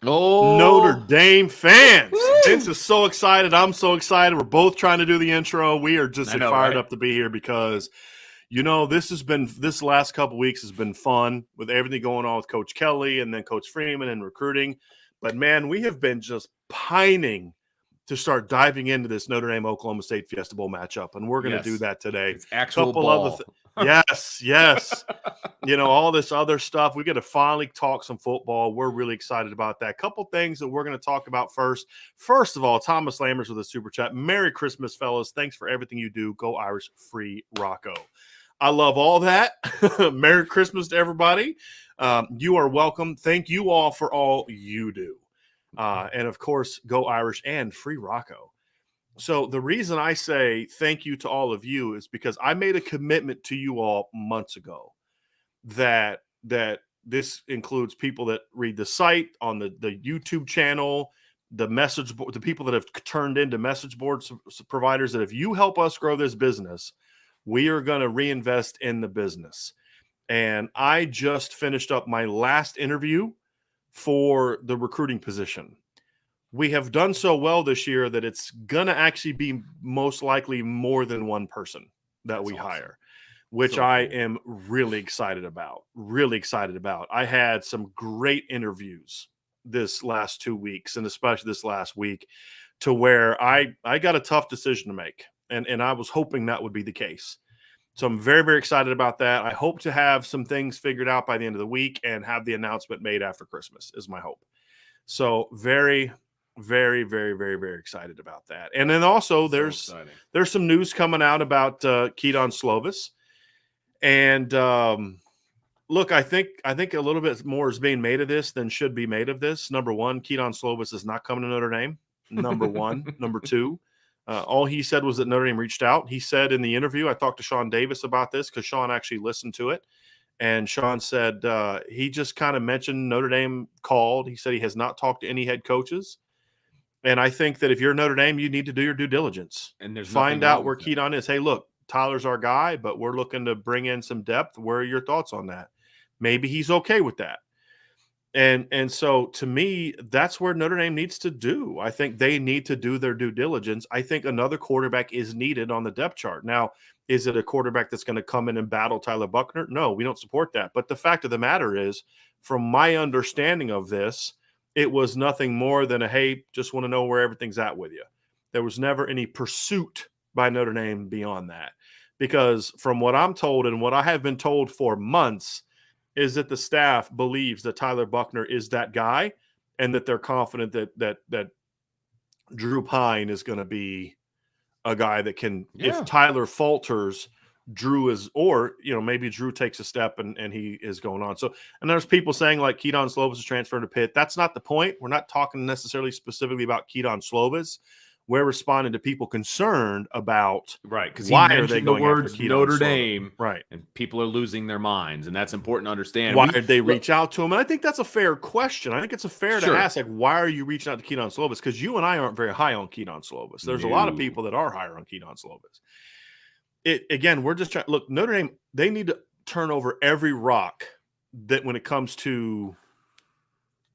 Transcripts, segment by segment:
Notre Oh, Dame fans. woo! Vince is so excited. I'm so excited. We're both trying to do the intro. We are just I know, fired right? up to be here because, this last couple weeks has been fun with everything going on with Coach Kelly and then Coach Freeman and recruiting. But, man, we have been just pining to start diving into this Notre Dame Oklahoma State Fiesta Bowl matchup, and we're going to do Yes. that today. It's actual Couple other ball. yes. All this other stuff. We got to finally talk some football. We're really excited about that. Couple things that we're going to talk about first. First of all, Thomas Lammers with a super chat. Merry Christmas, fellas. Thanks for everything you do. Go Irish, free Rocco. I love all that. Merry Christmas to everybody. You are welcome. Thank you all for all you do. And, of course, go Irish and free Rocco. So the reason I say thank you to all of you is because I made a commitment to you all months ago that this includes people that read the site on the YouTube channel, the message board, the people that have turned into message board providers, that if you help us grow this business, we are going to reinvest in the business. And I just finished up my last interview for the recruiting position. We have done so well this year that it's going to actually be most likely more than one person that we hire, which So I cool. am really excited about. I had some great interviews this last 2 weeks, and especially this last week, to where I got a tough decision to make. And I was hoping that would be the case. So I'm very, very excited about that. I hope to have some things figured out by the end of the week and have the announcement made after Christmas is my hope. So very, very, very, very, very excited about that. And then also there's some news coming out about Keaton Slovis. And look, I think a little bit more is being made of this than should be made of this. Number one, Keaton Slovis is not coming to Notre Dame. Number one. Number two, all he said was that Notre Dame reached out. He said in the interview, I talked to Sean Davis about this because Sean actually listened to it. And Sean said he just kind of mentioned Notre Dame called. He said he has not talked to any head coaches. And I think that if you're Notre Dame, you need to do your due diligence And there's find out where Keaton is. Hey, look, Tyler's our guy, but we're looking to bring in some depth. Where are your thoughts on that? Maybe he's okay with that. And so to me, that's where Notre Dame needs to do. I think they need to do their due diligence. I think another quarterback is needed on the depth chart. Now, is it a quarterback that's going to come in and battle Tyler Buchner? No, we don't support that. But the fact of the matter is, from my understanding of this, it was nothing more than a, hey, just want to know where everything's at with you. There was never any pursuit by Notre Dame beyond that. Because from what I'm told and what I have been told for months is that the staff believes that Tyler Buchner is that guy and that they're confident that Drew Pine is going to be a guy that can, if Tyler falters, Drew is, or, maybe Drew takes a step and he is going on. So, and there's people saying like Keaton Slovis is transferring to Pitt. That's not the point. We're not talking necessarily specifically about Keaton Slovis. We're responding to people concerned about because why are they going the words after Keaton Notre Slovis? Dame, right? And people are losing their minds, and that's important to understand. Why did they reach out to him? And I think that's a fair question. I think it's fair to ask, like, why are you reaching out to Keaton Slovis? Because you and I aren't very high on Keaton Slovis. There's a lot of people that are higher on Keaton Slovis. Again, we're just trying. Look, Notre Dame, they need to turn over every rock that when it comes to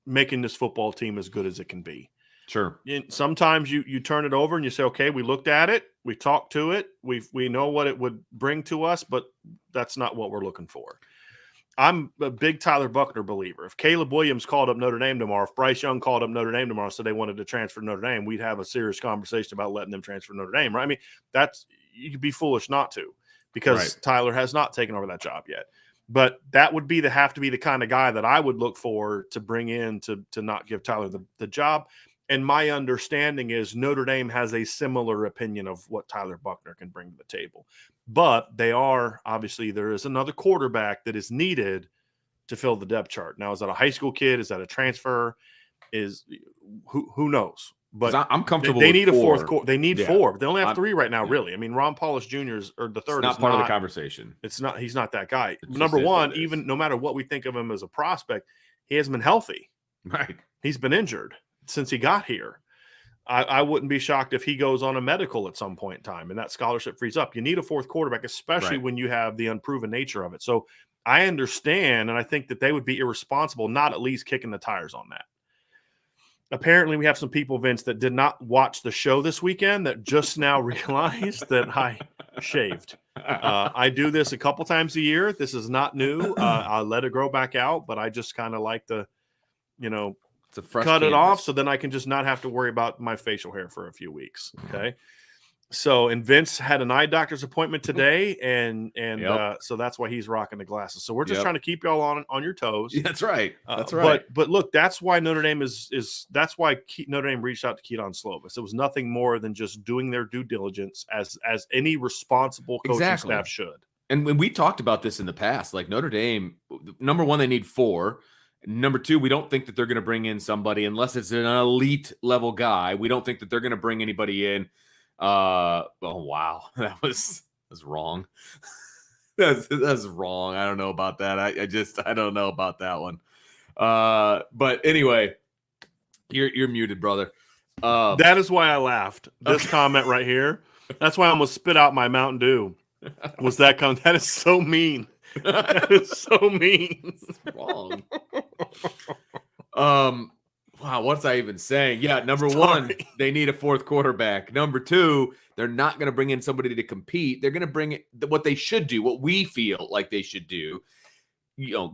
making this football team as good as it can be. Sure. Sometimes you turn it over and you say, okay, we looked at it, we talked to it, we know what it would bring to us, but that's not what we're looking for. I'm a big Tyler Buchner believer. If Caleb Williams called up Notre Dame tomorrow, if Bryce Young called up Notre Dame tomorrow, so they wanted to transfer to Notre Dame, we'd have a serious conversation about letting them transfer to Notre Dame, right? I mean, you'd be foolish not to, because Tyler has not taken over that job yet. But that would have to be the kind of guy that I would look for to bring in to not give Tyler the job. And my understanding is Notre Dame has a similar opinion of what Tyler Buchner can bring to the table. But there is another quarterback that is needed to fill the depth chart. Now, is that a high school kid? Is that a transfer? Who knows? But I'm comfortable. They need four. a fourth. They need four. But they only have three right now, really. I mean, Ron Paulus Jr. is the third. It's not part of the conversation. It's not. He's not that guy. Number one, even no matter what we think of him as a prospect, he hasn't been healthy. Right. He's been injured since he got here. I wouldn't be shocked if he goes on a medical at some point in time and that scholarship frees up. You need a fourth quarterback, especially when you have the unproven nature of it. So I understand, and I think that they would be irresponsible not at least kicking the tires on that. apparently we have some people, Vince, that did not watch the show this weekend that just now realized that I shaved. I do this a couple times a year. This is not new. I let it grow back out, but I just kind of like to, It's a fresh cut it off canvas. so then I can just not have to worry about my facial hair for a few weeks. Okay. So, and Vince had an eye doctor's appointment today, and Yep. so that's why he's rocking the glasses. So we're just Yep. trying to keep y'all on your toes. Yeah, that's right. That's right. But look, that's why Notre Dame that's why Notre Dame reached out to Keaton Slovis. It was nothing more than just doing their due diligence as any responsible coaching staff should. And when we talked about this in the past, like Notre Dame, number one, they need 4. Number 2, we don't think that they're going to bring in somebody unless it's an elite level guy. We don't think that they're going to bring anybody in. Oh wow, that's wrong. that's wrong. I don't know about that. I don't know about that one. But anyway, you're muted, brother. That is why I laughed. This comment right here. That's why I almost spit out my Mountain Dew. Was that comment? That is so mean. That is so mean. It's wrong. Wow, what's I even saying? Yeah, number one, they need a 4th quarterback. Number 2, they're not going to bring in somebody to compete. They're going to bring what they should do, what we feel like they should do.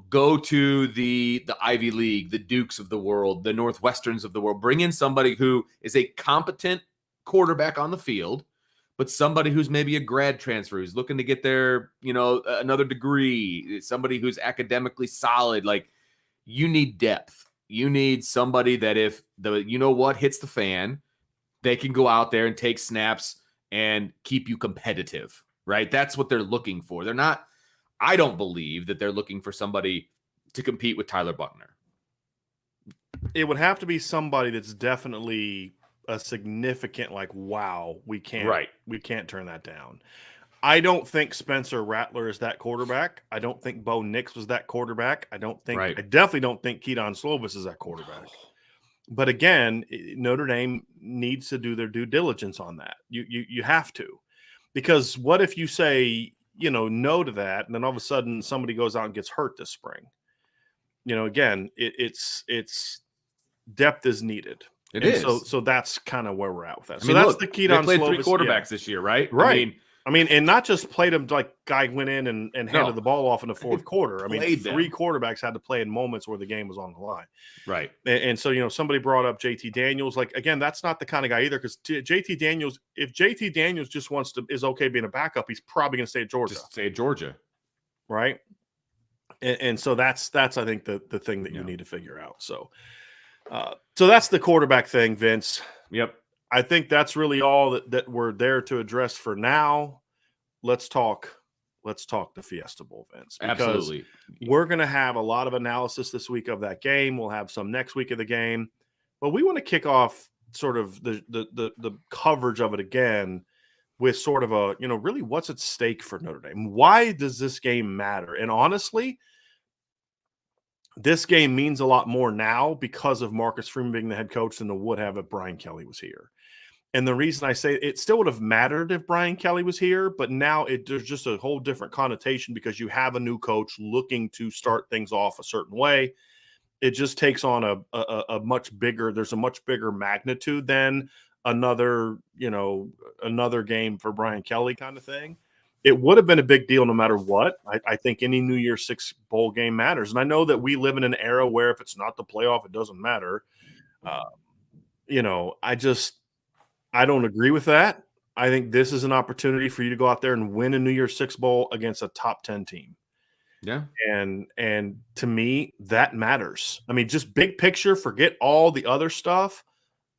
Go to the Ivy League, the Dukes of the world, the Northwesterns of the world. Bring in somebody who is a competent quarterback on the field, but somebody who's maybe a grad transfer, who's looking to get their, another degree, somebody who's academically solid. Like, you need depth. You need somebody that if hits the fan, they can go out there and take snaps and keep you competitive, right? That's what they're looking for. I don't believe that they're looking for somebody to compete with Tyler Buckner. It would have to be somebody that's definitely a significant, wow, we can't turn that down. I don't think Spencer Rattler is that quarterback. I don't think Bo Nix was that quarterback. I definitely don't think Keaton Slovis is that quarterback. But again, Notre Dame needs to do their due diligence on that. You have to, because what if you say, no to that, and then all of a sudden somebody goes out and gets hurt this spring? Again, it's depth is needed. It is. So that's kind of where we're at with that. So that's the Keaton Slovis. They played 3 quarterbacks this year, right? Right. I mean, and not just played them like guy went in and handed the ball off in the 4th quarter. I mean, 3 quarterbacks had to play in moments where the game was on the line. Right. And so, somebody brought up JT Daniels. Like, again, that's not the kind of guy either, because JT Daniels, if JT Daniels just is okay being a backup, he's probably going to stay at Georgia. Just stay at Georgia. Right. And so that's I think the thing that you need to figure out. So that's the quarterback thing, Vince. Yep. I think that's really all that we're there to address for now. Let's talk the Fiesta Bowl, Vince. Absolutely. We're going to have a lot of analysis this week of that game. We'll have some next week of the game. But we want to kick off sort of the coverage of it again with sort of a, really what's at stake for Notre Dame. Why does this game matter? And honestly, this game means a lot more now because of Marcus Freeman being the head coach than it would have if Brian Kelly was here. And the reason I say it still would have mattered if Brian Kelly was here, but now there's just a whole different connotation because you have a new coach looking to start things off a certain way. It just takes on a much bigger magnitude than another game for Brian Kelly kind of thing. It would have been a big deal no matter what. I think any New Year's Six bowl game matters. And I know that we live in an era where if it's not the playoff, it doesn't matter. I don't agree with that. I think this is an opportunity for you to go out there and win a New Year's Six bowl against a top 10 team. Yeah. And to me, that matters. I mean, just big picture, forget all the other stuff.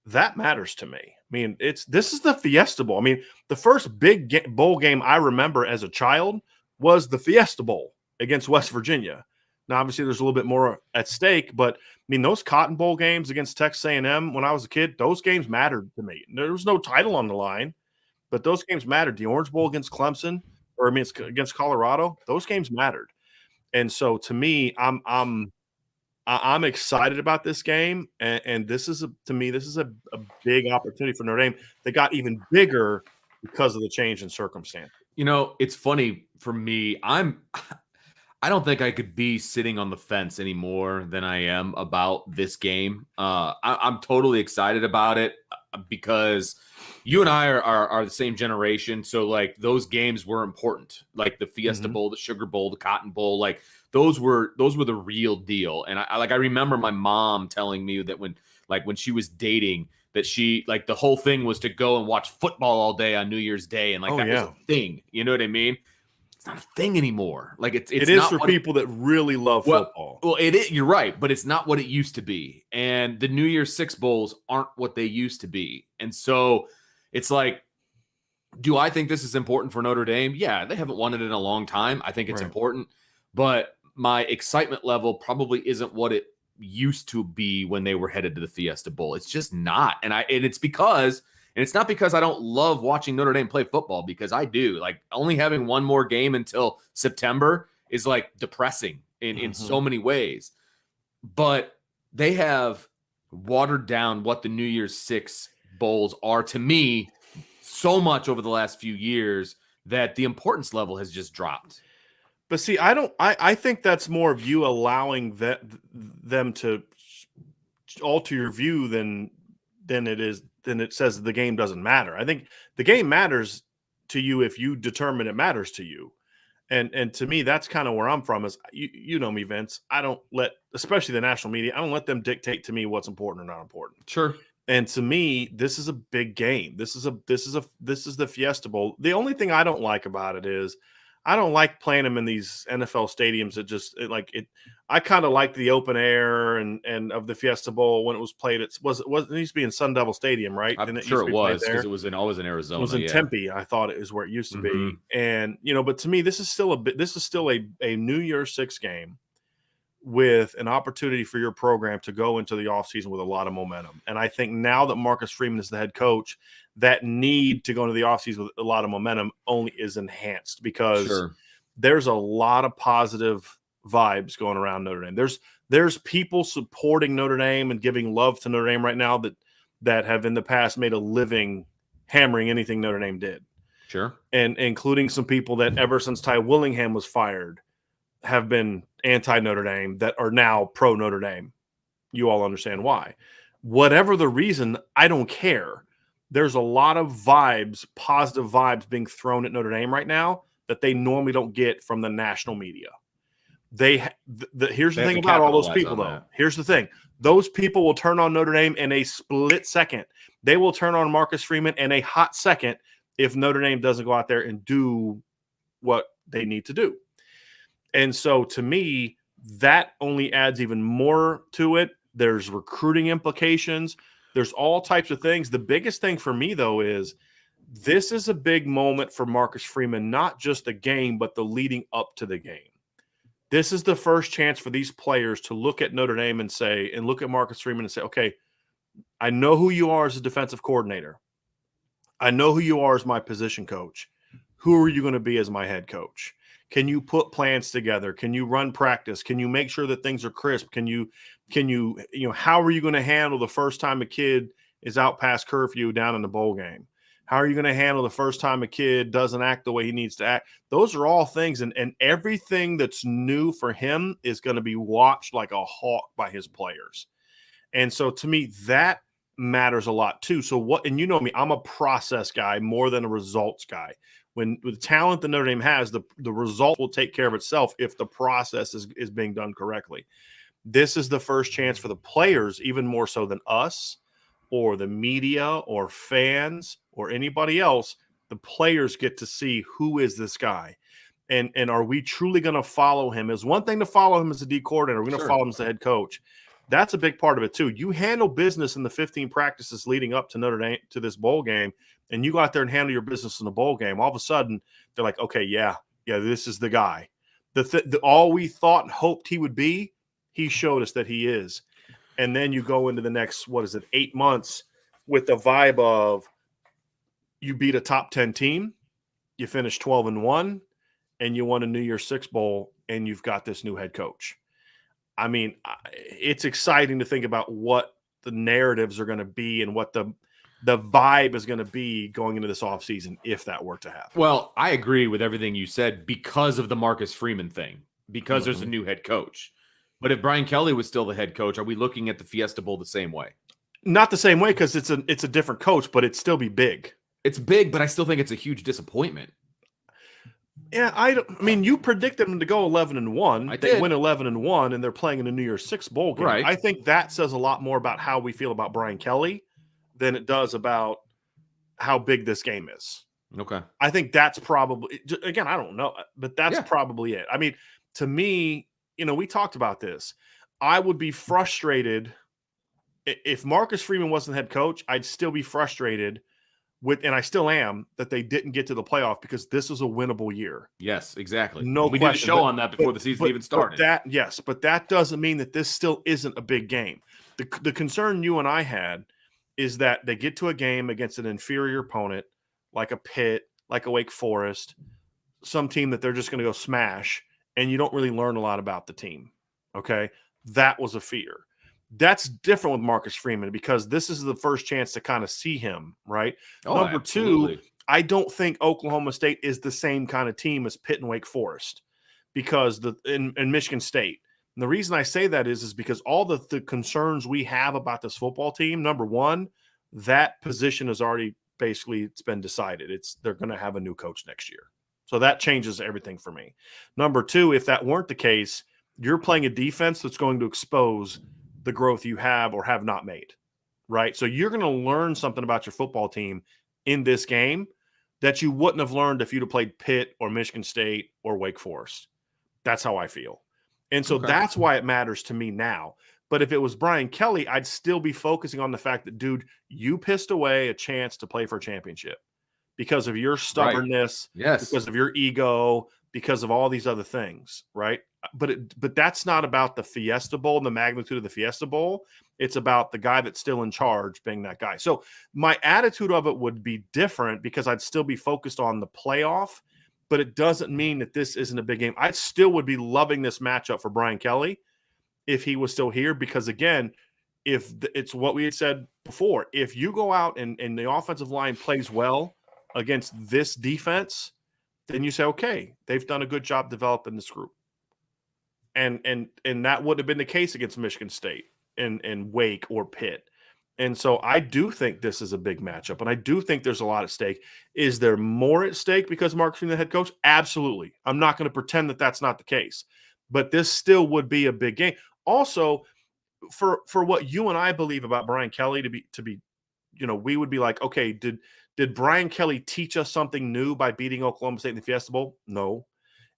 That matters to me. I mean, this is the Fiesta Bowl. I mean, the first big bowl game I remember as a child was the Fiesta Bowl against West Virginia. Now, obviously, there's a little bit more at stake, but I mean, those Cotton Bowl games against Texas A&M when I was a kid, those games mattered to me. There was no title on the line, but those games mattered. The Orange Bowl against Clemson, it's against Colorado, those games mattered. And so, to me, I'm excited about this game, and this is a big opportunity for Notre Dame that got even bigger because of the change in circumstance. It's funny for me. I don't think I could be sitting on the fence any more than I am about this game. I'm totally excited about it because you and I are the same generation. So like those games were important, like the Fiesta Bowl, the Sugar Bowl, the Cotton Bowl, like those were the real deal. And I remember my mom telling me that when she was dating, that she like the whole thing was to go and watch football all day on New Year's Day, and like that was a thing. You know what I mean? It's not a thing anymore. Like it's it is not for people that really love football. Well, it is. You're right, but it's not what it used to be. And the New Year's Six bowls aren't what they used to be. And so it's like, do I think this is important for Notre Dame? Yeah, they haven't won it in a long time. I think it's important, but my excitement level probably isn't what it used to be when they were headed to the Fiesta Bowl. It's just not. And it's not because I don't love watching Notre Dame play football, because I do. Like only having one more game until September is like depressing in so many ways. But they have watered down what the New Year's Six bowls are to me so much over the last few years that the importance level has just dropped. But see, I think that's more of you allowing them to alter your view than it says the game doesn't matter. I think the game matters to you if you determine it matters to you. And to me, that's kind of where I'm from. Is you know me, Vince. I don't let, especially the national media, I don't let them dictate to me what's important or not important. Sure. And to me, this is a big game. This is the Fiesta Bowl. The only thing I don't like about it is I don't like playing them in these NFL stadiums that I kind of like the open air and of the Fiesta Bowl when it was played. It used to be in Sun Devil Stadium, right? I'm sure it was, because it was always in Arizona. It was in Tempe. I thought it was where it used to be. And but to me, this is still a New Year's Six game with an opportunity for your program to go into the offseason with a lot of momentum. And I think now that Marcus Freeman is the head coach, that need to go into the offseason with a lot of momentum only is enhanced, because there's a lot of positive vibes going around Notre Dame. There's people supporting Notre Dame and giving love to Notre Dame right now that have in the past made a living hammering anything Notre Dame did. Sure. And including some people that ever since Ty Willingham was fired have been anti-Notre Dame that are now pro-Notre Dame. You all understand why. Whatever the reason, I don't care. There's a lot of vibes, positive vibes being thrown at Notre Dame right now that they normally don't get from the national media. Here's the thing about all those people, though. Here's the thing. Those people will turn on Notre Dame in a split second. They will turn on Marcus Freeman in a hot second if Notre Dame doesn't go out there and do what they need to do. And so to me, that only adds even more to it. There's recruiting implications. There's all types of things. The biggest thing for me, though, is this is a big moment for Marcus Freeman, not just the game, but the leading up to the game. This is the first chance for these players to look at Notre Dame and look at Marcus Freeman and say, okay, I know who you are as a defensive coordinator. I know who you are as my position coach. Who are you going to be as my head coach? Can you put plans together? Can you run practice? Can you make sure that things are crisp? Can you, how are you going to handle the first time a kid is out past curfew down in the bowl game? How are you going to handle the first time a kid doesn't act the way he needs to act? Those are all things, and everything that's new for him is going to be watched like a hawk by his players. And so to me, that matters a lot too. So what, and you know me, I'm a process guy more than a results guy. When the talent that Notre Dame has, the result will take care of itself if the process is being done correctly. This is the first chance for the players, even more so than us or the media or fans or anybody else. The players get to see, who is this guy? And are we truly going to follow him? It's one thing to follow him as a D coordinator. We're going to follow him as the head coach. That's a big part of it too. You handle business in the 15 practices leading up to Notre Dame, to this bowl game, and you go out there and handle your business in the bowl game. All of a sudden, they're like, okay, yeah, this is the guy. All we thought and hoped he would be, he showed us that he is. And then you go into the next, 8 months with the vibe of you beat a top 10 team, you finish 12-1, and you won a New Year's Six bowl, and you've got this new head coach. I mean, it's exciting to think about what the narratives are going to be and what the vibe is going to be going into this offseason if that were to happen. Well, I agree with everything you said because of the Marcus Freeman thing. because there's a new head coach. But if Brian Kelly was still the head coach, are we looking at the Fiesta Bowl the same way? Not the same way because it's a different coach, but it'd still be big. It's big, but I still think it's a huge disappointment. Yeah, I mean, you predicted them to go 11-1. They did. win 11-1, and they're playing in a New Year's Six bowl game. Right. I think that says a lot more about how we feel about Brian Kelly than it does about how big this game is. Okay. I think that's probably, again, I don't know, but that's probably it. I mean, to me, we talked about this. I would be frustrated if Marcus Freeman wasn't head coach. I'd still be frustrated and I still am, that they didn't get to the playoff because this is a winnable year. Yes, exactly. No we question. did a show on that before the season even started. But that doesn't mean that this still isn't a big game. The concern you and I had is that they get to a game against an inferior opponent like a Pitt, like a Wake Forest, some team that they're just going to go smash, and you don't really learn a lot about the team. Okay? That was a fear. That's different with Marcus Freeman because this is the first chance to kind of see him, right? Number absolutely. 2, I don't think Oklahoma State is the same kind of team as Pitt and Wake Forest because in Michigan State. And the reason I say that is because all the concerns we have about this football team, number 1, that position is already basically it's been decided. They're going to have a new coach next year. So that changes everything for me. Number 2, if that weren't the case, you're playing a defense that's going to expose the growth you have or have not made, right? So you're going to learn something about your football team in this game that you wouldn't have learned if you'd have played Pitt or Michigan State or Wake Forest. That's how I feel. And so that's why it matters to me now. But if it was Brian Kelly, I'd still be focusing on the fact that, dude, you pissed away a chance to play for a championship because of your stubbornness, because of your ego, because of all these other things, right? But that's not about the Fiesta Bowl and the magnitude of the Fiesta Bowl. It's about the guy that's still in charge being that guy. So my attitude of it would be different because I'd still be focused on the playoff, but it doesn't mean that this isn't a big game. I still would be loving this matchup for Brian Kelly if he was still here because, again, if it's what we had said before, if you go out and the offensive line plays well against this defense, then you say, okay, they've done a good job developing this group. And that would have been the case against Michigan State and Wake or Pitt. And so I do think this is a big matchup, and I do think there's a lot at stake. Is there more at stake because Marcus Freeman, the head coach? Absolutely. I'm not going to pretend that that's not the case. But this still would be a big game. Also, for what you and I believe about Brian Kelly to be, we would be like, okay, did Brian Kelly teach us something new by beating Oklahoma State in the Fiesta Bowl? No.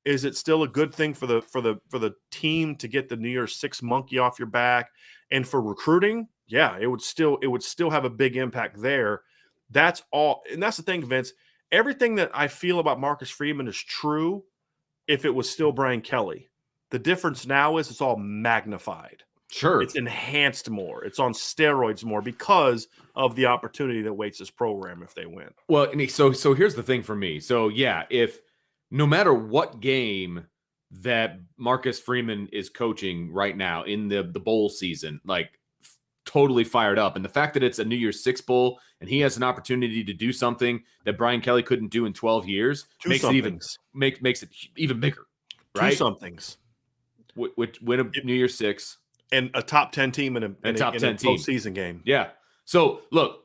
Is it still a good thing for the team to get the New Year's Six monkey off your back? And for recruiting, yeah, it would still have a big impact there. That's all. And that's the thing, Vince. Everything that I feel about Marcus Freeman is true if it was still Brian Kelly. The difference now is it's all magnified. Sure. It's enhanced more. It's on steroids more because of the opportunity that waits this program if they win. Well, so here's the thing for me. So, yeah, if no matter what game that Marcus Freeman is coaching right now in the bowl season, like totally fired up. And the fact that it's a New Year's Six bowl and he has an opportunity to do something that Brian Kelly couldn't do in 12 years makes it even bigger. Right? 2 somethings. Win a New Year's Six. And a top 10 team in a top 10 team postseason game. Yeah. So look,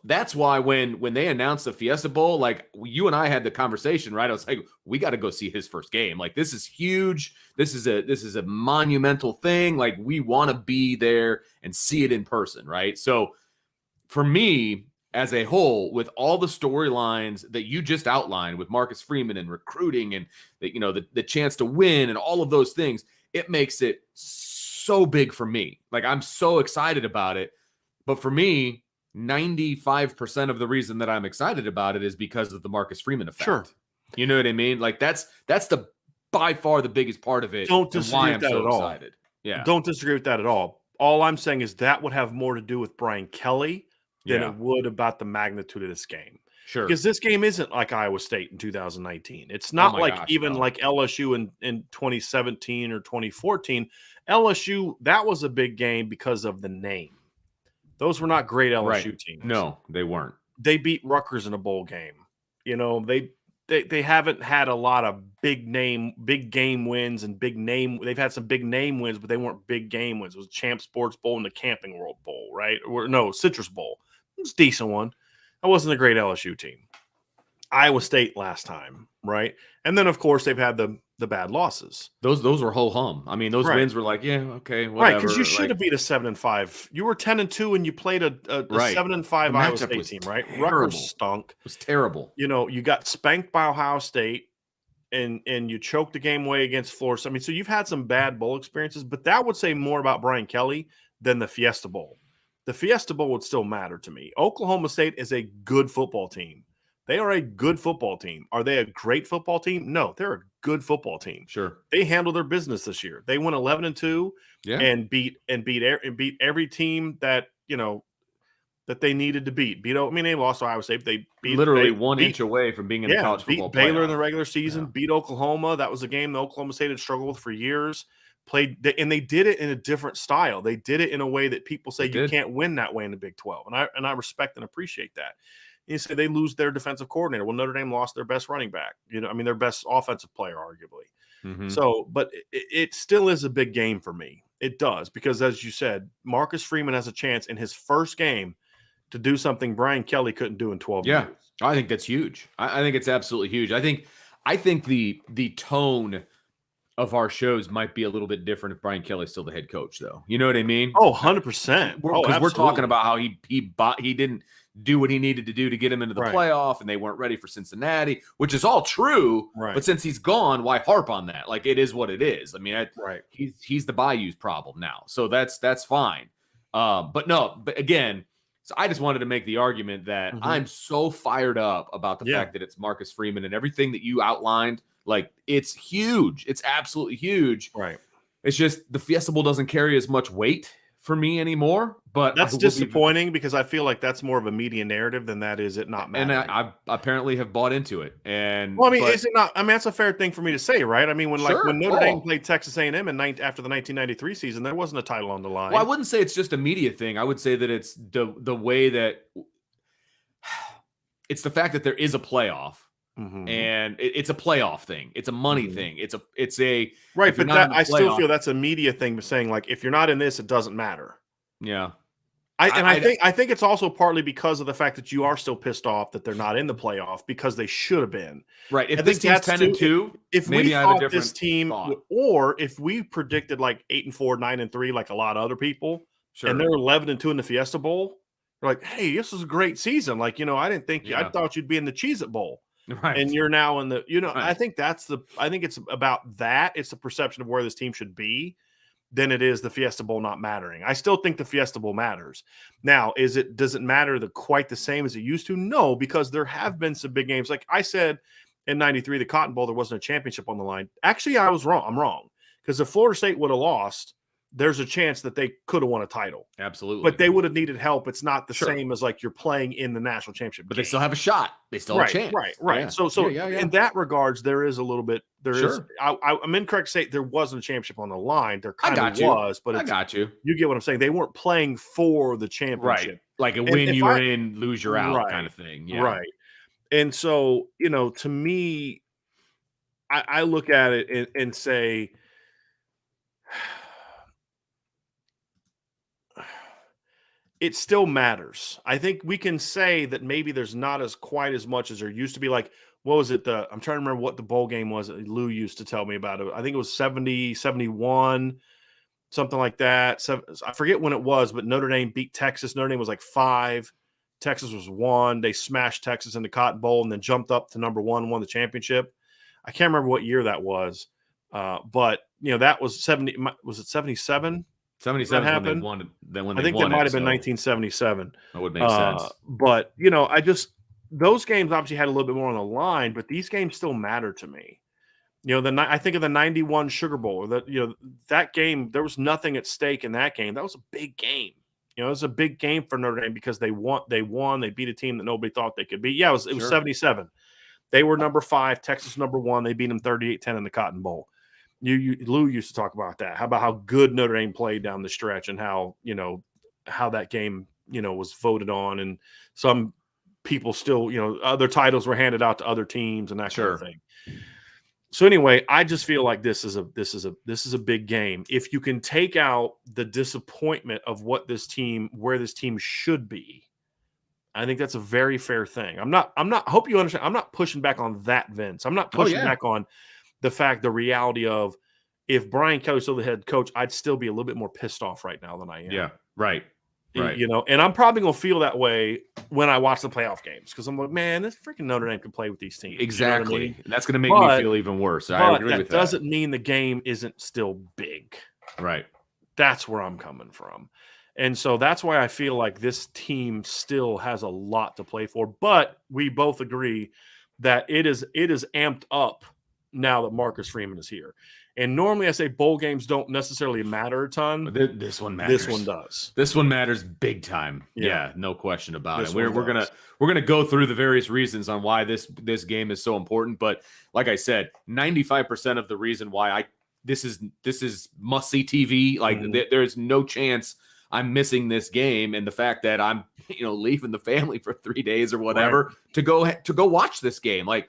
that's why when they announced the Fiesta Bowl, like you and I had the conversation, right? I was like, we got to go see his first game. Like this is huge. This is a monumental thing. Like we want to be there and see it in person, right? So for me, as a whole, with all the storylines that you just outlined with Marcus Freeman and recruiting and the chance to win and all of those things, it makes it so big for me. Like I'm so excited about it. But for me, 95% of the reason that I'm excited about it is because of the Marcus Freeman effect. Sure. You know what I mean? Like that's the by far the biggest part of it. Don't disagree with that at all. Excited. Yeah. Don't disagree with that at all. All I'm saying is that would have more to do with Brian Kelly than it would about the magnitude of this game. Sure. Because this game isn't like Iowa State in 2019. It's not like LSU in 2017 or 2014. LSU, that was a big game because of the name. Those were not great LSU teams. No, they weren't. They beat Rutgers in a bowl game. They they haven't had a lot of big game wins and they've had some big name wins, but they weren't big game wins. It was Champ Sports Bowl and the Camping World Bowl, right? Or no, Citrus Bowl. It was a decent one. That wasn't a great LSU team. Iowa State last time, right? And then of course they've had the bad losses. Those were ho hum. I mean, those wins were like, yeah, okay, whatever. Right, because you should have beat a 7-5. You were 10-2 and you played a 7-5 Iowa State team, right? Rutgers stunk. It was terrible. You know, you got spanked by Ohio State and you choked the game away against Florida. I mean, so you've had some bad bowl experiences, but that would say more about Brian Kelly than the Fiesta Bowl. The Fiesta Bowl would still matter to me. Oklahoma State is a good football team. They are a good football team. Are they a great football team? No, they're a good football team. Sure. They handled their business this year. They went 11-2 and beat every team that, you know, that they needed to beat. I mean, they lost to Iowa State. They beat literally 1 inch away from being in the college football beat Baylor playoff. in the regular season, beat Oklahoma. That was a game that Oklahoma State had struggled with for years. And they did it in a different style. They did it in a way that people say you can't win that way in the Big 12. And I respect and appreciate that. You say they lose their defensive coordinator. Well, Notre Dame lost their best running back. You know, I mean, their best offensive player, arguably. Mm-hmm. So, but it still is a big game for me. It does, because as you said, Marcus Freeman has a chance in his first game to do something Brian Kelly couldn't do in 12 years. I think that's huge. I think it's absolutely huge. I think the tone of our shows might be a little bit different if Brian Kelly's still the head coach, though. You know what I mean? Oh, 100%. Because we're talking about how he didn't do what he needed to do to get him into the playoff, and they weren't ready for Cincinnati, which is all true. Right. But since he's gone, why harp on that? Like, it is what it is. I mean, he's the Bayou's problem now, so that's fine. But again, so I just wanted to make the argument that I'm so fired up about the fact that it's Marcus Freeman and everything that you outlined. Like, it's huge. It's absolutely huge. Right. It's just the Fiesta Bowl doesn't carry as much weight for me anymore. But that's disappointing because I feel like that's more of a media narrative than that is it not mattering. And I apparently have bought into it. And well, I mean, is it not? I mean, that's a fair thing for me to say, right? I mean, when Notre Dame played Texas A&M after the 1993 season, there wasn't a title on the line. Well, I wouldn't say it's just a media thing. I would say that it's the way that it's the fact that there is a playoff. Mm-hmm. And it's a playoff thing. It's a money thing. It's a right. But I still feel that's a media thing, saying like, if you're not in this, it doesn't matter. Yeah. I think it's also partly because of the fact that you are still pissed off that they're not in the playoff because they should have been. Right. If this team's 10-2, if maybe we I have a thought different this team, thought. Or if we predicted like 8-4, 9-3, like a lot of other people, and they're 11-2 in the Fiesta Bowl, you're like, hey, this was a great season. Like, you know, I didn't think I thought you'd be in the Cheez-It Bowl. Right. And you're now in the, I think it's about that. It's the perception of where this team should be than it is the Fiesta Bowl not mattering. I still think the Fiesta Bowl matters. Now, does it matter quite the same as it used to? No, because there have been some big games. Like I said in 93, the Cotton Bowl, there wasn't a championship on the line. Actually, I was wrong. I'm wrong. Because if Florida State would have lost, there's a chance that they could have won a title. Absolutely. But they would have needed help. It's not the same as like you're playing in the national championship. But they still have a shot. They still have a chance. Right. Yeah. So in that regards, there is a little bit. I'm incorrect to say there wasn't a championship on the line. There kind of was, but I got you. You get what I'm saying. They weren't playing for the championship. Right. Like a win you're in, lose you're out kind of thing. Yeah. Right. And so, to me, I look at it and say, it still matters. I think we can say that maybe there's not quite as much as there used to be. Like, what was it? I'm trying to remember what the bowl game was that Lou used to tell me about it. I think it was 70, 71, something like that. So, I forget when it was, but Notre Dame beat Texas. Notre Dame was like 5. Texas was 1. They smashed Texas in the Cotton Bowl and then jumped up to number 1, won the championship. I can't remember what year that was. But, that was 70. Was it 77? 77 when they won. I think that might have been 1977. That would make sense. But those games obviously had a little bit more on the line, but these games still matter to me. I think of the 91 Sugar Bowl. That game, there was nothing at stake in that game. That was a big game. It was a big game for Notre Dame because they won. They beat a team that nobody thought they could beat. Yeah, it was 77. They were number 5. Texas number 1. They beat them 38-10 in the Cotton Bowl. Lou used to talk about that. How about how good Notre Dame played down the stretch and how that game, was voted on. And some people still, other titles were handed out to other teams and that kind of Sure. thing. So anyway, I just feel like this is a big game. If you can take out the disappointment of where this team should be, I think that's a very fair thing. Hope you understand. I'm not pushing back on that, Vince. I'm not pushing back on the reality of if Brian Kelly's still the head coach, I'd still be a little bit more pissed off right now than I am. Yeah, right. Right. And I'm probably going to feel that way when I watch the playoff games because I'm like, man, this freaking Notre Dame can play with these teams. Exactly. You know what I mean? That's going to make me feel even worse. I agree with that. That doesn't mean the game isn't still big. Right. That's where I'm coming from. And so that's why I feel like this team still has a lot to play for. But we both agree that it is amped up now that Marcus Freeman is here. And normally I say bowl games don't necessarily matter a ton. This one matters. This one does. This one matters big time. Yeah, no question about it. We're gonna go through the various reasons on why this game is so important. But like I said, 95% of the reason why this is must see TV. Like there's no chance I'm missing this game, and the fact that I'm leaving the family for 3 days or whatever to go watch this game. Like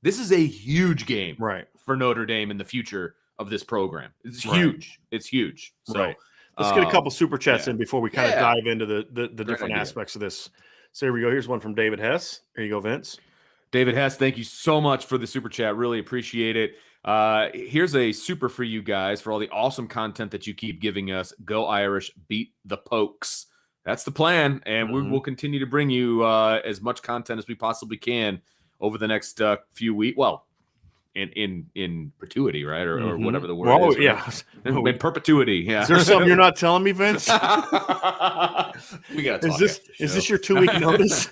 this is a huge game for Notre Dame in the future of this program. It's huge. It's huge. So let's get a couple super chats in before we kind of dive into the different aspects of this. So here we go. Here's one from David Hess. Here you go, Vince. David Hess, thank you so much for the super chat. Really appreciate it. Here's a super for you guys for all the awesome content that you keep giving us. Go Irish, beat the Pokes. That's the plan, and we will continue to bring you as much content as we possibly can over the next few weeks. Well, in perpetuity, right, or whatever the word is. Right? Yeah, in perpetuity. Yeah. Is there something you're not telling me, Vince? We gotta talk. Is this your 2-week notice?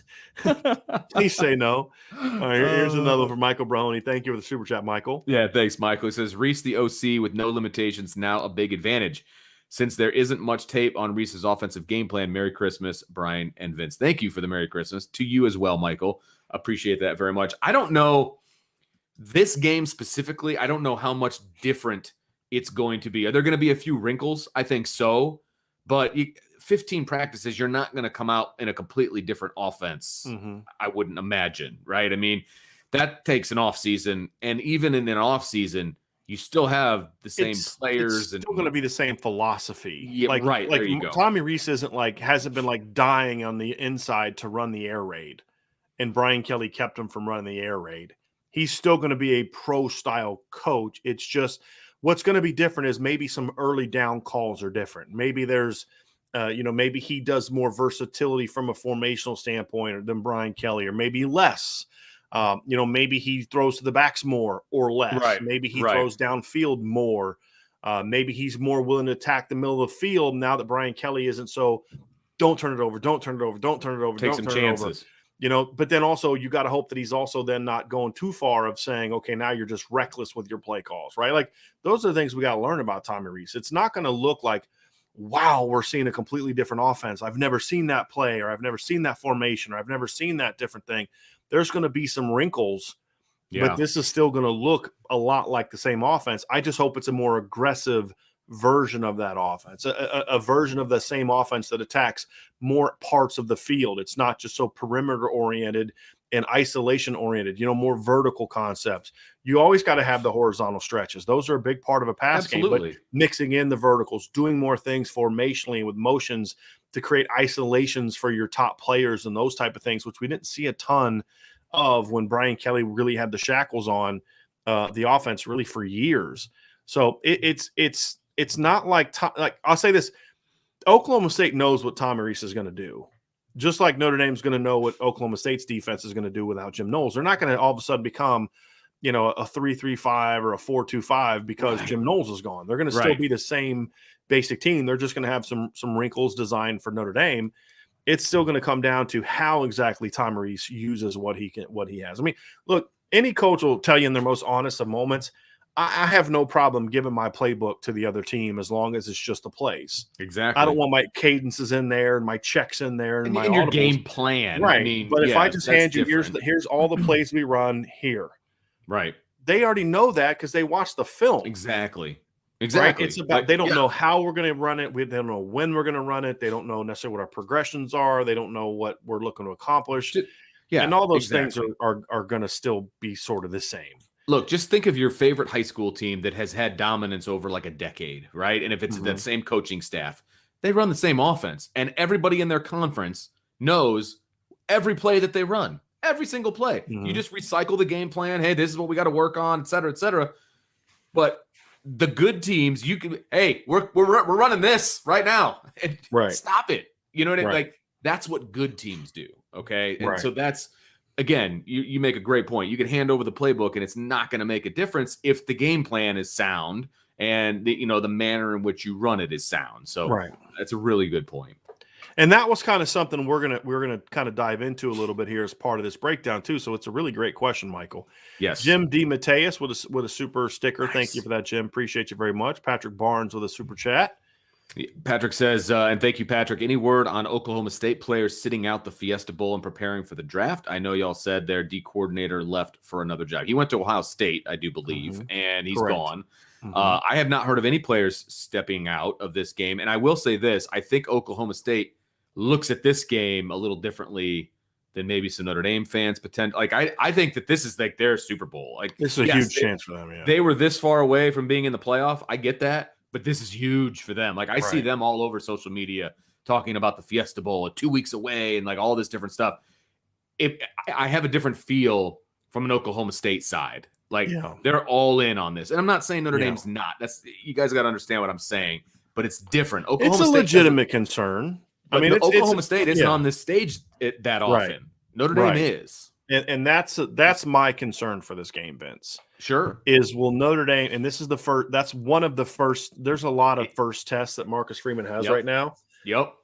Please say no. All right, here's another one from Michael Brony. Thank you for the super chat, Michael. Yeah, thanks, Michael. He says Reese, the OC with no limitations, now a big advantage. Since there isn't much tape on Reese's offensive game plan, Merry Christmas, Brian and Vince. Thank you for the Merry Christmas to you as well, Michael. Appreciate that very much. I don't know this game specifically. I don't know how much different it's going to be. Are there going to be a few wrinkles? I think so. But 15 practices, you're not going to come out in a completely different offense. I wouldn't imagine, right? I mean, that takes an off season, and even in an off season, you still have the same players. It's still going to be the same philosophy. Yeah, right. There you go. Tommy Rees hasn't been dying on the inside to run the air raid, and Brian Kelly kept him from running the air raid. He's still going to be a pro-style coach. It's just what's going to be different is maybe some early down calls are different. Maybe there's, maybe he does more versatility from a formational standpoint than Brian Kelly, or maybe less. Maybe he throws to the backs more or less. Right. Maybe he throws downfield more. Maybe he's more willing to attack the middle of the field now that Brian Kelly isn't. So don't turn it over. Don't turn it over. Don't turn it over. Take some chances. But then also you got to hope that he's also then not going too far of saying, okay, now you're just reckless with your play calls, right? Like those are the things we got to learn about Tommy Rees. It's not going to look like, wow, we're seeing a completely different offense. I've never seen that play, or I've never seen that formation, or I've never seen that different thing. There's going to be some wrinkles, but this is still going to look a lot like the same offense. I just hope it's a more aggressive version of that offense, a version of the same offense that attacks more parts of the field. It's not just so perimeter oriented and isolation oriented, more vertical concepts. You always got to have the horizontal stretches. Those are a big part of a pass game, but mixing in the verticals, doing more things formationally with motions to create isolations for your top players and those type of things, which we didn't see a ton of when Brian Kelly really had the shackles on the offense really for years. So it's not like I'll say this: Oklahoma State knows what Tommy Rees is going to do, just like Notre Dame's going to know what Oklahoma State's defense is going to do without Jim Knowles. They're not going to all of a sudden become, a 3-3-5 or a 4-2-5 because Jim Knowles is gone. They're going to still be the same basic team. They're just going to have some wrinkles designed for Notre Dame. It's still going to come down to how exactly Tommy Rees uses what he has. I mean, look, any coach will tell you in their most honest of moments, I have no problem giving my playbook to the other team as long as it's just the plays. Exactly. I don't want my cadences in there and my checks in there and my your game plan. Right. I mean, but if I just hand you here's all the plays we run here. Right. They already know that because they watch the film. Exactly. Right? It's about they don't know how we're going to run it. They don't know when we're going to run it. They don't know necessarily what our progressions are. They don't know what we're looking to accomplish. Yeah, And all those exactly. things are going to still be sort of the same. Look, just think of your favorite high school team that has had dominance over like a decade, right? And if it's the same coaching staff, they run the same offense, and everybody in their conference knows every play that they run, every single play. You just recycle the game plan. Hey, this is what we got to work on, et cetera, et cetera. But the good teams, you can, hey, we're running this right now, and stop it. You know what I mean? Like, that's what good teams do. Okay, and so that's, again, you make a great point. You can hand over the playbook, and it's not going to make a difference if the game plan is sound and the manner in which you run it is sound. So that's a really good point. And that was kind of something we're gonna kind of dive into a little bit here as part of this breakdown too. So it's a really great question, Michael. Yes. Jim D. Mateus with a super sticker. Nice. Thank you for that, Jim. Appreciate you very much. Patrick Barnes with a super chat. Patrick says, and thank you, Patrick. Any word on Oklahoma State players sitting out the Fiesta Bowl and preparing for the draft? I know y'all said their D coordinator left for another job. He went to Ohio State, I do believe, and he's gone. I have not heard of any players stepping out of this game. And I will say this. I think Oklahoma State looks at this game a little differently than maybe some Notre Dame fans pretend. Like, I think that this is like their Super Bowl. Like, this is a huge chance for them. Yeah. They were this far away from being in the playoff. I get that. But this is huge for them. Like, I see them all over social media talking about the Fiesta Bowl 2 weeks away and like all this different stuff. I have a different feel from an Oklahoma State side. Like, they're all in on this. And I'm not saying Notre Dame's not. That's, you guys got to understand what I'm saying. But it's different. Oklahoma it's a State legitimate concern. I mean, Oklahoma State isn't on this stage that often. Notre Dame is. And that's my concern for this game, Vince. Sure. Will Notre Dame, and this is the first, that's one of the first, there's a lot of first tests that Marcus Freeman has right now.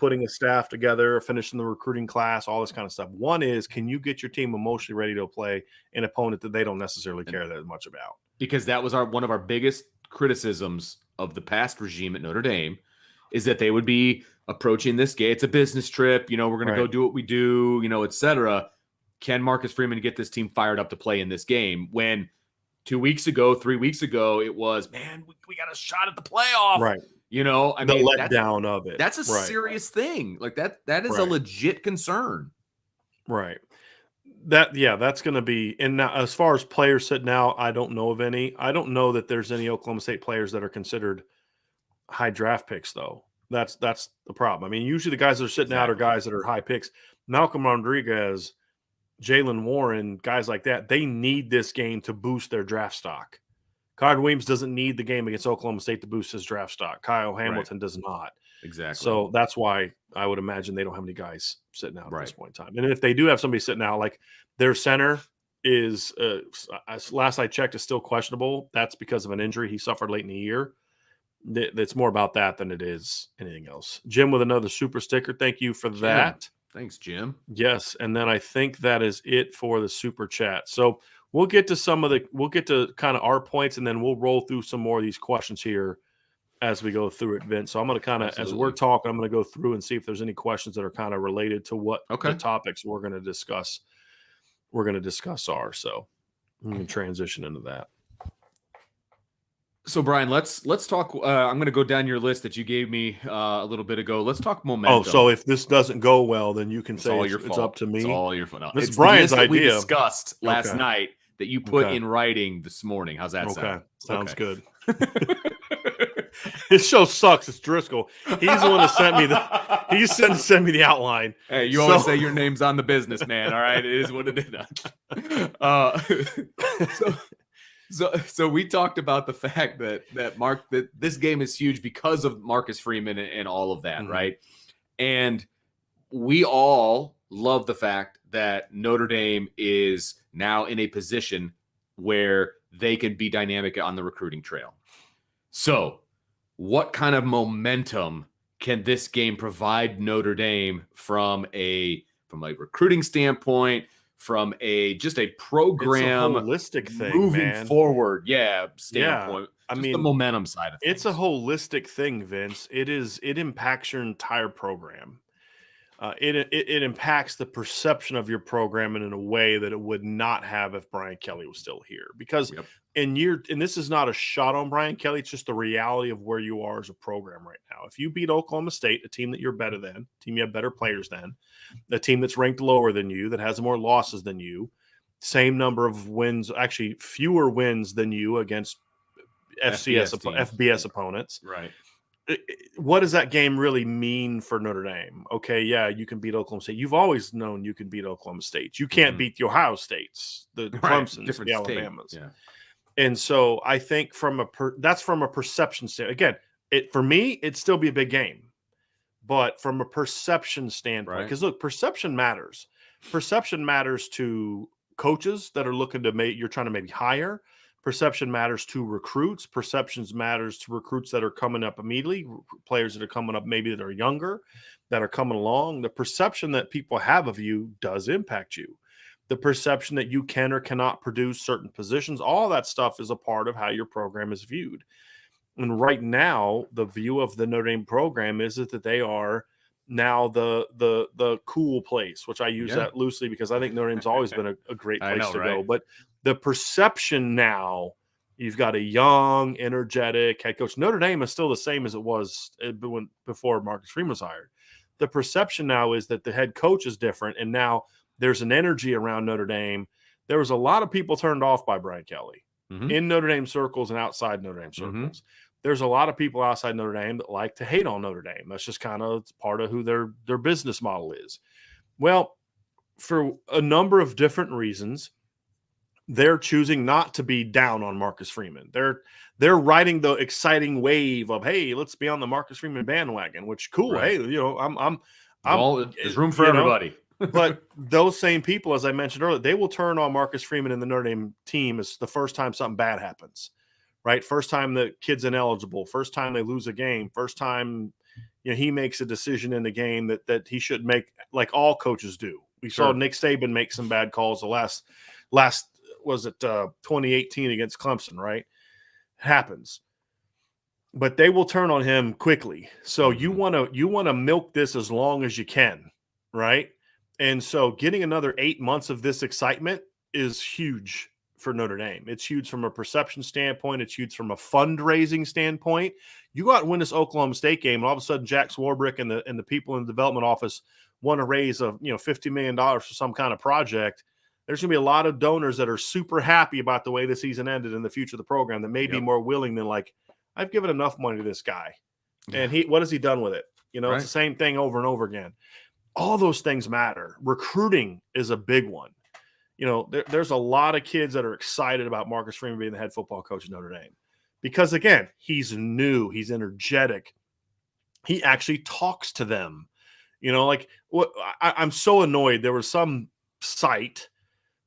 Putting a staff together, finishing the recruiting class, all this kind of stuff. One is, can you get your team emotionally ready to play an opponent that they don't necessarily care that much about? Because that was one of our biggest criticisms of the past regime at Notre Dame, is that they would be approaching this game. It's a business trip. We're going to go do what we do, et cetera. Can Marcus Freeman get this team fired up to play in this game? When 2 weeks ago, 3 weeks ago, it was, man, we got a shot at the playoff. Right. I mean, the that's letdown of it. That's a serious thing. Like that is a legit concern. Right. That's going to be. And now, as far as players sitting out, I don't know of any. I don't know that there's any Oklahoma State players that are considered high draft picks, though. That's the problem. I mean, usually the guys that are sitting out are guys that are high picks. Malcolm Rodriguez, Jalen Warren, guys like that, they need this game to boost their draft stock. Card Williams doesn't need the game against Oklahoma State to boost his draft stock. Kyle Hamilton does not. Exactly. So that's why I would imagine they don't have any guys sitting out at this point in time. And if they do have somebody sitting out, like their center is, last I checked, is still questionable. That's because of an injury he suffered late in the year. It's more about that than it is anything else. Jim with another super sticker. Thank you for that. Thanks, Jim. Yes, and then I think that is it for the super chat. So we'll get to kind of our points, and then we'll roll through some more of these questions here as we go through it, Vince. So I'm going to kind of, as we're talking, I'm going to go through and see if there's any questions that are kind of related to what the topics we're going to discuss. We're going to discuss are. So we can transition into that. So, Brian, let's talk. I'm going to go down your list that you gave me a little bit ago. Let's talk momentum. Oh, so if this doesn't go well, then you can say it's up to me. It's all your fault. No, this is Brian's idea. We discussed last night that you put in writing this morning. How's that sound? Sounds good. This show sucks. It's Driscoll. He's the one that sent me He's sent me the outline. Hey, you always say your name's on the business, man. All right, it is what it is. So we talked about the fact that this game is huge because of Marcus Freeman and all of that, right? And we all love the fact that Notre Dame is now in a position where they can be dynamic on the recruiting trail. So what kind of momentum can this game provide Notre Dame from a recruiting standpoint, from a program holistic thing moving forward standpoint? I mean, the momentum side of things. It's a holistic thing, Vince. It impacts your entire program. it impacts the perception of your program in a way that it would not have if Brian Kelly was still here. Because Yep. and this is not a shot on Brian Kelly, it's just the reality of where you are as a program right now. If you beat Oklahoma State, a team that you're better than, a team you have better players than, a team that's ranked lower than you, that has more losses than you, same number of wins, actually fewer wins than you against FBS opponents. Right. What does that game really mean for Notre Dame? Okay, yeah, you can beat Oklahoma State. You've always known you can beat Oklahoma State. You can't beat the Ohio States, the Clemsons, the Alabamas. Yeah. And so I think that's from a perception standpoint. Again, for me, it'd still be a big game. But from a perception standpoint, because look, perception matters. Perception matters to coaches that are looking to you're trying to maybe hire. Perception matters to recruits. Perceptions matters to recruits that are coming up immediately, players that are coming up maybe that are younger, that are coming along. The perception that people have of you does impact you. The perception that you can or cannot produce certain positions, all that stuff is a part of how your program is viewed. And right now, the view of the Notre Dame program is that they are now the cool place, which I use that loosely because I think Notre Dame's always been a great place to go. But the perception now, you've got a young, energetic head coach. Notre Dame is still the same as it was before Marcus Freeman was hired. The perception now is that the head coach is different, and now there's an energy around Notre Dame. There was a lot of people turned off by Brian Kelly in Notre Dame circles and outside Notre Dame circles. There's a lot of people outside Notre Dame that like to hate on Notre Dame. That's just kind of part of who their business model is. Well, for a number of different reasons, they're choosing not to be down on Marcus Freeman. They're riding the exciting wave of, hey, let's be on the Marcus Freeman bandwagon, which cool. Right. Hey, there's room for everybody. But those same people, as I mentioned earlier, they will turn on Marcus Freeman and the Notre Dame team as the first time something bad happens, right? First time the kid's ineligible, first time they lose a game, first time he makes a decision in the game that he should make, like all coaches do. We saw Nick Saban make some bad calls the last was it 2018 against Clemson, right? Happens. But they will turn on him quickly. So you want to milk this as long as you can, right? And so getting another 8 months of this excitement is huge for Notre Dame. It's huge from a perception standpoint. It's huge from a fundraising standpoint. You go out and win this Oklahoma State game, and all of a sudden Jack Swarbrick and the people in the development office want to raise $50 million for some kind of project. There's going to be a lot of donors that are super happy about the way the season ended in the future of the program that may be more willing than like, I've given enough money to this guy. And what has he done with it? It's the same thing over and over again. All those things matter. Recruiting is a big one. There's a lot of kids that are excited about Marcus Freeman being the head football coach at Notre Dame because, again, he's new, he's energetic, he actually talks to them. I'm so annoyed. There was some site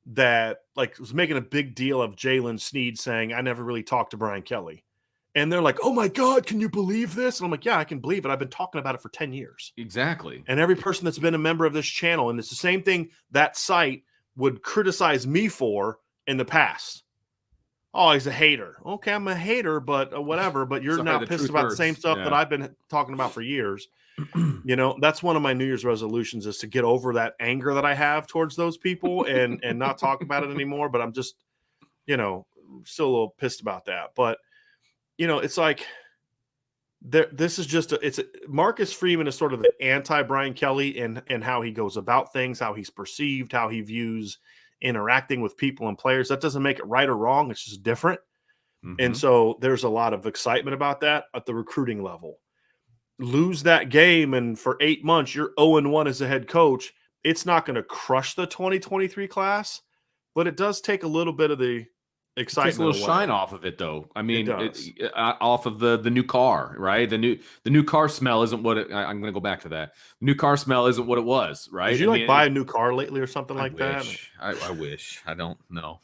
that was making a big deal of Jalen Sneed saying, I never really talked to Brian Kelly. And they're like, oh my God, can you believe this? And I'm like, yeah, I can believe it. I've been talking about it for 10 years. Exactly. And every person that's been a member of this channel, and it's the same thing that site would criticize me for in the past. Oh, he's a hater. Okay, I'm a hater, but whatever. But you're now pissed about the same stuff that I've been talking about for years. That's one of my New Year's resolutions is to get over that anger that I have towards those people and not talk about it anymore. But I'm just, still a little pissed about that. But it's like this is just Marcus Freeman is sort of the anti-Brian Kelly and how he goes about things, how he's perceived, how he views interacting with people and players. That doesn't make it right or wrong. It's just different. And so there's a lot of excitement about that at the recruiting level. Lose that game, and for 8 months, you're 0-1 as a head coach. It's not going to crush the 2023 class, but it does take a little bit of the excitement. It takes a little shine off of it, though. I mean, off of the new car, right? The new car smell isn't what I'm going to go back to that. The new car smell isn't what it was, right? Did you buy a new car lately or something like that? I wish. I don't know.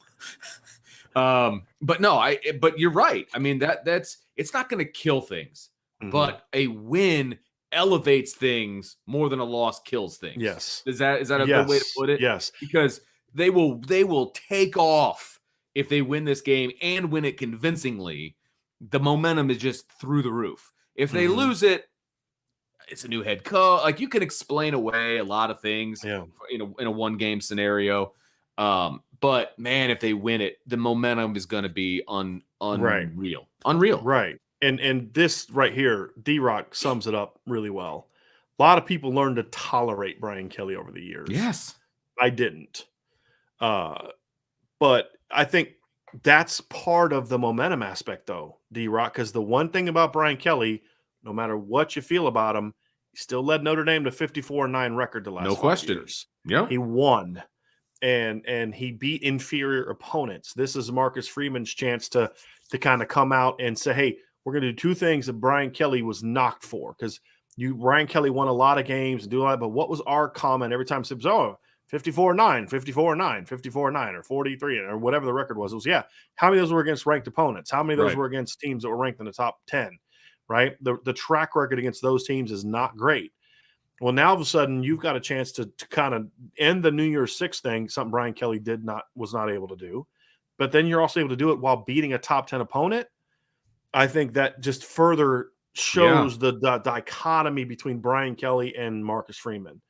But no, but you're right. I mean, it's not going to kill things, but a win elevates things more than a loss kills things. Yes. Is that a good way to put it? Yes. Because they will take off if they win this game and win it convincingly. The momentum is just through the roof. If they lose it, it's a new head coach. Like, you can explain away a lot of things in a one game scenario. But man, if they win it, the momentum is going to be unreal. Right. And this right here, D-Rock sums it up really well. A lot of people learned to tolerate Brian Kelly over the years. Yes. I didn't. But I think that's part of the momentum aspect, though, D-Rock, because the one thing about Brian Kelly, no matter what you feel about him, he still led Notre Dame to 54-9 record the last 5 years. Yeah. He won. And he beat inferior opponents. This is Marcus Freeman's chance to kind of come out and say, hey, we're going to do two things that Brian Kelly was knocked for, because Brian Kelly won a lot of games and do a lot, but what was our comment every time? It was, 54-9, 54-9, 54-9, or 43, or whatever the record was. It was, how many of those were against ranked opponents? How many of those were against teams that were ranked in the top 10, right? The track record against those teams is not great. Well, now all of a sudden you've got a chance to kind of end the New Year's Six thing, something Brian Kelly was not able to do. But then you're also able to do it while beating a top 10 opponent. I think that just further shows the dichotomy between Brian Kelly and Marcus Freeman.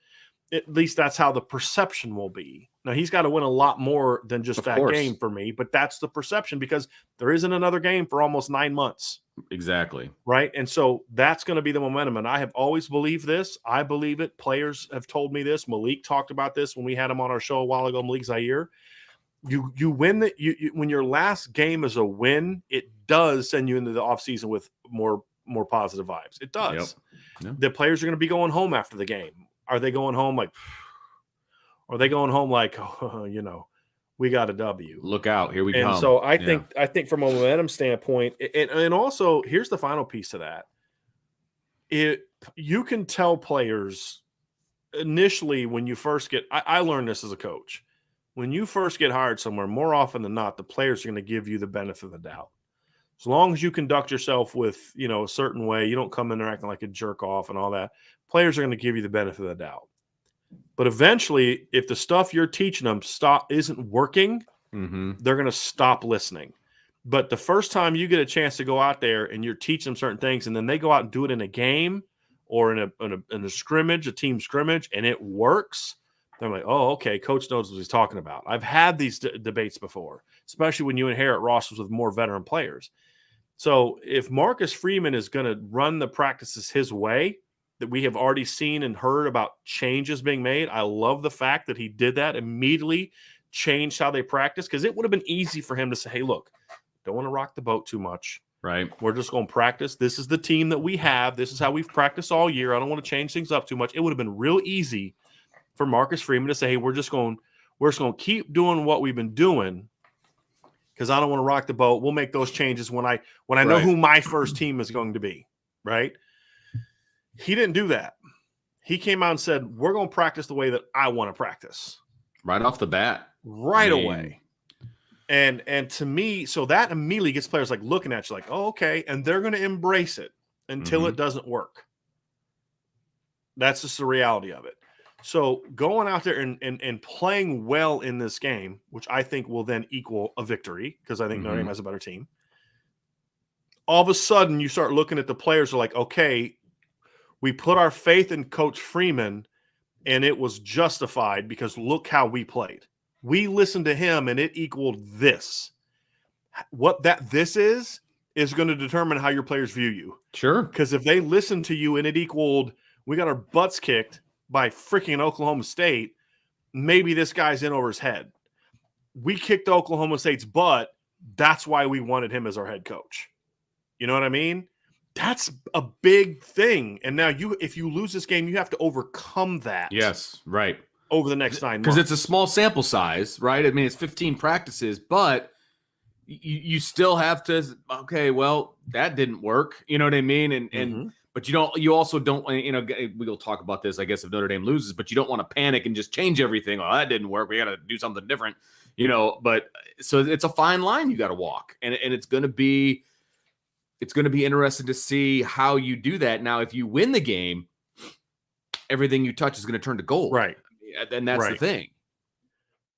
At least that's how the perception will be. Now, he's got to win a lot more than just that game for me, but that's the perception, because there isn't another game for almost 9 months. Exactly. Right. And so that's going to be the momentum. And I have always believed this. I believe it. Players have told me this. Malik talked about this when we had him on our show a while ago, Malik Zaire. You win when your last game is a win, it does send you into the offseason with more positive vibes. It does. Yep. The players are going to be going home after the game. Are they going home like, oh, we got a W. Look out, here we come. And so I think from a momentum standpoint, and also here's the final piece of that. You can tell players initially when you first get, I learned this as a coach. When you first get hired somewhere, more often than not, the players are going to give you the benefit of the doubt. As long as you conduct yourself with, a certain way, you don't come in there acting like a jerk off and all that, players are going to give you the benefit of the doubt. But eventually, if the stuff you're teaching them isn't working, they're going to stop listening. But the first time you get a chance to go out there and you're teaching them certain things, and then they go out and do it in a game or in a scrimmage, a team scrimmage, and it works, they're like, oh, okay, coach knows what he's talking about. I've had these debates before, especially when you inherit rosters with more veteran players. So if Marcus Freeman is going to run the practices his way, that we have already seen and heard about changes being made, I love the fact that he did that, immediately changed how they practice, because it would have been easy for him to say, hey, look, don't want to rock the boat too much. Right. We're just going to practice. This is the team that we have. This is how we've practiced all year. I don't want to change things up too much. It would have been real easy for Marcus Freeman to say, hey, we're just going to keep doing what we've been doing, because I don't want to rock the boat. We'll make those changes when I know who my first team is going to be, right? He didn't do that. He came out and said, we're going to practice the way that I want to practice. Right off the bat. Away. And to me, so that immediately gets players like looking at you like, oh, okay. And they're going to embrace it until it doesn't work. That's just the reality of it. So going out there and playing well in this game, which I think will then equal a victory, because I think Notre Dame has a better team. All of a sudden, you start looking at the players are like, okay, we put our faith in Coach Freeman, and it was justified because look how we played. We listened to him, and it equaled this. What this is going to determine how your players view you. Sure. Because if they listen to you and it equaled, we got our butts kicked by freaking Oklahoma State, maybe this guy's in over his head. We kicked Oklahoma State's butt. That's why we wanted him as our head coach. You know what I mean? That's a big thing. And now if you lose this game, you have to overcome that. Yes, right. Over the next 9 months. Because it's a small sample size, right? I mean, it's 15 practices, but you still have to, okay, well, that didn't work. You know what I mean? And but you also don't, we'll talk about this, I guess, if Notre Dame loses, but you don't want to panic and just change everything. Oh, that didn't work. We got to do something different, but so it's a fine line you got to walk. And it's going to be interesting to see how you do that. Now, if you win the game, everything you touch is going to turn to gold. Right. And that's the thing.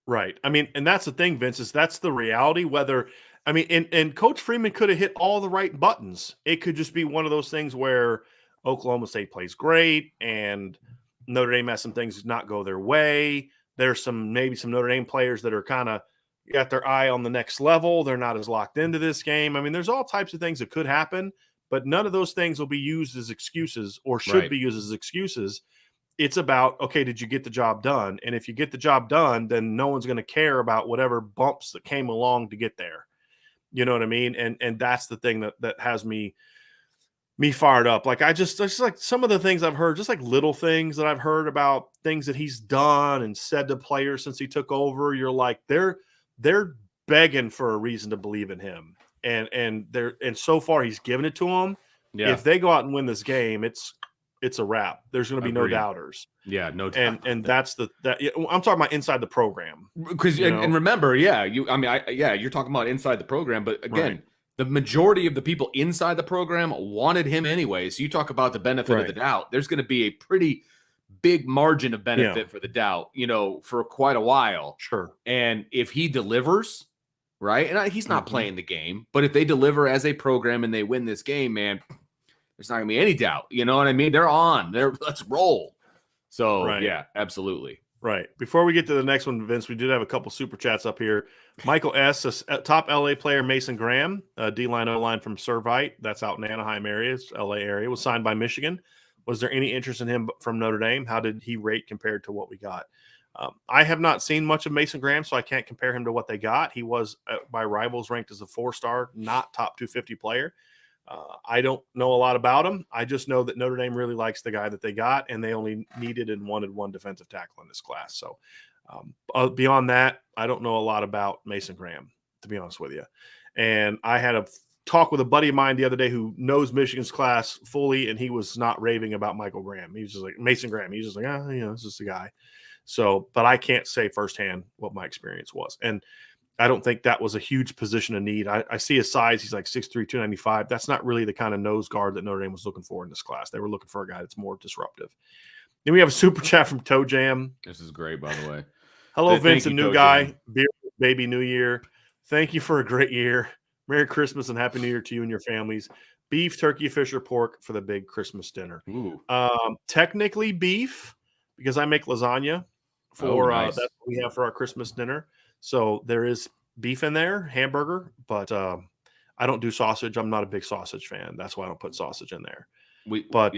Right. I mean, and that's the thing, Vince, is that's the reality. And Coach Freeman could have hit all the right buttons. It could just be one of those things where, Oklahoma State plays great and Notre Dame has some things not go their way. There's maybe some Notre Dame players that are kind of got their eye on the next level. They're not as locked into this game. I mean, there's all types of things that could happen, but none of those things will be used as excuses or should be used as excuses. It's about, okay, did you get the job done? And if you get the job done, then no one's going to care about whatever bumps that came along to get there. You know what I mean? And that's the thing that has me fired up. Like just like some of the things I've heard, just like little things that I've heard about things that he's done and said to players since he took over. You're like, they're begging for a reason to believe in him. And so far he's given it to them. Yeah. If they go out and win this game, it's a wrap. There's going to be no doubters. Yeah, no doubt. And that's I'm talking about inside the program. Because and remember, you're talking about inside the program, but again, the majority of the people inside the program wanted him anyway. So you talk about the benefit of the doubt. There's going to be a pretty big margin of benefit for the doubt, for quite a while. Sure. And if he delivers, right? And he's not playing the game, but if they deliver as a program and they win this game, man, there's not going to be any doubt. You know what I mean? They're on. Let's roll. So, yeah, absolutely. Right. Before we get to the next one, Vince, we did have a couple super chats up here. Michael S., top LA player Mason Graham, D-line, O-line from Servite. That's out in Anaheim area, LA area, was signed by Michigan. Was there any interest in him from Notre Dame? How did he rate compared to what we got? I have not seen much of Mason Graham, so I can't compare him to what they got. He was, by Rivals, ranked as a 4-star, not top 250 player. I don't know a lot about him. I just know that Notre Dame really likes the guy that they got, and they only needed and wanted one defensive tackle in this class. So beyond that, I don't know a lot about Mason Graham, to be honest with you. And I had a talk with a buddy of mine the other day who knows Michigan's class fully, and he was not raving about Michael Graham. He was just like, Mason Graham. He's just like, this is the guy. So, but I can't say firsthand what my experience was. And I don't think that was a huge position of need. I see his size. He's like 6'3", 295. That's not really the kind of nose guard that Notre Dame was looking for in this class. They were looking for a guy that's more disruptive. Then we have a super chat from Toe Jam. This is great, by the way. Hello, Vince, a new guy. Beer, baby, new year. Thank you for a great year. Merry Christmas and Happy New Year to you and your families. Beef, turkey, fish, or pork for the big Christmas dinner. Ooh. Technically beef, because I make lasagna for that's what we have for our Christmas dinner. So there is beef in there, hamburger, but I don't do sausage. I'm not a big sausage fan. That's why I don't put sausage in there. Yep.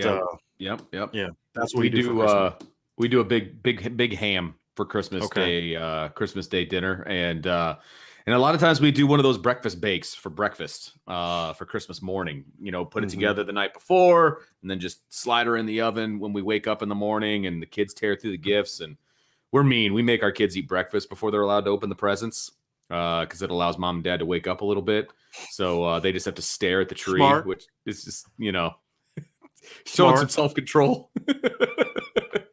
Yeah, that's what we do. We do a big ham for Christmas Day dinner, and a lot of times we do one of those breakfast bakes for breakfast for Christmas morning. Put it together the night before, and then just slide her in the oven when we wake up in the morning, and the kids tear through the gifts. And we're mean. We make our kids eat breakfast before they're allowed to open the presents because it allows mom and dad to wake up a little bit. So they just have to stare at the tree, which is just, showing some self-control.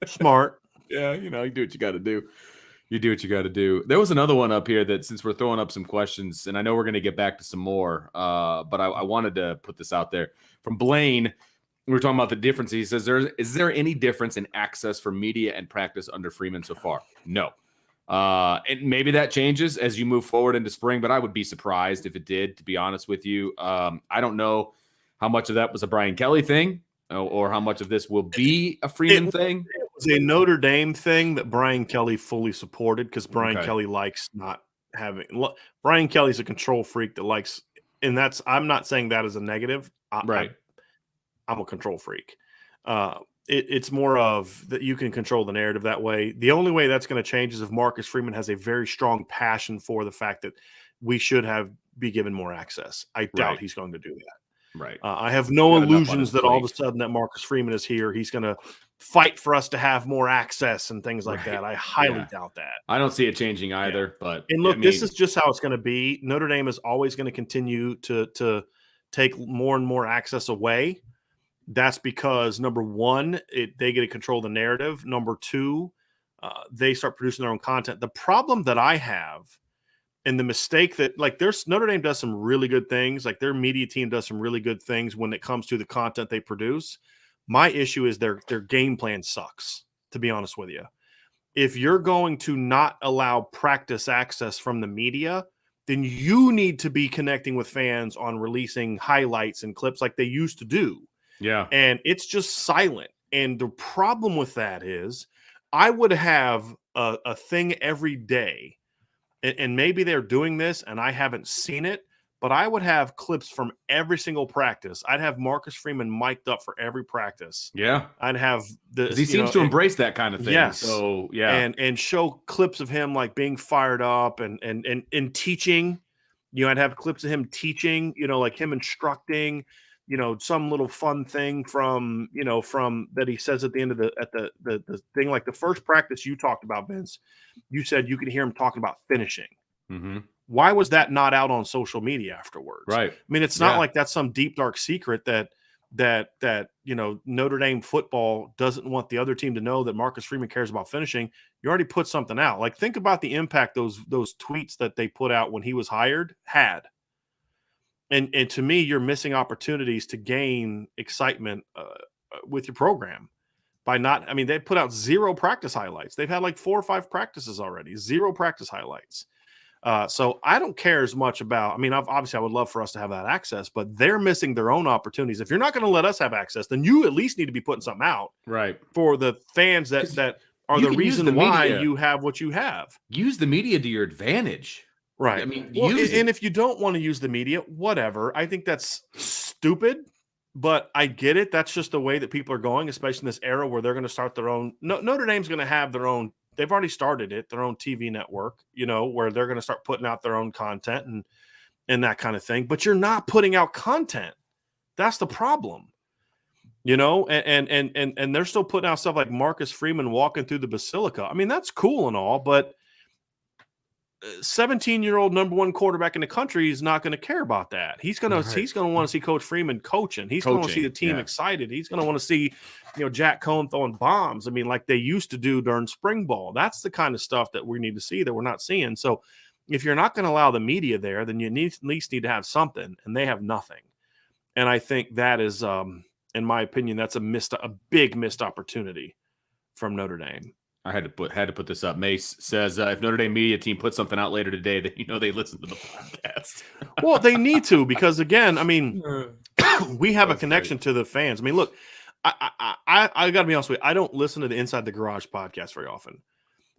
Smart. Yeah, you do what you got to do. You do what you got to do. There was another one up here that, since we're throwing up some questions, and I know we're going to get back to some more, but I wanted to put this out there. From Blaine, we were talking about the difference. He says, is there any difference in access for media and practice under Freeman so far? No. And maybe that changes as you move forward into spring, but I would be surprised if it did, to be honest with you. I don't know how much of that was a Brian Kelly thing or how much of this will be a Freeman thing. It was a Notre Dame thing that Brian Kelly fully supported because Brian Kelly likes not having – Brian Kelly's a control freak that likes – and that's – I'm not saying that as a negative. Right. I'm a control freak. It's more of that you can control the narrative that way. The only way that's going to change is if Marcus Freeman has a very strong passion for the fact that we should be given more access. I doubt he's going to do that. Right. I have no illusions that all of a sudden that Marcus Freeman is here, he's going to fight for us to have more access and things like that. I highly doubt that. I don't see it changing either. But this is just how it's going to be. Notre Dame is always going to continue to take more and more access away. That's because, number one, they get to control the narrative. Number two, they start producing their own content. The problem that I have, and the mistake that, Notre Dame does some really good things. Like, their media team does some really good things when it comes to the content they produce. My issue is their game plan sucks, to be honest with you. If you're going to not allow practice access from the media, then you need to be connecting with fans on releasing highlights and clips like they used to do. Yeah. And it's just silent. And the problem with that is I would have a thing every day, and maybe they're doing this and I haven't seen it, but I would have clips from every single practice. I'd have Marcus Freeman mic'd up for every practice. Yeah. I'd have Because he seems to embrace that kind of thing. Yes. So yeah. And show clips of him like being fired up and teaching. I'd have clips of him teaching, like him instructing, some little fun thing from that he says at the end of the thing. Like the first practice you talked about, Vince, you said you could hear him talking about finishing. Mm-hmm. Why was that not out on social media afterwards? Right. I mean, it's not like that's some deep, dark secret that Notre Dame football doesn't want the other team to know that Marcus Freeman cares about finishing. You already put something out. Like, think about the impact those tweets that they put out when he was hired had. And to me, you're missing opportunities to gain excitement with your program by not. I mean, they put out 0 practice highlights. They've had like 4 or 5 practices already, 0 practice highlights. So I don't care as much about, I mean, obviously I would love for us to have that access, but they're missing their own opportunities. If you're not going to let us have access, then you at least need to be putting something out right for the fans that are the reason why you have what you have. Use the media to your advantage. Right. I mean, and if you don't want to use the media, whatever. I think that's stupid, but I get it. That's just the way that people are going, especially in this era where they're going to start their own. Notre Dame's going to have their own. They've already started it, their own TV network, where they're going to start putting out their own content and that kind of thing. But you're not putting out content. That's the problem, and they're still putting out stuff like Marcus Freeman walking through the Basilica. I mean, that's cool and all, but 17-year-old number 1 quarterback in the country is not going to care about that. He's going to want to see Coach Freeman coaching. He's going to see the team excited. He's going to want to see, Jack Cohn throwing bombs. I mean, like they used to do during spring ball. That's the kind of stuff that we need to see that we're not seeing. So if you're not going to allow the media there, then you at least need to have something, and they have nothing. And I think that is, in my opinion, that's a big missed opportunity from Notre Dame. I had to put this up. Mace says if Notre Dame media team puts something out later today, then they listen to the podcast. Well, they need to, because again, I mean, we have a connection to the fans. I mean, look, I got to be honest with you. I don't listen to the Inside the Garage podcast very often,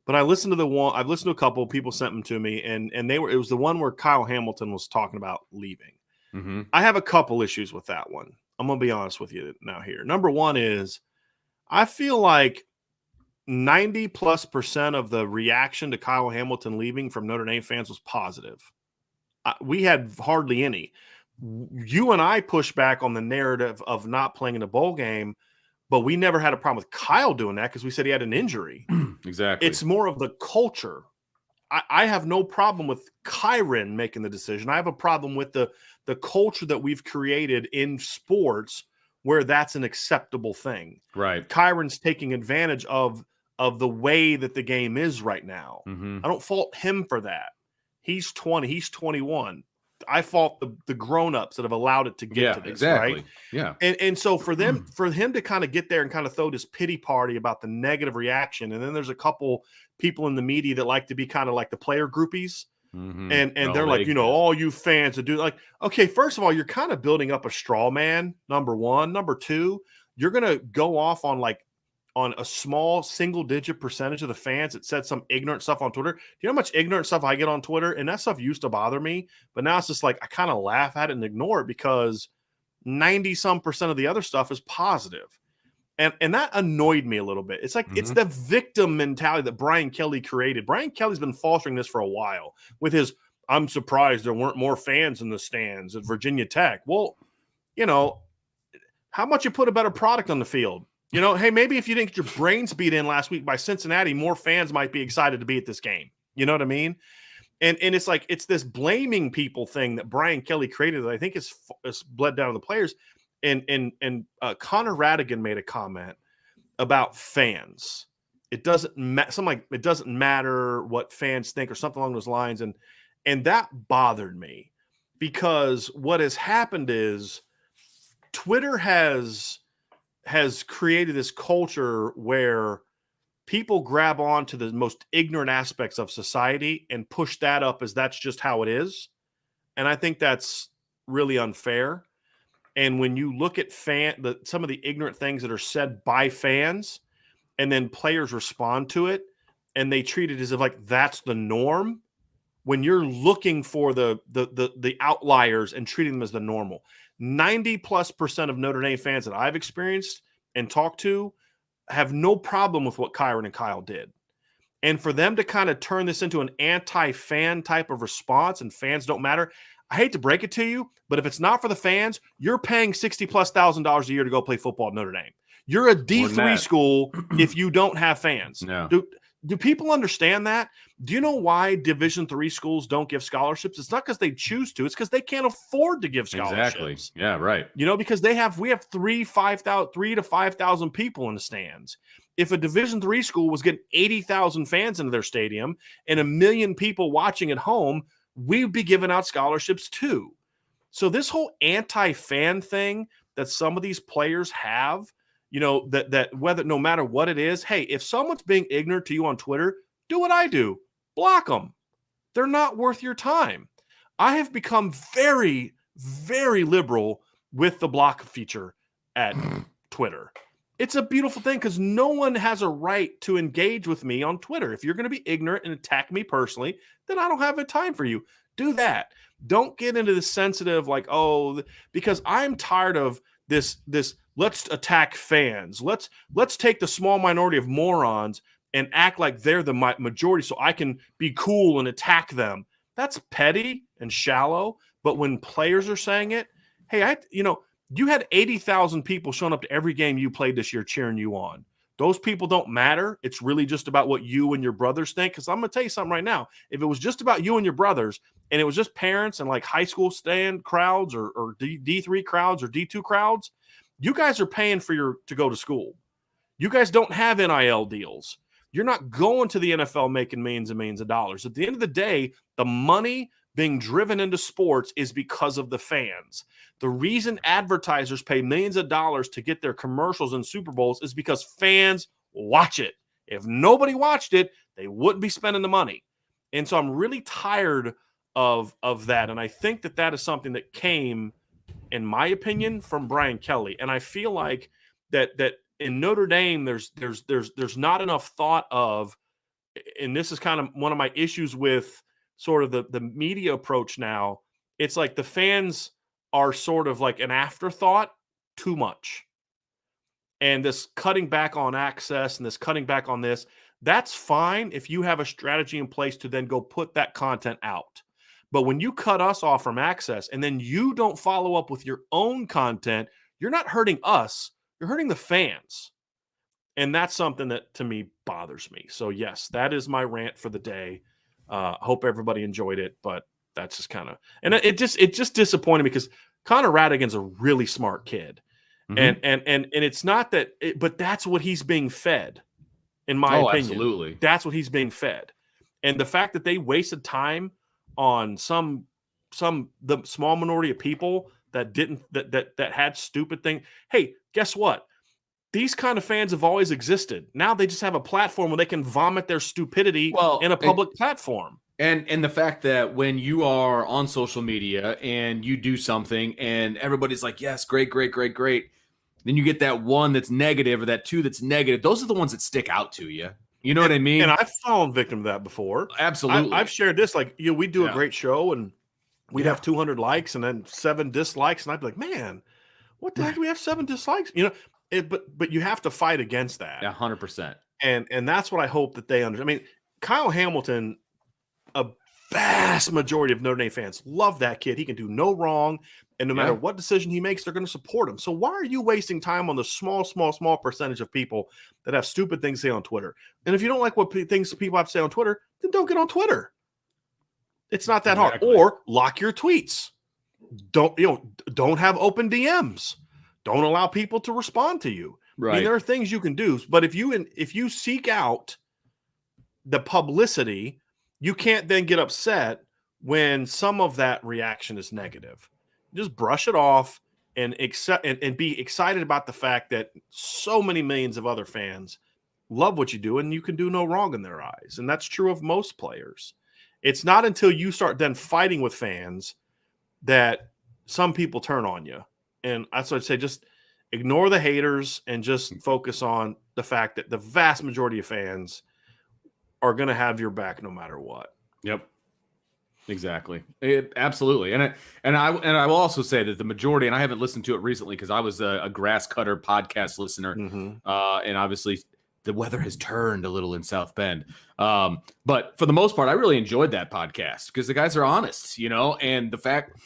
but I listened to the one. I've listened to a couple. People sent them to me, and it was the one where Kyle Hamilton was talking about leaving. Mm-hmm. I have a couple issues with that one. I'm gonna be honest with you now here. Number one is I feel like 90+% of the reaction to Kyle Hamilton leaving from Notre Dame fans was positive. We had hardly any. You and I pushed back on the narrative of not playing in a bowl game, but we never had a problem with Kyle doing that because we said he had an injury. Exactly. It's more of the culture. I have no problem with Kyron making the decision. I have a problem with the culture that we've created in sports where that's an acceptable thing. Right. Kyron's taking advantage of the way that the game is right now. Mm-hmm. I don't fault him for that. He's 20. He's 21. I fault the grown-ups that have allowed it to get to this, exactly. right? Yeah. And so for him to kind of get there and kind of throw this pity party about the negative reaction, and then there's a couple people in the media that like to be kind of like the player groupies. Mm-hmm. And they're like, all you fans that do, like, okay, first of all, you're kind of building up a straw man, number one. Number two, you're going to go off on a small single-digit percentage of the fans that said some ignorant stuff on Twitter. Do you know how much ignorant stuff I get on Twitter? And that stuff used to bother me, but now it's just like I kind of laugh at it and ignore it because 90-some% of the other stuff is positive. And that annoyed me a little bit. It's like it's the victim mentality that Brian Kelly created. Brian Kelly's been fostering this for a while with his, I'm surprised there weren't more fans in the stands at Virginia Tech. Well, how much you put a better product on the field? Hey, maybe if you didn't get your brains beat in last week by Cincinnati, more fans might be excited to be at this game. You know what I mean? And it's like it's this blaming people thing that Brian Kelly created that I think is bled down to the players. And Connor Radigan made a comment about fans. It doesn't it doesn't matter what fans think or something along those lines. And that bothered me because what has happened is Twitter has created this culture where people grab on to the most ignorant aspects of society and push that up as that's just how it is. And I think that's really unfair. And when you look at some of the ignorant things that are said by fans, and then players respond to it, and they treat it as if like that's the norm, when you're looking for the outliers and treating them as the normal, 90+% of Notre Dame fans that I've experienced and talked to have no problem with what Kyron and Kyle did. And for them to kind of turn this into an anti-fan type of response and fans don't matter, I hate to break it to you, but if it's not for the fans, you're paying $60,000+ a year to go play football at Notre Dame. You're a D3 school if you don't have fans. No. Do people understand that? Do you know why Division III schools don't give scholarships? It's not because they choose to. It's because they can't afford to give scholarships. Exactly. Yeah, right. Because we have 3 to 5,000 people in the stands. If a Division III school was getting 80,000 fans into their stadium and 1 million people watching at home, we'd be giving out scholarships too. So this whole anti-fan thing that some of these players have, that whether no matter what it is, hey, if someone's being ignorant to you on Twitter, do what I do. Block them. They're not worth your time. I have become very, very liberal with the block feature at Twitter. It's a beautiful thing because no one has a right to engage with me on Twitter. If you're going to be ignorant and attack me personally, then I don't have the time for you. Do that. Don't get into the sensitive because I'm tired of this let's attack fans. Let's take the small minority of morons and act like they're the majority so I can be cool and attack them. That's petty and shallow. But when players are saying it, hey, you had 80,000 people showing up to every game you played this year cheering you on. Those people don't matter. It's really just about what you and your brothers think. Because I'm going to tell you something right now. If it was just about you and your brothers and it was just parents and like high school stand crowds or D3 crowds or D2 crowds, you guys are paying to go to school. You guys don't have NIL deals. You're not going to the NFL making millions and millions of dollars. At the end of the day, the money being driven into sports is because of the fans. The reason advertisers pay millions of dollars to get their commercials and Super Bowls is because fans watch it. If nobody watched it, they wouldn't be spending the money. And so I'm really tired of that. And I think that is something that came, in my opinion, from Brian Kelly. And I feel like that in Notre Dame, there's not enough thought of, and this is kind of one of my issues with sort of the media approach now. It's like the fans are sort of like an afterthought too much. And this cutting back on access and this cutting back on this, that's fine if you have a strategy in place to then go put that content out. But when you cut us off from access and then you don't follow up with your own content, you're not hurting us, you're hurting the fans. And that's something that to me bothers me. So yes, that is my rant for the day. Hope everybody enjoyed it, but that's just kind of, and it just disappointed me because Connor Radigan's a really smart kid. Mm-hmm. And it's not that, but that's what he's being fed, in my opinion. Absolutely. That's what he's being fed. And the fact that they wasted time on the small minority of people that had stupid things. Hey, guess what? These kind of fans have always existed. Now they just have a platform where they can vomit their stupidity in a public platform. And the fact that when you are on social media and you do something and everybody's like, yes, great. Then you get that one that's negative or that two that's negative. Those are the ones that stick out to you. You know what I mean? And I've fallen victim to that before. Absolutely. I've shared this. Like, we do a great show and we'd have 200 likes and then 7 dislikes. And I'd be like, man, what the heck do we have 7 dislikes? But you have to fight against that. 100%. And that's what I hope that they understand. I mean, Kyle Hamilton, a vast majority of Notre Dame fans love that kid. He can do no wrong. And no matter what decision he makes, they're going to support him. So why are you wasting time on the small percentage of people that have stupid things to say on Twitter? And if you don't like what things people have to say on Twitter, then don't get on Twitter. It's not that hard. Or lock your tweets. Don't have open DMs. Don't allow people to respond to you. Right. I mean, there are things you can do, but if you seek out the publicity, you can't then get upset when some of that reaction is negative. Just brush it off and be excited about the fact that so many millions of other fans love what you do and you can do no wrong in their eyes. And that's true of most players. It's not until you start then fighting with fans that some people turn on you. And that's what I'd say. Just ignore the haters and just focus on the fact that the vast majority of fans are going to have your back no matter what. Yep. Exactly. Absolutely. And I will also say that the majority, and I haven't listened to it recently because I was a Grass Cutter podcast listener. And obviously the weather has turned a little in South Bend. But for the most part, I really enjoyed that podcast because the guys are honest, and the fact,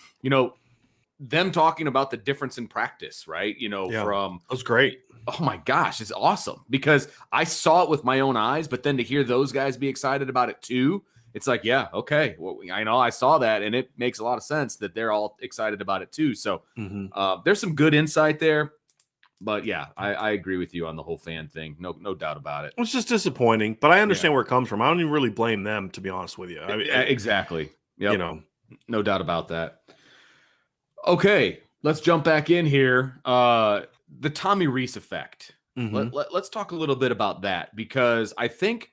them talking about the difference in practice, right? From that was great. Oh my gosh, it's awesome because I saw it with my own eyes, but then to hear those guys be excited about it too, it's like, yeah, okay. Well, I know I saw that, and it makes a lot of sense that they're all excited about it too. So there's some good insight there. But yeah, I agree with you on the whole fan thing. No doubt about it. It's just disappointing, but I understand where it comes from. I don't even really blame them, to be honest with you. Exactly. Yep. No doubt about that. Okay, let's jump back in here. The Tommy Rees effect. Let's talk a little bit about that because I think,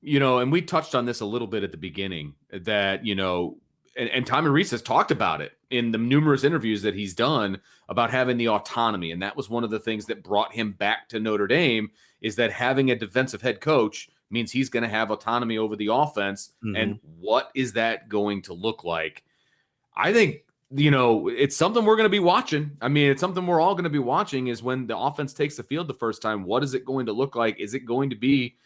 and we touched on this a little bit at the beginning that, and Tommy Rees has talked about it in the numerous interviews that he's done about having the autonomy. And that was one of the things that brought him back to Notre Dame is that having a defensive head coach means he's going to have autonomy over the offense. And what is that going to look like? I think, it's something we're going to be watching. I mean, it's something we're all going to be watching is when the offense takes the field the first time. What is it going to look like? Is it going to be,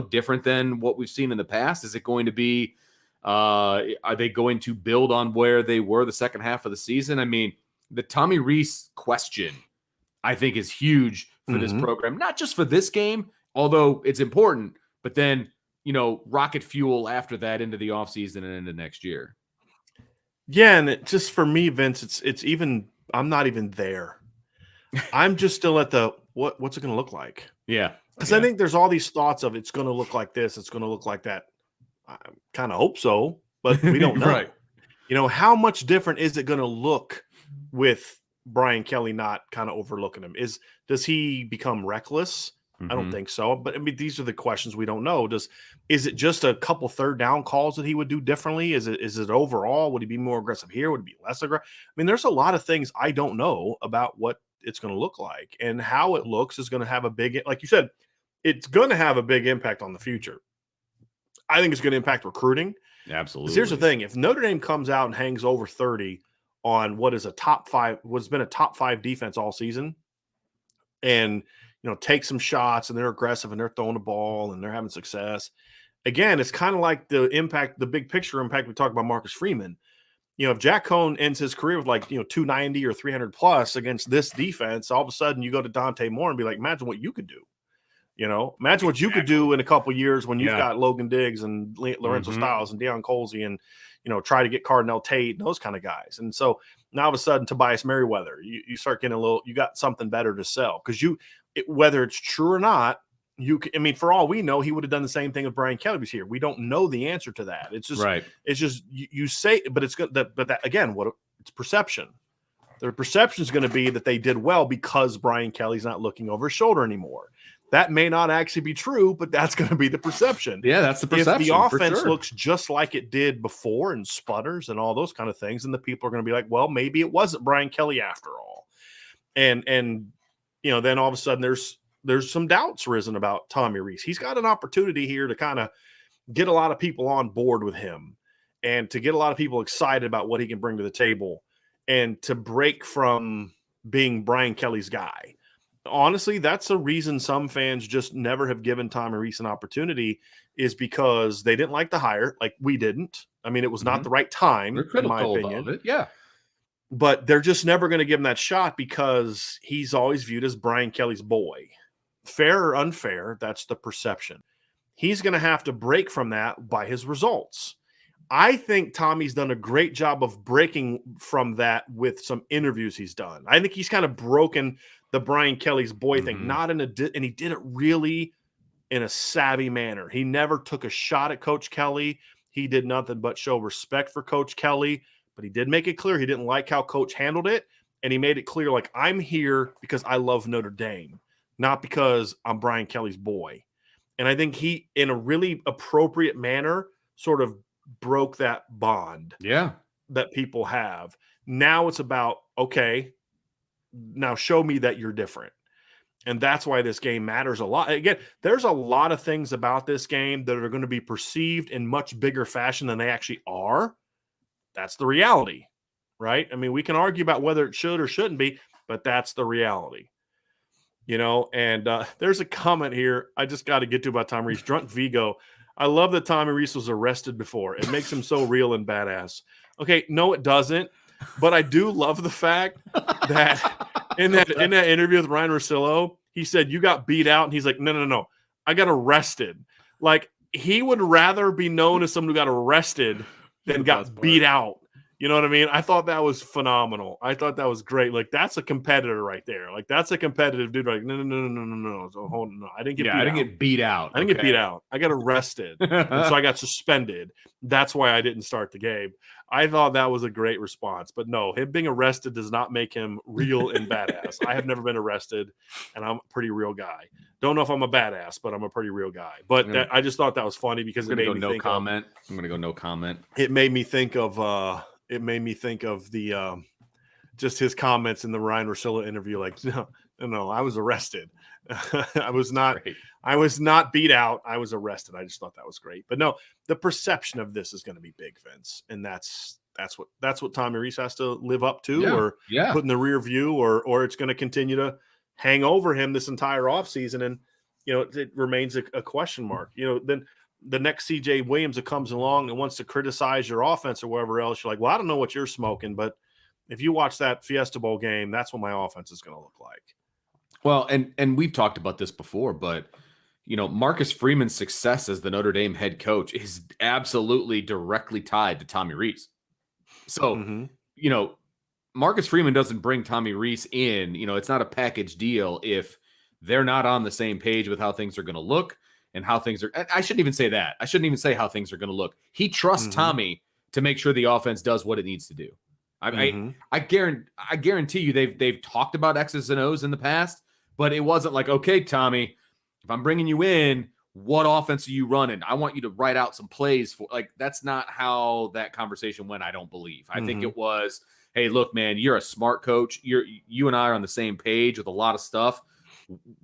different than what we've seen in the past? Is it going to be, are they going to build on where they were the second half of the season? I mean, the Tommy Rees question, I think, is huge for this program, not just for this game, although it's important, but then, rocket fuel after that into the offseason and into next year. Yeah, and just for me, Vince, it's even I'm not even there. I'm just still at the what's it going to look like? Yeah, because I think there's all these thoughts of it's going to look like this, it's going to look like that. I kind of hope so, but we don't know. Right. How much different is it going to look with Brian Kelly not kind of overlooking him? Does he become reckless? I don't think so. But I mean, these are the questions we don't know. Is it just a couple third down calls that he would do differently? Is it overall? Would he be more aggressive here? Would he be less aggressive? I mean, there's a lot of things I don't know about what it's going to look like, and how it looks is going to have a big, like you said, it's going to have a big impact on the future. I think it's going to impact recruiting. Absolutely. Here's the thing: if Notre Dame comes out and hangs over 30 on what's been a top 5 defense all season, and take some shots and they're aggressive and they're throwing the ball and they're having success. Again, it's kind of like the big picture impact we talked about Marcus Freeman. If Jack Cohn ends his career with 290 or 300 plus against this defense, all of a sudden you go to Dante Moore and be like, imagine what you could do. Imagine what you could do in a couple of years when you've got Logan Diggs and Lorenzo Styles and Deion Colsey and, try to get Cardinal Tate and those kind of guys. And so now all of a sudden, Tobias Merriweather, you start getting you got something better to sell because whether it's true or not, for all we know, he would have done the same thing if Brian Kelly was here. We don't know the answer to that. It's just, It's just you say, but it's good. But that again, it's perception. Their perception is going to be that they did well because Brian Kelly's not looking over his shoulder anymore. That may not actually be true, but that's going to be the perception. Yeah, that's the perception. If the offense looks just like it did before and sputters and all those kind of things, then the people are going to be like, well, maybe it wasn't Brian Kelly after all. And then all of a sudden there's some doubts risen about Tommy Rees. He's got an opportunity here to kind of get a lot of people on board with him and to get a lot of people excited about what he can bring to the table and to break from being Brian Kelly's guy. Honestly, that's a reason some fans just never have given Tommy Rees an opportunity is because they didn't like the hire, like we didn't. I mean, it was not the right time, in my opinion. Yeah. But they're just never going to give him that shot because he's always viewed as Brian Kelly's boy. Fair or unfair, that's the perception. He's going to have to break from that by his results. I think Tommy's done a great job of breaking from that with some interviews he's done. I think he's kind of broken the Brian Kelly's boy thing, and he did it really in a savvy manner. He never took a shot at Coach Kelly. He did nothing but show respect for Coach Kelly, but he did make it clear he didn't like how Coach handled it, and he made it clear, like, I'm here because I love Notre Dame, not because I'm Brian Kelly's boy. And I think he, in a really appropriate manner, sort of broke that bond that people have. Now it's about, okay, now show me that you're different. And that's why this game matters a lot. Again, there's a lot of things about this game that are going to be perceived in much bigger fashion than they actually are. That's the reality, right? I mean, we can argue about whether it should or shouldn't be, but that's the reality. And there's a comment here I just got to get to about Tommy Rees. Drunk Vigo. I love that Tommy Rees was arrested before. It makes him so real and badass. Okay, no, it doesn't. But I do love the fact that in that interview with Ryan Russillo, he said, you got beat out. And he's like, no. I got arrested. Like, he would rather be known as someone who got arrested than got beat out. You know what I mean? I thought that was phenomenal. I thought that was great. Like, that's a competitor right there. Like, that's a competitive dude. Like, no. So, hold on. No, I didn't get beat out. I didn't get beat out. I didn't get beat out. I got arrested. And so I got suspended. That's why I didn't start the game. I thought that was a great response. But no, him being arrested does not make him real and badass. I have never been arrested, and I'm a pretty real guy. Don't know if I'm a badass, but I'm a pretty real guy. But I just thought that was funny because it made me think I'm going to go no comment. It made me think of the just his comments in the Ryan Russillo interview. Like, no, I was arrested. I was not beat out. I was arrested. I just thought that was great. But no, the perception of this is going to be big, Vince, and that's what Tommy Rees has to live up to, or put in the rear view, or it's going to continue to hang over him this entire offseason, and it remains a question mark. Then the next CJ Williams that comes along and wants to criticize your offense or whatever else, you're like, well, I don't know what you're smoking, but if you watch that Fiesta Bowl game, that's what my offense is going to look like. Well, and we've talked about this before, but Marcus Freeman's success as the Notre Dame head coach is absolutely directly tied to Tommy Rees. So, Marcus Freeman doesn't bring Tommy Rees in. It's not a package deal if they're not on the same page with how things are going to look and how things are. I shouldn't even say that. I shouldn't even say how things are going to look. He trusts Tommy to make sure the offense does what it needs to do. I guarantee you they've talked about X's and O's in the past, but it wasn't like, okay, Tommy, if I'm bringing you in, what offense are you running? I want you to write out some plays for. Like, that's not how that conversation went. I don't believe. I think it was, hey, look, man, you're a smart coach. You and I are on the same page with a lot of stuff.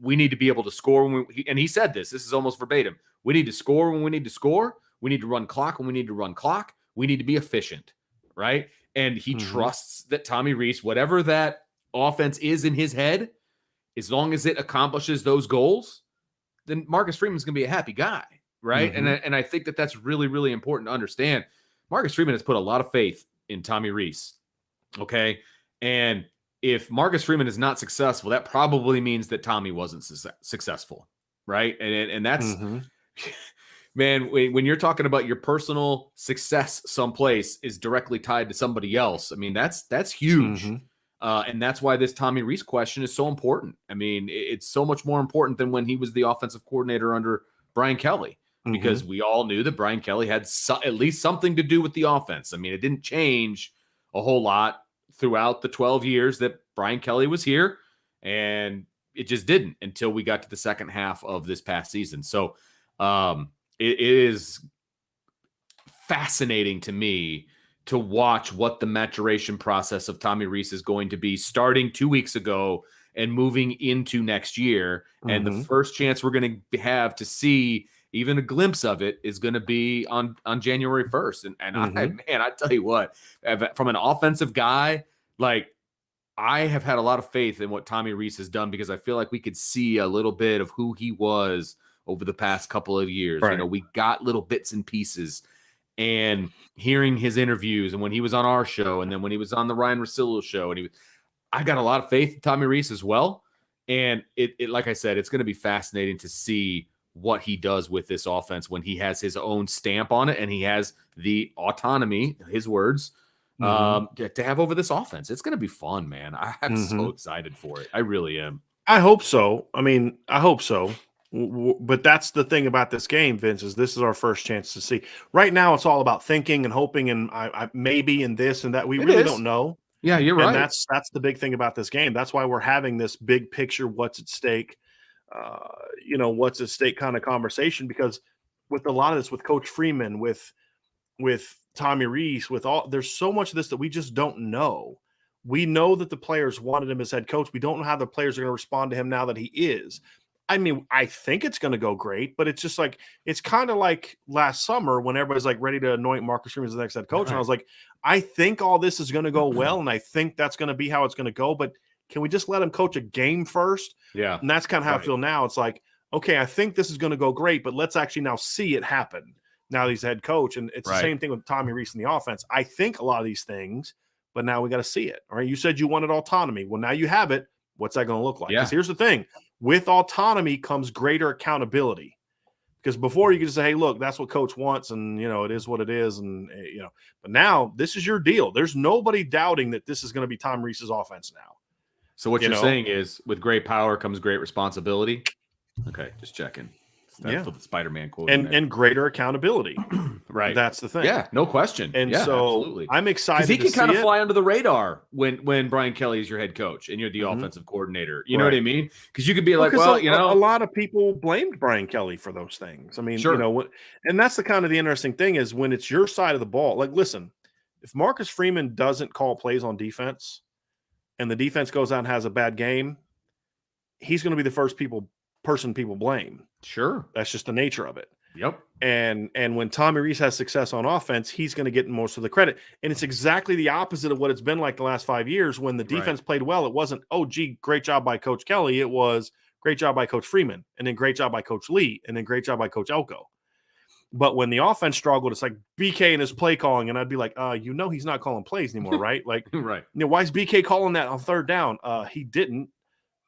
We need to be able to score and he said this is almost verbatim. We need to score when we need to score. We need to run clock when we need to run clock. We need to be efficient, right? And he trusts that Tommy Rees, whatever that offense is in his head, as long as it accomplishes those goals, then Marcus Freeman's going to be a happy guy, right? And I think that that's really, really important to understand. Marcus Freeman has put a lot of faith in Tommy Rees, okay? And if Marcus Freeman is not successful, that probably means that Tommy wasn't successful, right? And that's, man, when you're talking about your personal success someplace is directly tied to somebody else, I mean, that's huge. And that's why this Tommy Rees question is so important. I mean, it's so much more important than when he was the offensive coordinator under Brian Kelly, because we all knew that Brian Kelly had at least something to do with the offense. I mean, it didn't change a whole lot throughout the 12 years that Brian Kelly was here, and it just didn't until we got to the second half of this past season. So it is fascinating to me to watch what the maturation process of Tommy Rees is going to be starting 2 weeks ago and moving into next year. And the first chance we're going to have to see even a glimpse of it is going to be on January 1st. And I tell you what, from an offensive guy, like, I have had a lot of faith in what Tommy Rees has done, because I feel like we could see a little bit of who he was over the past couple of years. Right. We got little bits and pieces, and hearing his interviews and when he was on our show and then when he was on the Ryan Russillo show, and I got a lot of faith in Tommy Rees as well. And it like I said, it's going to be fascinating to see what he does with this offense when he has his own stamp on it and he has the autonomy, his words, to have over this offense. It's going to be fun, man. I'm so excited for it. I really am. I hope so. I mean, I hope so. But that's the thing about this game, Vince, is this is our first chance to see. Right now, it's all about thinking and hoping and I maybe and this and that. We really don't know. Yeah, you're right. And that's the big thing about this game. That's why we're having this big picture, what's at stake, what's at stake kind of conversation. Because with a lot of this, with Coach Freeman, with Tommy Rees, with all, there's so much of this that we just don't know. We know that the players wanted him as head coach. We don't know how the players are going to respond to him now that he is. I mean, I think it's going to go great, but it's just like, it's kind of like last summer when everybody's like ready to anoint Marcus Freeman as the next head coach. Right. And I was like, I think all this is going to go well, and I think that's going to be how it's going to go, but can we just let him coach a game first? Yeah. And that's kind of how I feel now. It's like, okay, I think this is going to go great, but let's actually now see it happen. Now he's head coach, and it's the same thing with Tommy Rees in the offense. I think a lot of these things, but now we got to see it. All right, you said you wanted autonomy. Well, now you have it. What's that going to look like? Because here's the thing. With autonomy comes greater accountability. Because before you could just say, hey, look, that's what coach wants, and, it is what it is. And, but now this is your deal. There's nobody doubting that this is going to be Tom Rees's offense now. So what you're saying is with great power comes great responsibility. Okay, just checking. That's what the Spider-Man quote. And greater accountability. Right. That's the thing. Yeah, no question. And so absolutely. I'm excited because he can kind of fly under the radar when Brian Kelly is your head coach and you're the offensive coordinator. You know what I mean? Because you could be like, well, a lot of people blamed Brian Kelly for those things. I mean, and that's the kind of the interesting thing is when it's your side of the ball. Like, listen, if Marcus Freeman doesn't call plays on defense and the defense goes out and has a bad game, he's going to be the first person people blame. Sure. That's just the nature of it. Yep. And when Tommy Rees has success on offense, he's going to get most of the credit. And it's exactly the opposite of what it's been like the last 5 years. When the defense played well, it wasn't, oh, gee, great job by Coach Kelly. It was great job by Coach Freeman, and then great job by Coach Lee, and then great job by Coach Elko. But when the offense struggled, it's like BK and his play calling, and I'd be like, he's not calling plays anymore, right? Like, why is BK calling that on third down? He didn't.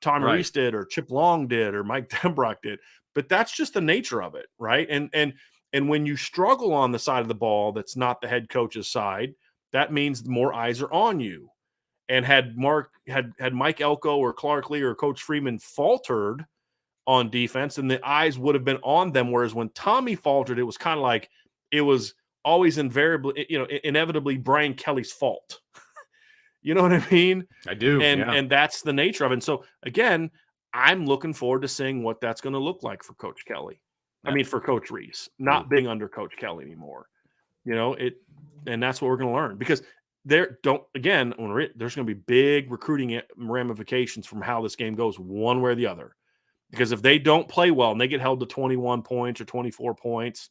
Tommy Rees did, or Chip Long did, or Mike Denbrock did. But that's just the nature of it, right? And when you struggle on the side of the ball that's not the head coach's side, that means more eyes are on you. And had Mike Elko or Clark Lee or Coach Freeman faltered on defense, then the eyes would have been on them. Whereas when Tommy faltered, it was kind of like it was always inevitably Brian Kelly's fault. You know what I mean? I do. And that's the nature of it. And so, again, I'm looking forward to seeing what that's going to look like for Coach Kelly. I mean, for Coach Rees, not being under Coach Kelly anymore. And that's what we're going to learn. Because there's going to be big recruiting ramifications from how this game goes one way or the other. Because if they don't play well and they get held to 21 points or 24 points,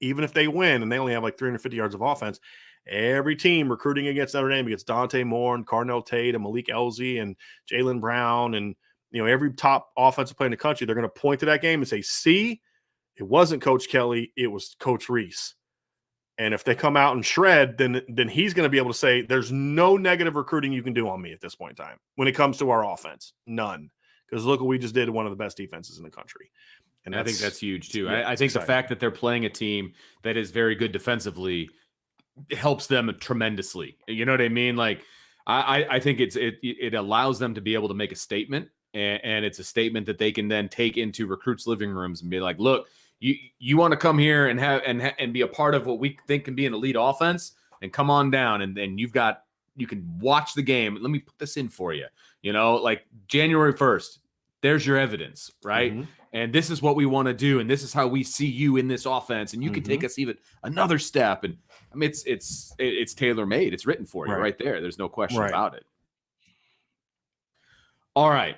even if they win and they only have like 350 yards of offense, every team recruiting against Notre Dame against Dante Moore and Carnell Tate and Malik Elzy and Jalen Brown and every top offensive player in the country, they're going to point to that game and say, see, it wasn't Coach Kelly, it was Coach Rees. And if they come out and shred, then he's going to be able to say, there's no negative recruiting you can do on me at this point in time when it comes to our offense. None. Because look what we just did to one of the best defenses in the country. And I think that's huge too. I think the fact that they're playing a team that is very good defensively helps them tremendously. You know what I mean? Like, I think it allows them to be able to make a statement, and it's a statement that they can then take into recruits' living rooms and be like, look, you want to come here and be a part of what we think can be an elite offense, and come on down, and then you can watch the game. Let me put this in for you. Like January 1st, there's your evidence, right? Mm-hmm. And this is what we want to do, and this is how we see you in this offense, and you can take us even another step. And I mean, it's tailor-made. It's written for you right there. There's no question about it. All right.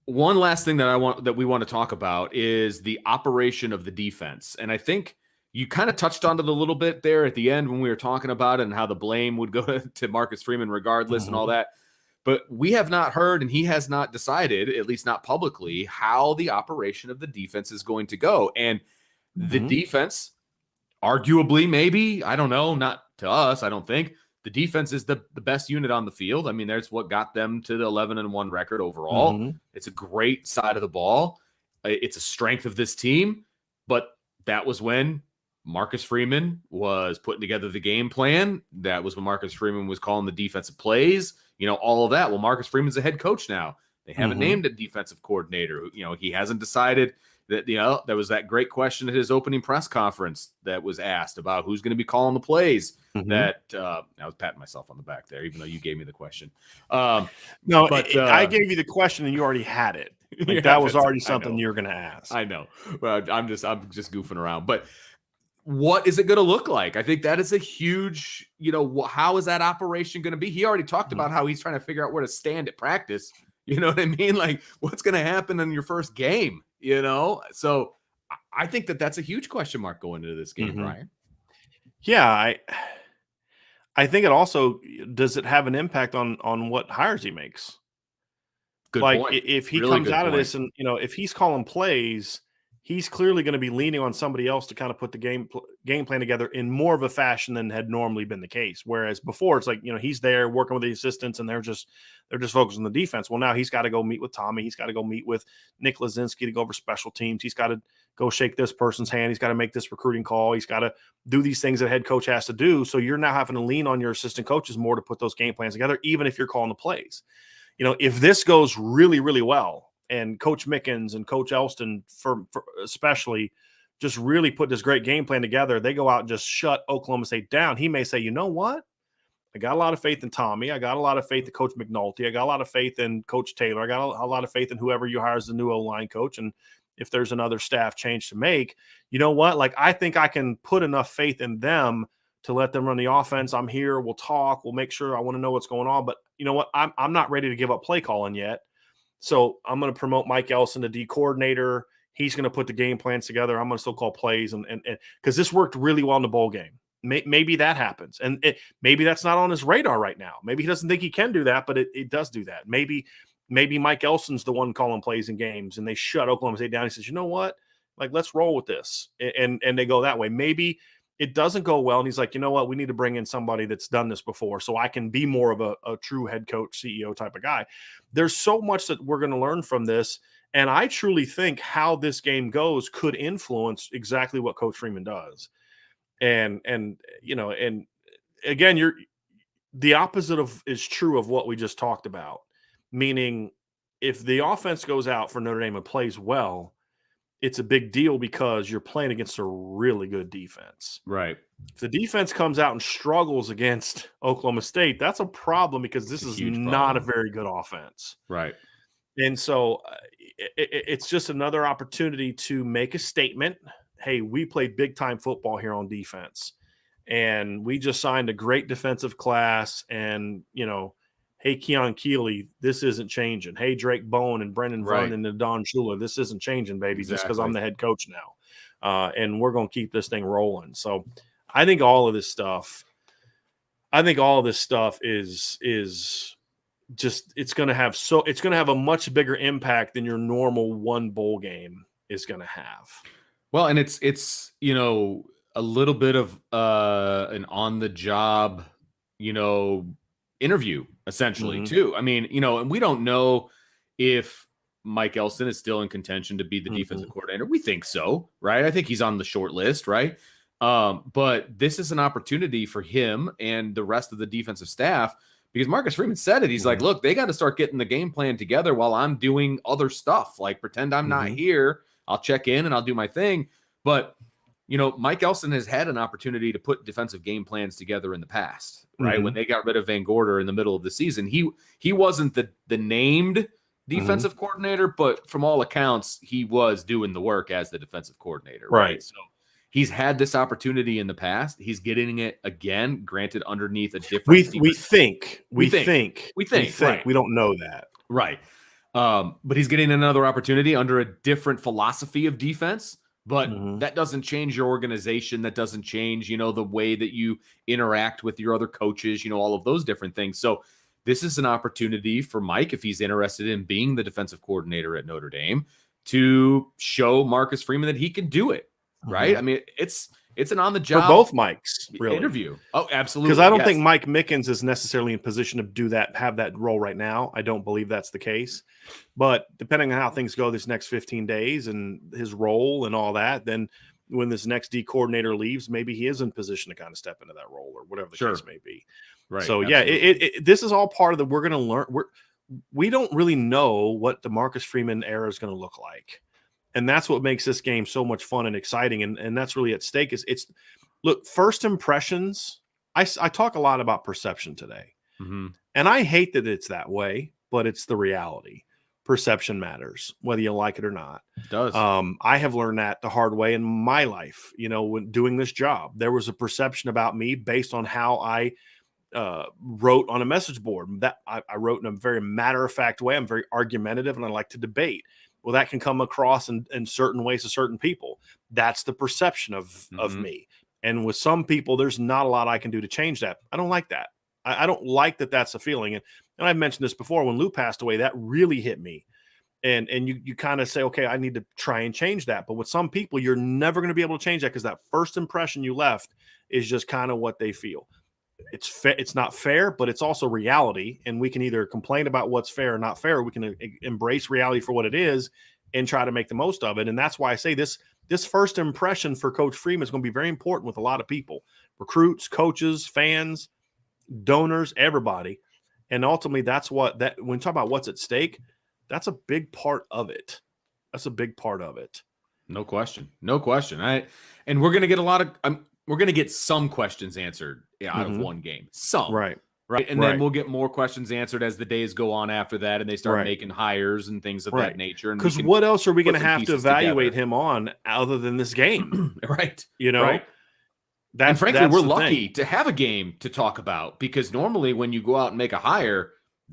One last thing that we want to talk about is the operation of the defense. And I think you kind of touched on it a little bit there at the end when we were talking about it and how the blame would go to Marcus Freeman regardless and all that. But we have not heard, and he has not decided, at least not publicly, how the operation of the defense is going to go. And the defense, arguably, maybe, I don't know, not to us, I don't think, the defense is the best unit on the field. I mean, there's what got them to the 11-1 record overall. It's a great side of the ball. It's a strength of this team. But that was when Marcus Freeman was putting together the game plan. That was when Marcus Freeman was calling the defensive plays. All of that. Well, Marcus Freeman's a head coach now. They haven't named a defensive coordinator. He hasn't decided that, there was that great question at his opening press conference that was asked about who's going to be calling the plays. I was patting myself on the back there, even though you gave me the question. I gave you the question and you already had it. That was already something you're going to ask. I know. Well, I'm just goofing around. But what is it going to look like? I think that is a huge, how is that operation going to be? He already talked about how he's trying to figure out where to stand at practice. You know what I mean? Like, what's going to happen in your first game, So I think that's a huge question mark going into this game, Brian. Yeah, I think it also does it have an impact on what hires he makes. Good point. If he Really comes out of this and if he's calling plays, he's clearly going to be leaning on somebody else to kind of put the game plan together in more of a fashion than had normally been the case. Whereas before, it's like he's there working with the assistants and they're just focused on the defense. Well, now he's got to go meet with Tommy. He's got to go meet with Nick Lazinski to go over special teams. He's got to go shake this person's hand. He's got to make this recruiting call. He's got to do these things that head coach has to do. So you're now having to lean on your assistant coaches more to put those game plans together, even if you're calling the plays. If this goes really, really well, and Coach Mickens and Coach Elston, for especially, just really put this great game plan together, they go out and just shut Oklahoma State down. He may say, you know what? I got a lot of faith in Tommy. I got a lot of faith in Coach McNulty. I got a lot of faith in Coach Taylor. I got a lot of faith in whoever you hire as the new O-line coach. And if there's another staff change to make, you know what? Like, I think I can put enough faith in them to let them run the offense. I'm here. We'll talk. We'll make sure. I want to know what's going on. But you know what? I'm not ready to give up play calling yet. So I'm going to promote Mike Elson to D coordinator. He's going to put the game plans together. I'm going to still call plays, and because this worked really well in the bowl game. Maybe that happens, and maybe that's not on his radar right now. Maybe he doesn't think he can do that, but it does do that. Maybe Mike Elson's the one calling plays in games, and they shut Oklahoma State down. He says, you know what? Like, let's roll with this, and they go that way. Maybe it doesn't go well, and he's like, you know what? We need to bring in somebody that's done this before so I can be more of a true head coach, CEO type of guy. There's so much that we're going to learn from this, and I truly think how this game goes could influence exactly what Coach Freeman does. And again, the opposite is true of what we just talked about, meaning if the offense goes out for Notre Dame and plays well, it's a big deal because you're playing against a really good defense. Right. If the defense comes out and struggles against Oklahoma State, that's a problem because this is not a very good offense. Right. And so it's just another opportunity to make a statement. Hey, we play big-time football here on defense, and we just signed a great defensive class, and, hey, Keon Keeley, this isn't changing. Hey, Drake Bowen and Brendan Vernon and Don Shula, this isn't changing, baby, just because I'm the head coach now. And we're going to keep this thing rolling. So I think all of this stuff is just it's going to have a much bigger impact than your normal one bowl game is going to have. Well, and it's a little bit of an on the job, interview essentially too. I mean, and we don't know if Mike Elston is still in contention to be the defensive coordinator. We think so, right? I think he's on the short list, right? But this is an opportunity for him and the rest of the defensive staff, because Marcus Freeman said it. He's like, look, they got to start getting the game plan together while I'm doing other stuff. Like, pretend I'm not here. I'll check in and I'll do my thing. But Mike Elston has had an opportunity to put defensive game plans together in the past, right? When they got rid of Van Gorder in the middle of the season, he wasn't the named defensive coordinator, but from all accounts, he was doing the work as the defensive coordinator, right? So he's had this opportunity in the past. He's getting it again, granted underneath a different. We think. Right. We don't know that, right? But he's getting another opportunity under a different philosophy of defense. But that doesn't change your organization. That doesn't change, the way that you interact with your other coaches, all of those different things. So this is an opportunity for Mike, if he's interested in being the defensive coordinator at Notre Dame, to show Marcus Freeman that he can do it, right? I mean, it's an on-the-job for both Mikes, really. Interview. Oh, absolutely. Because I don't think Mike Mickens is necessarily in position to do that, have that role right now. I don't believe that's the case. But depending on how things go this next 15 days and his role and all that, then when this next D coordinator leaves, maybe he is in position to kind of step into that role or whatever the case may be. Right. So, this is all part of the we're going to learn. We don't really know what the Marcus Freeman era is going to look like. And that's what makes this game so much fun and exciting. And that's really at stake. Look, first impressions. I talk a lot about perception today. And I hate that it's that way, but it's the reality. perception matters, whether you like it or not. It does. I have learned that the hard way in my life. When doing this job, there was a perception about me based on how I wrote on a message board. That I wrote in a very matter-of-fact way. I'm very argumentative, and I like to debate. Well, that can come across in certain ways to certain people. That's the perception of me. And with some people, there's not a lot I can do to change that. I don't like that. I don't like that that's a feeling. And I've mentioned this before. When Lou passed away, that really hit me. And you kind of say, okay, I need to try and change that. But with some people, you're never going to be able to change that, because that first impression you left is just kind of what they feel. It's not fair, but it's also reality. And we can either complain about what's fair or not fair, or we can embrace reality for what it is and try to make the most of it. And that's why I say this first impression for Coach Freeman is going to be very important with a lot of people, recruits, coaches, fans, donors, everybody. And ultimately, when we talk about what's at stake, that's a big part of it. That's a big part of it. No question. No question. And we're going to get we're going to get some questions answered out of one game. Some. Right. And then we'll get more questions answered as the days go on after that, and they start making hires and things of that nature. Because what else are we going to have to evaluate him on other than this game? Right. Right. And frankly, we're lucky to have a game to talk about, because normally when you go out and make a hire,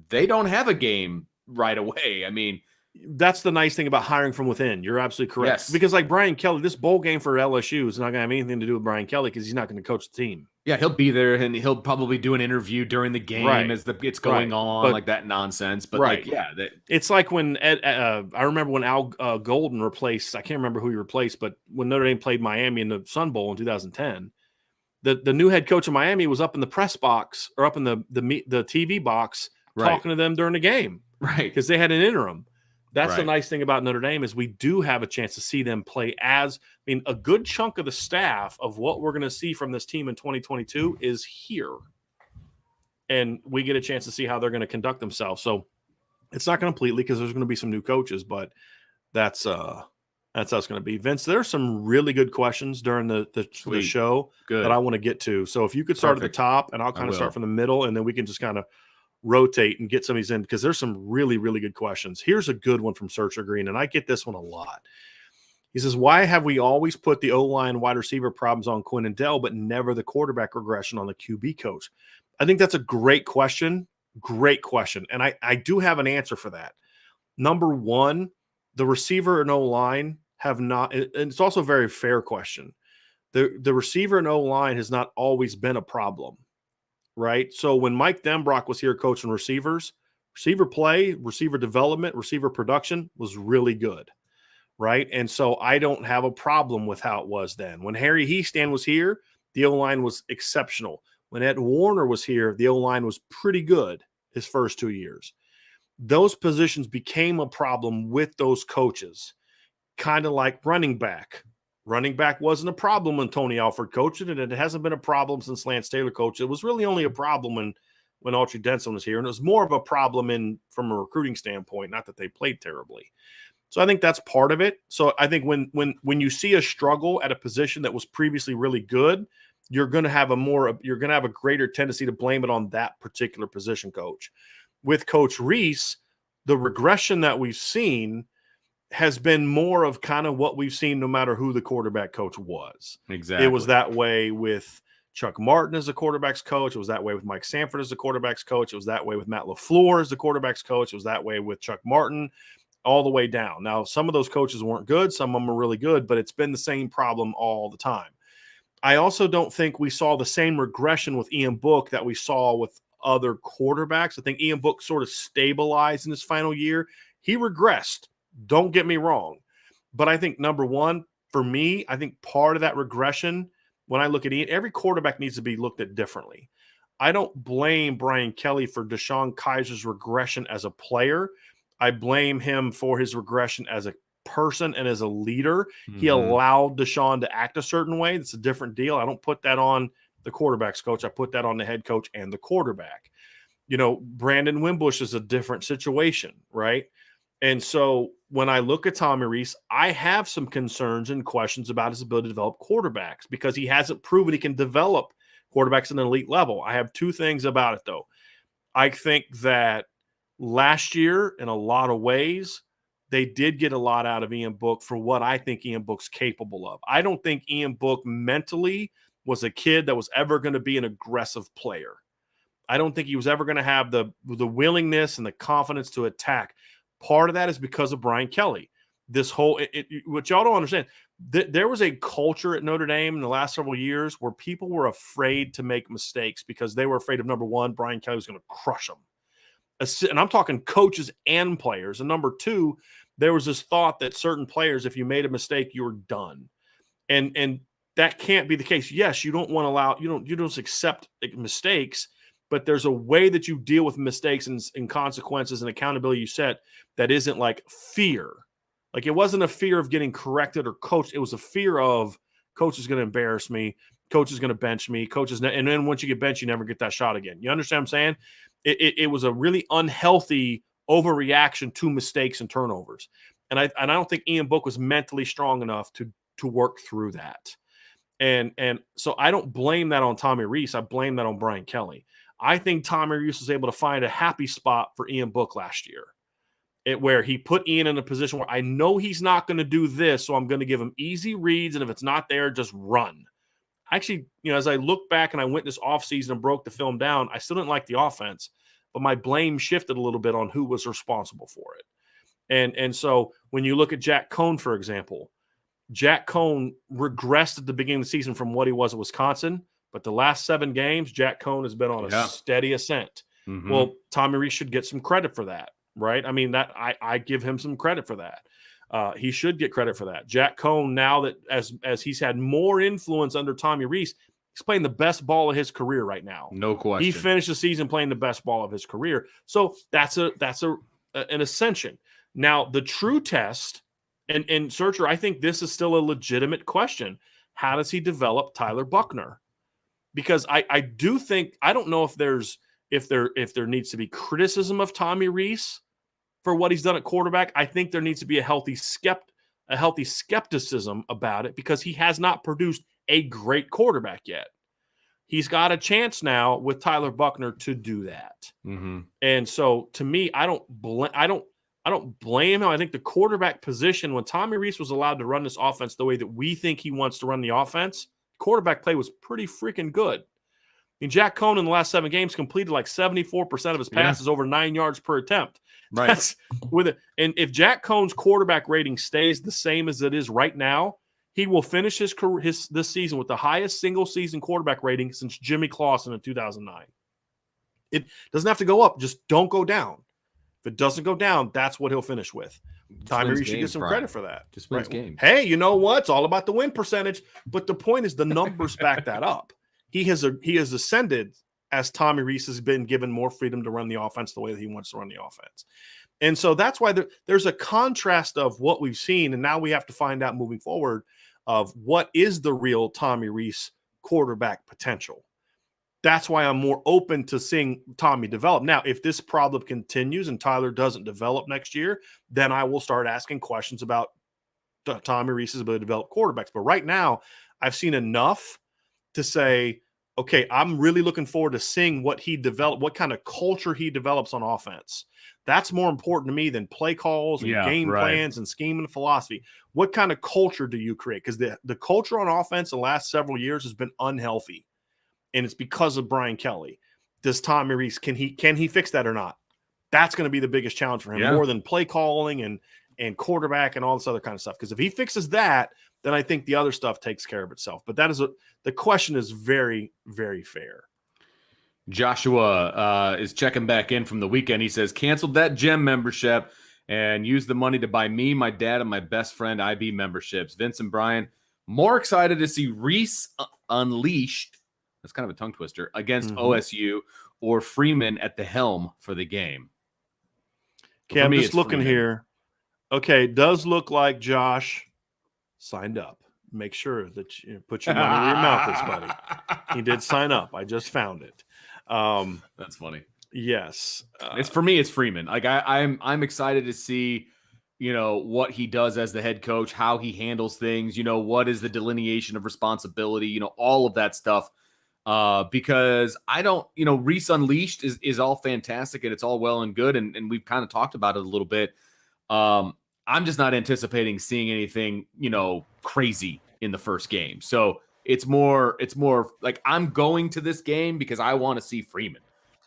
they don't have a game right away. I mean, that's the nice thing about hiring from within. You're absolutely correct. Yes. Because like Brian Kelly, this bowl game for LSU is not going to have anything to do with Brian Kelly, because he's not going to coach the team. Yeah, he'll be there, and he'll probably do an interview during the game as it's going on, like that nonsense. But it's like when I remember when Al Golden replaced, I can't remember who he replaced, but when Notre Dame played Miami in the Sun Bowl in 2010, the new head coach of Miami was up in the press box, or up in the TV box, talking to them during the game, because they had an interim. That's the nice thing about Notre Dame, is we do have a chance to see them play a good chunk of the staff of what we're going to see from this team in 2022 is here. And we get a chance to see how they're going to conduct themselves. So it's not completely, because there's going to be some new coaches, but that's how it's going to be. Vince, there's some really good questions during the show that I want to get to. So if you could start at the top, and I'll kind of start from the middle, and then we can just kind of rotate and get some of these in, because there's some really, really good questions. Here's a good one from Searcher Green, and I get this one a lot. He says, why have we always put the O-line wide receiver problems on Quinn and Dell, but never the quarterback regression on the QB coach? I think that's a great question. Great question. And I do have an answer for that. Number one, the receiver and O-line have not, and it's also a very fair question. The receiver and O-line has not always been a problem. Right. So when Mike Denbrock was here coaching receivers, receiver play, receiver development, receiver production was really good. Right. And so I don't have a problem with how it was then. When Harry Heastand was here, the O-line was exceptional. When Ed Warner was here, the O-line was pretty good his first 2 years. Those positions became a problem with those coaches, kind of like running back. Running back wasn't a problem when Tony Alford coached it, and it hasn't been a problem since Lance Taylor coached it. It was really only a problem when Autry Denson was here, and it was more of a problem from a recruiting standpoint, not that they played terribly. So I think that's part of it. So I think when you see a struggle at a position that was previously really good, you're going to have a greater tendency to blame it on that particular position coach. With Coach Reese, the regression that we've seen has been more of kind of what we've seen no matter who the quarterback coach was. Exactly. It was that way with Chuck Martin as the quarterback's coach. It was that way with Mike Sanford as the quarterback's coach. It was that way with Matt LaFleur as the quarterback's coach. It was that way with Chuck Martin, all the way down. Now, some of those coaches weren't good. Some of them are really good, but it's been the same problem all the time. I also don't think we saw the same regression with Ian Book that we saw with other quarterbacks. I think Ian Book sort of stabilized in his final year. He regressed. Don't get me wrong. But I think, number one, for me, I think part of that regression, when I look at Ian, every quarterback needs to be looked at differently. I don't blame Brian Kelly for Deshaun Kaiser's regression as a player. I blame him for his regression as a person and as a leader. He allowed Deshaun to act a certain way. That's a different deal. I don't put that on the quarterback's coach. I put that on the head coach and the quarterback. Brandon Wimbush is a different situation, right? And so when I look at Tommy Rees, I have some concerns and questions about his ability to develop quarterbacks, because he hasn't proven he can develop quarterbacks at an elite level. I have two things about it, though. I think that Last year, in a lot of ways, they did get a lot out of Ian Book for what I think Ian Book's capable of. I don't think Ian Book mentally was a kid that was ever going to be an aggressive player. I don't think he was ever going to have the willingness and the confidence to attack. Part of that is because of Brian Kelly. This whole what y'all don't understand, there was a culture at Notre Dame in the last several years where people were afraid to make mistakes because they were afraid of, number one, Brian Kelly was going to crush them. And I'm talking coaches and players. And number two, there was this thought that certain players, if you made a mistake, you were done. And that can't be the case. Yes, you don't want to allow, you don't accept mistakes, but there's a way that you deal with mistakes and consequences and accountability you set that isn't like fear. Like, it wasn't a fear of getting corrected or coached. It was a fear of coach is going to embarrass me. Coach is going to bench me. And then once you get benched, you never get that shot again. You understand what I'm saying? It was a really unhealthy overreaction to mistakes and turnovers. And I don't think Ian Book was mentally strong enough to work through that. And so I don't blame that on Tommy Rees. I blame that on Brian Kelly. I think Tommy Rees was able to find a happy spot for Ian Book last year, where he put Ian in a position where I know he's not going to do this, so I'm going to give him easy reads, and if it's not there, just run. Actually, as I look back and I went this offseason and broke the film down, I still didn't like the offense, but my blame shifted a little bit on who was responsible for it. And so when you look at Jack Cohn, for example, Jack Cohn regressed at the beginning of the season from what he was at Wisconsin, but the last 7 games, Jack Cohn has been on a steady ascent. Mm-hmm. Well, Tommy Rees should get some credit for that, right? I mean, that I give him some credit for that. He should get credit for that. Jack Cohn, now that as he's had more influence under Tommy Rees, he's playing the best ball of his career right now. No question. He finished the season playing the best ball of his career. So that's an ascension. Now, the true test, and Searcher, I think this is still a legitimate question. How does he develop Tyler Buchner? Because I do think, I don't know if there needs to be criticism of Tommy Rees for what he's done at quarterback. I think there needs to be a healthy skepticism about it, because he has not produced a great quarterback yet. He's got a chance now with Tyler Buchner to do that. Mm-hmm. And so, to me, I don't blame him. I think the quarterback position, when Tommy Rees was allowed to run this offense the way that we think he wants to run the offense, quarterback play was pretty freaking good. I mean, Jack Cohn in the last 7 games completed like 74% of his passes over 9 yards per attempt. Right. That's with it. And if Jack Cohn's quarterback rating stays the same as it is right now, he will finish his career this season with the highest single season quarterback rating since Jimmy Clausen in 2009. It doesn't have to go up. Just don't go down. If it doesn't go down, that's what he'll finich with. Tommy Rees should get some credit for that. Just wins games. Hey, you know what? It's all about the win percentage. But the point is, the numbers back that up. He has ascended as Tommy Rees has been given more freedom to run the offense the way that he wants to run the offense. And so that's why there's a contrast of what we've seen, and now we have to find out moving forward of what is the real Tommy Rees quarterback potential. That's why I'm more open to seeing Tommy develop. Now, if this problem continues and Tyler doesn't develop next year, then I will start asking questions about Tommy Rees's ability to develop quarterbacks. But right now, I've seen enough to say, okay, I'm really looking forward to seeing what kind of culture he develops on offense. That's more important to me than play calls and game plans and scheme and philosophy. What kind of culture do you create? Because the culture on offense the last several years has been unhealthy. And it's because of Brian Kelly. Does Tommy Rees, can he fix that or not? That's going to be the biggest challenge for him, more than play calling and quarterback and all this other kind of stuff. Because if he fixes that, then I think the other stuff takes care of itself. But the question is very, very fair. Joshua is checking back in from the weekend. He says, canceled that gym membership and used the money to buy me, my dad, and my best friend IB memberships. Vince and Brian, more excited to see Rees unleashed. That's kind of a tongue twister against OSU or Freeman at the helm for the game. Okay, I'm just looking here. Okay, it does look like Josh signed up. Make sure that you put your money where your mouth is, buddy. He did sign up. I just found it. That's funny. Yes, it's for me. It's Freeman. Like I'm excited to see, what he does as the head coach, how he handles things. What is the delineation of responsibility? All of that stuff. because I don't, Reese Unleashed is all fantastic and it's all well and good. And we've kind of talked about it a little bit. I'm just not anticipating seeing anything, crazy in the first game. So it's more like I'm going to this game because I want to see Freeman.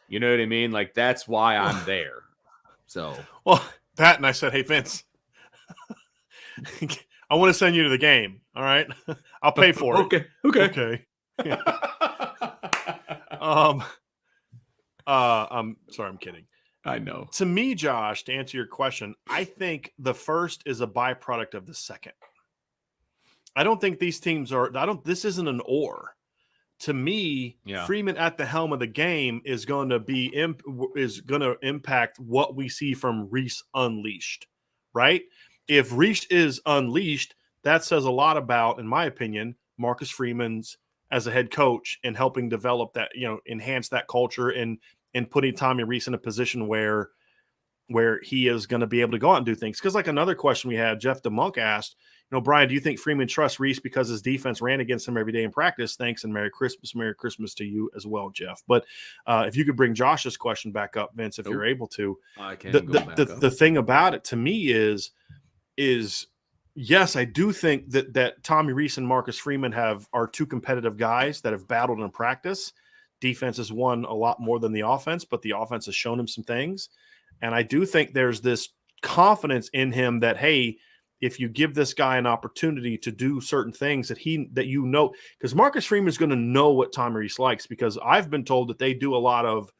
You know what I mean? Like that's why I'm there. So, well, Pat and I said, hey, Vince, I want to send you to the game. All right. I'll pay for it. Okay. Yeah. I'm sorry. I'm kidding. I know. To me, Josh, to answer your question, I think the first is a byproduct of the second. I don't think these teams this isn't an or. To me, Freeman at the helm of the game is going to impact what we see from Reese Unleashed, right? If Reese is unleashed, that says a lot about, in my opinion, Marcus Freeman's as a head coach and helping develop that, enhance that culture and putting Tommy Reese in a position where he is going to be able to go out and do things. Because like another question we had, Jeff DeMunk asked, Brian, do you think Freeman trusts Reese because his defense ran against him every day in practice? Thanks, and Merry Christmas. Merry Christmas to you as well, Jeff. But if you could bring Josh's question back up, Vince, if you're able to. I can go back up. The thing about it to me is yes, I do think that Tommy Reese and Marcus Freeman are two competitive guys that have battled in practice. Defense has won a lot more than the offense, but the offense has shown him some things. And I do think there's this confidence in him that, hey, if you give this guy an opportunity to do certain things because Marcus Freeman is going to know what Tommy Reese likes, because I've been told that they do a lot of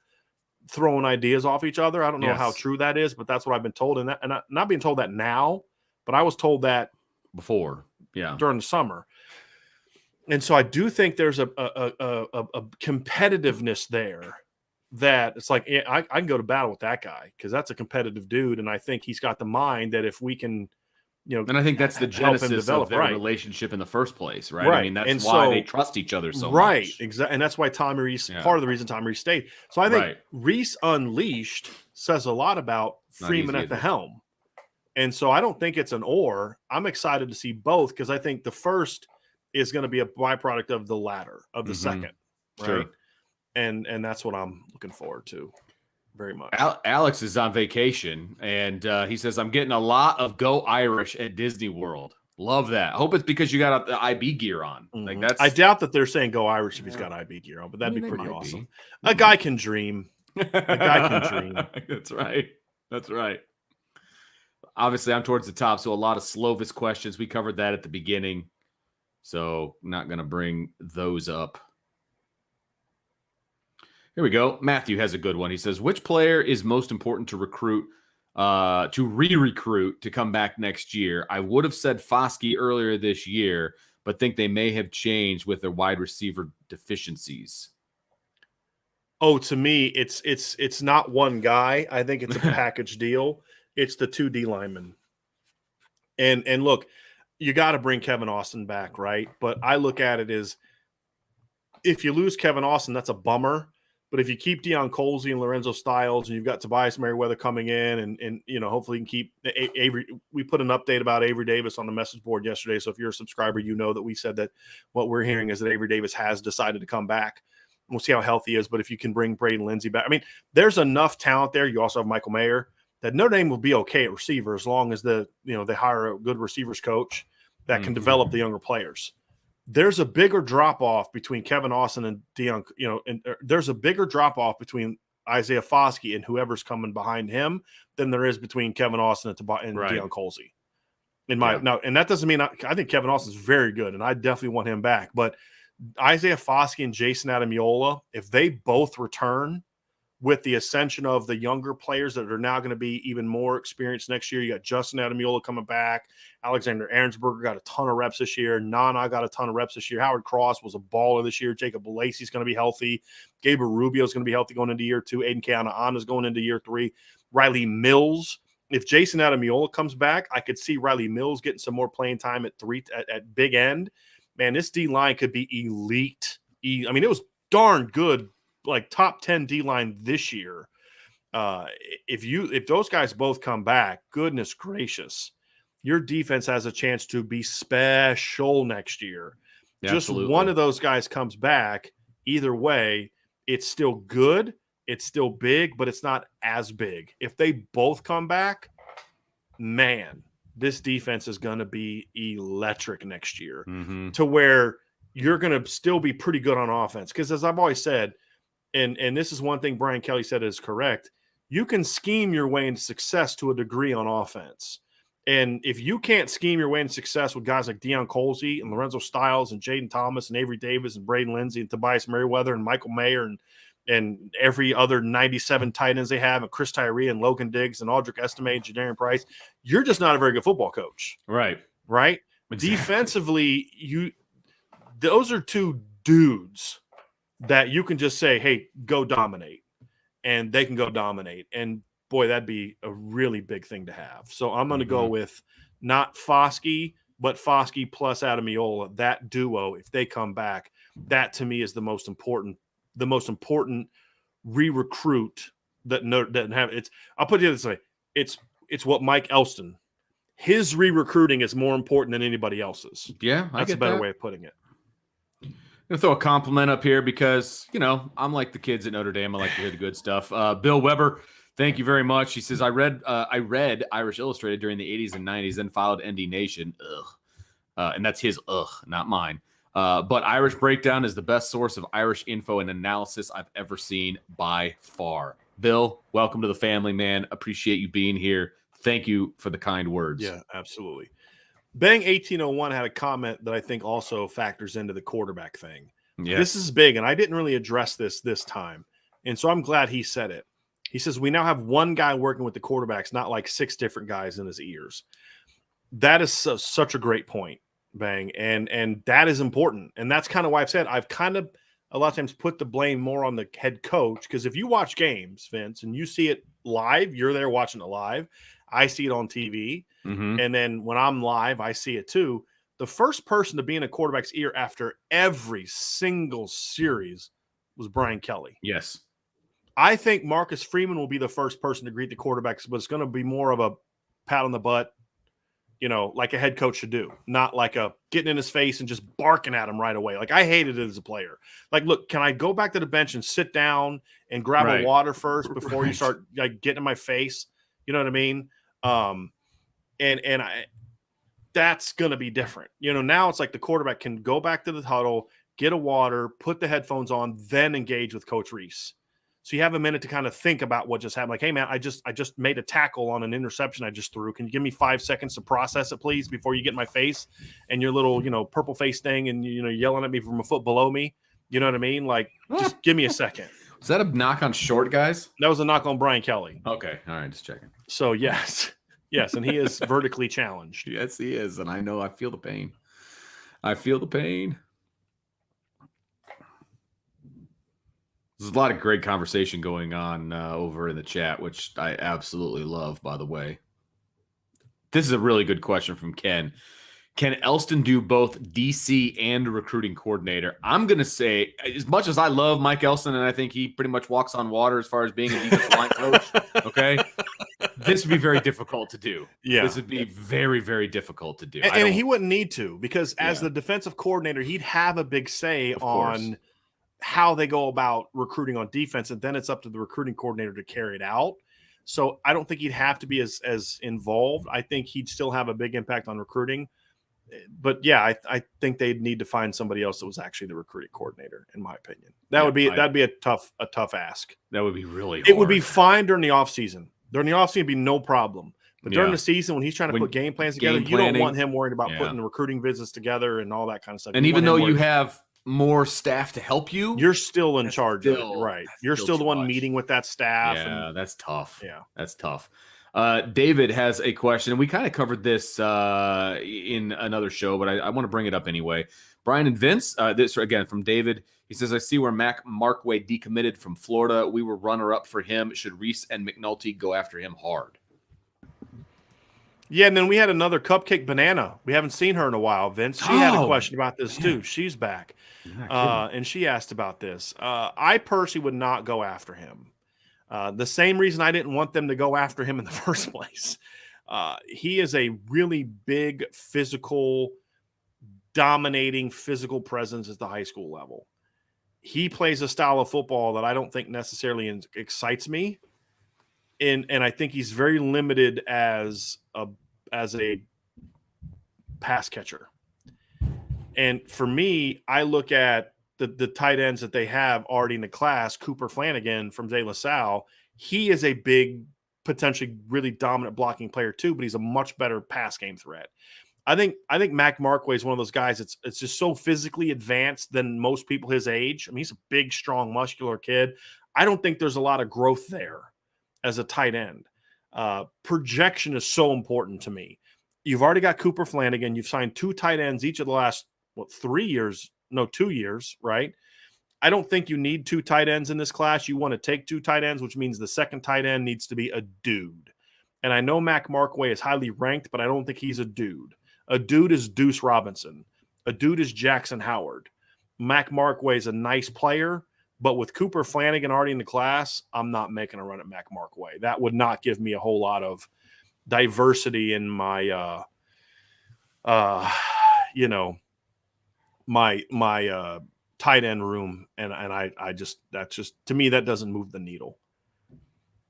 throwing ideas off each other. I don't know how true that is, but that's what I've been told. And I'm not being told that now, but I was told that before, during the summer. And so I do think there's a competitiveness there that it's like, I can go to battle with that guy because that's a competitive dude. And I think he's got the mind that if we can, and I think that's the genesis of their relationship in the first place, right? I mean, that's why they trust each other so much. Right, exactly. And that's why Tommy Reese, part of the reason Tommy Reese stayed. So I think Reese Unleashed says a lot about Freeman at the helm. And so I don't think it's an or. I'm excited to see both because I think the first is going to be a byproduct of the latter, of the second, right? Sure. And that's what I'm looking forward to very much. Alex is on vacation, and he says, I'm getting a lot of Go Irish at Disney World. Love that. I hope it's because you got the IB gear on. Like that's. I doubt that they're saying Go Irish if he's got IB gear on, but that'd be pretty awesome. A guy can dream. A guy can dream. That's right. That's right. Obviously, I'm towards the top, so a lot of Slovis questions. We covered that at the beginning, so not going to bring those up. Here we go. Matthew has a good one. He says, which player is most important to recruit, to re-recruit to come back next year? I would have said Foskey earlier this year, but think they may have changed with their wide receiver deficiencies. Oh, to me, it's not one guy. I think it's a package deal. It's the two D linemen. And look, you got to bring Kevin Austin back, right? But I look at it as if you lose Kevin Austin, that's a bummer. But if you keep Deion Colsey and Lorenzo Styles, and you've got Tobias Merriweather coming in, and hopefully you can keep Avery. We put an update about Avery Davis on the message board yesterday. So if you're a subscriber, you know that we said that what we're hearing is that Avery Davis has decided to come back. We'll see how healthy he is. But if you can bring Braden Lindsey back, I mean, there's enough talent there. You also have Michael Mayer that Notre Dame will be okay at receiver as long as they hire a good receivers coach that can develop the younger players. There's a bigger drop-off between Kevin Austin and Deion, and there's a bigger drop-off between Isaiah Foskey and whoever's coming behind him than there is between Kevin Austin and Deion Colsey. Now, and that doesn't mean I think Kevin Austin's very good, and I definitely want him back. But Isaiah Foskey and Jason Adamiola, if they both return with the ascension of the younger players that are now going to be even more experienced next year. You got Justin Adamiola coming back. Alexander Ahrensberger got a ton of reps this year. Nana got a ton of reps this year. Howard Cross was a baller this year. Jacob Lacey's going to be healthy. Gabriel Rubio's going to be healthy going into year 2. Aiden Keanaaana's going into year 3. Riley Mills. If Jason Adamiola comes back, I could see Riley Mills getting some more playing time at big end. Man, this D-line could be elite. I mean, it was darn good, like top 10 D-line this year. If those guys both come back, goodness gracious, your defense has a chance to be special next year. Yeah, just absolutely. one of those guys comes back, either way, it's still good. It's still big, but it's not as big. If they both come back, man, this defense is going to be electric next year to where you're going to still be pretty good on offense. Because as I've always said, and this is one thing Brian Kelly said is correct, you can scheme your way into success to a degree on offense. And if you can't scheme your way into success with guys like Deion Colsey and Lorenzo Styles and Jaden Thomas and Avery Davis and Braden Lindsey and Tobias Merriweather and Michael Mayer and every other 97 tight ends they have, and Chris Tyree and Logan Diggs and Audric Estime and Jadarian Price, you're just not a very good football coach. Right. Exactly. Defensively, those are two dudes that you can just say, hey, go dominate. And they can go dominate. And boy, that'd be a really big thing to have. So I'm going to go with not Foskey, but Foskey plus Adamiola, that duo. If they come back, that to me is the most important re-recruit that have. It's. I'll put it this way: it's what Mike Elston. His re-recruiting is more important than anybody else's. Yeah, that's a better way of putting it. I'm gonna throw a compliment up here because I'm like the kids at Notre Dame. I like to hear the good stuff. Bill Weber, thank you very much. He says I read Irish Illustrated during the 80s and 90s, then followed ND Nation. And that's his not mine. But Irish Breakdown is the best source of Irish info and analysis I've ever seen by far. Bill, welcome to the family, man. Appreciate you being here. Thank you for the kind words. Yeah, absolutely. Bang 1801 had a comment that I think also factors into the quarterback thing. Yeah. This is big, and I didn't really address this time. And so I'm glad he said it. He says, we now have one guy working with the quarterbacks, not like 6 different guys in his ears. That is such a great point, Bang. And that is important. And that's kind of why I've said I've kind of a lot of times put the blame more on the head coach. Because if you watch games, Vince, and you see it live, you're there watching it live. I see it on TV. Mm-hmm. And then when I'm live, I see it too. The first person to be in a quarterback's ear after every single series was Brian Kelly. Yes. I think Marcus Freeman will be the first person to greet the quarterbacks, but it's going to be more of a pat on the butt, like a head coach should do, not like a getting in his face and just barking at him right away. Like I hated it as a player. Like, look, can I go back to the bench and sit down and grab a water first before you start like getting in my face? You know what I mean? That's going to be different. Now it's like the quarterback can go back to the huddle, get a water, put the headphones on, then engage with Coach Reese. So you have a minute to kind of think about what just happened. Like, hey, man, I just made a tackle on an interception I just threw. Can you give me 5 seconds to process it, please, before you get in my face and your little, purple face thing and, yelling at me from a foot below me? You know what I mean? Like, just give me a second. Was that a knock on short guys? That was a knock on Brian Kelly. Okay. All right. Just checking. So, yes. Yes, and he is vertically challenged. Yes, he is. And I know I feel the pain. There's a lot of great conversation going on over in the chat, which I absolutely love, by the way. This is a really good question from Ken. Can Elston do both DC and recruiting coordinator? I'm going to say, as much as I love Mike Elston, and I think he pretty much walks on water as far as being a defensive line coach, okay, this would be very difficult to do. Yeah. This would be very, very difficult to do. And he wouldn't need to, because as the defensive coordinator, he'd have a big say on how they go about recruiting on defense, and then it's up to the recruiting coordinator to carry it out. So I don't think he'd have to be as involved. I think he'd still have a big impact on recruiting. But yeah, I think they'd need to find somebody else that was actually the recruiting coordinator, in my opinion. That'd be a tough ask. That would be really hard. It would be fine during the offseason. During the offseason, it'd be no problem. But during the season, when he's trying to put game plans together, you don't want him worried about putting the recruiting visits together and all that kind of stuff. And even though you have more staff to help you, you're still in charge of it, right? You're still the one meeting with that staff. Yeah, that's tough. Yeah, that's tough. David has a question. We kind of covered this in another show, but I want to bring it up anyway. Brian and Vince, this again from David. He says, I see where Mac Markway decommitted from Florida. We were runner-up for him. Should Reese and McNulty go after him hard? Yeah, and then we had another Cupcake Banana. We haven't seen her in a while, Vince. She had a question about this too. She's back. And she asked about this. I personally would not go after him. The same reason I didn't want them to go after him in the first place. He is a really big dominating physical presence at the high school level. he plays a style of football that I don't think necessarily excites me. And I think he's very limited as a pass catcher. And for me, I look at the tight ends that they have already in the class. Cooper Flanagan from De La Salle, he is a big, potentially really dominant blocking player too, but he's a much better pass game threat. I think Mac Markway is one of those guys. It's just so physically advanced than most people his age. I mean, he's a big, strong, muscular kid. I don't think there's a lot of growth there as a tight end. Projection is so important to me. You've already got Cooper Flanagan. You've signed 2 tight ends each of the last 2 years, right? I don't think you need 2 tight ends in this class. You want to take 2 tight ends, which means the second tight end needs to be a dude. And I know Mac Markway is highly ranked, but I don't think he's a dude. A dude is Deuce Robinson. A dude is Jackson Howard. Mac Markway is a nice player, but with Cooper Flanagan already in the class, I'm not making a run at Mac Markway. That would not give me a whole lot of diversity in my my tight end room, and I just, that's just, to me, that doesn't move the needle.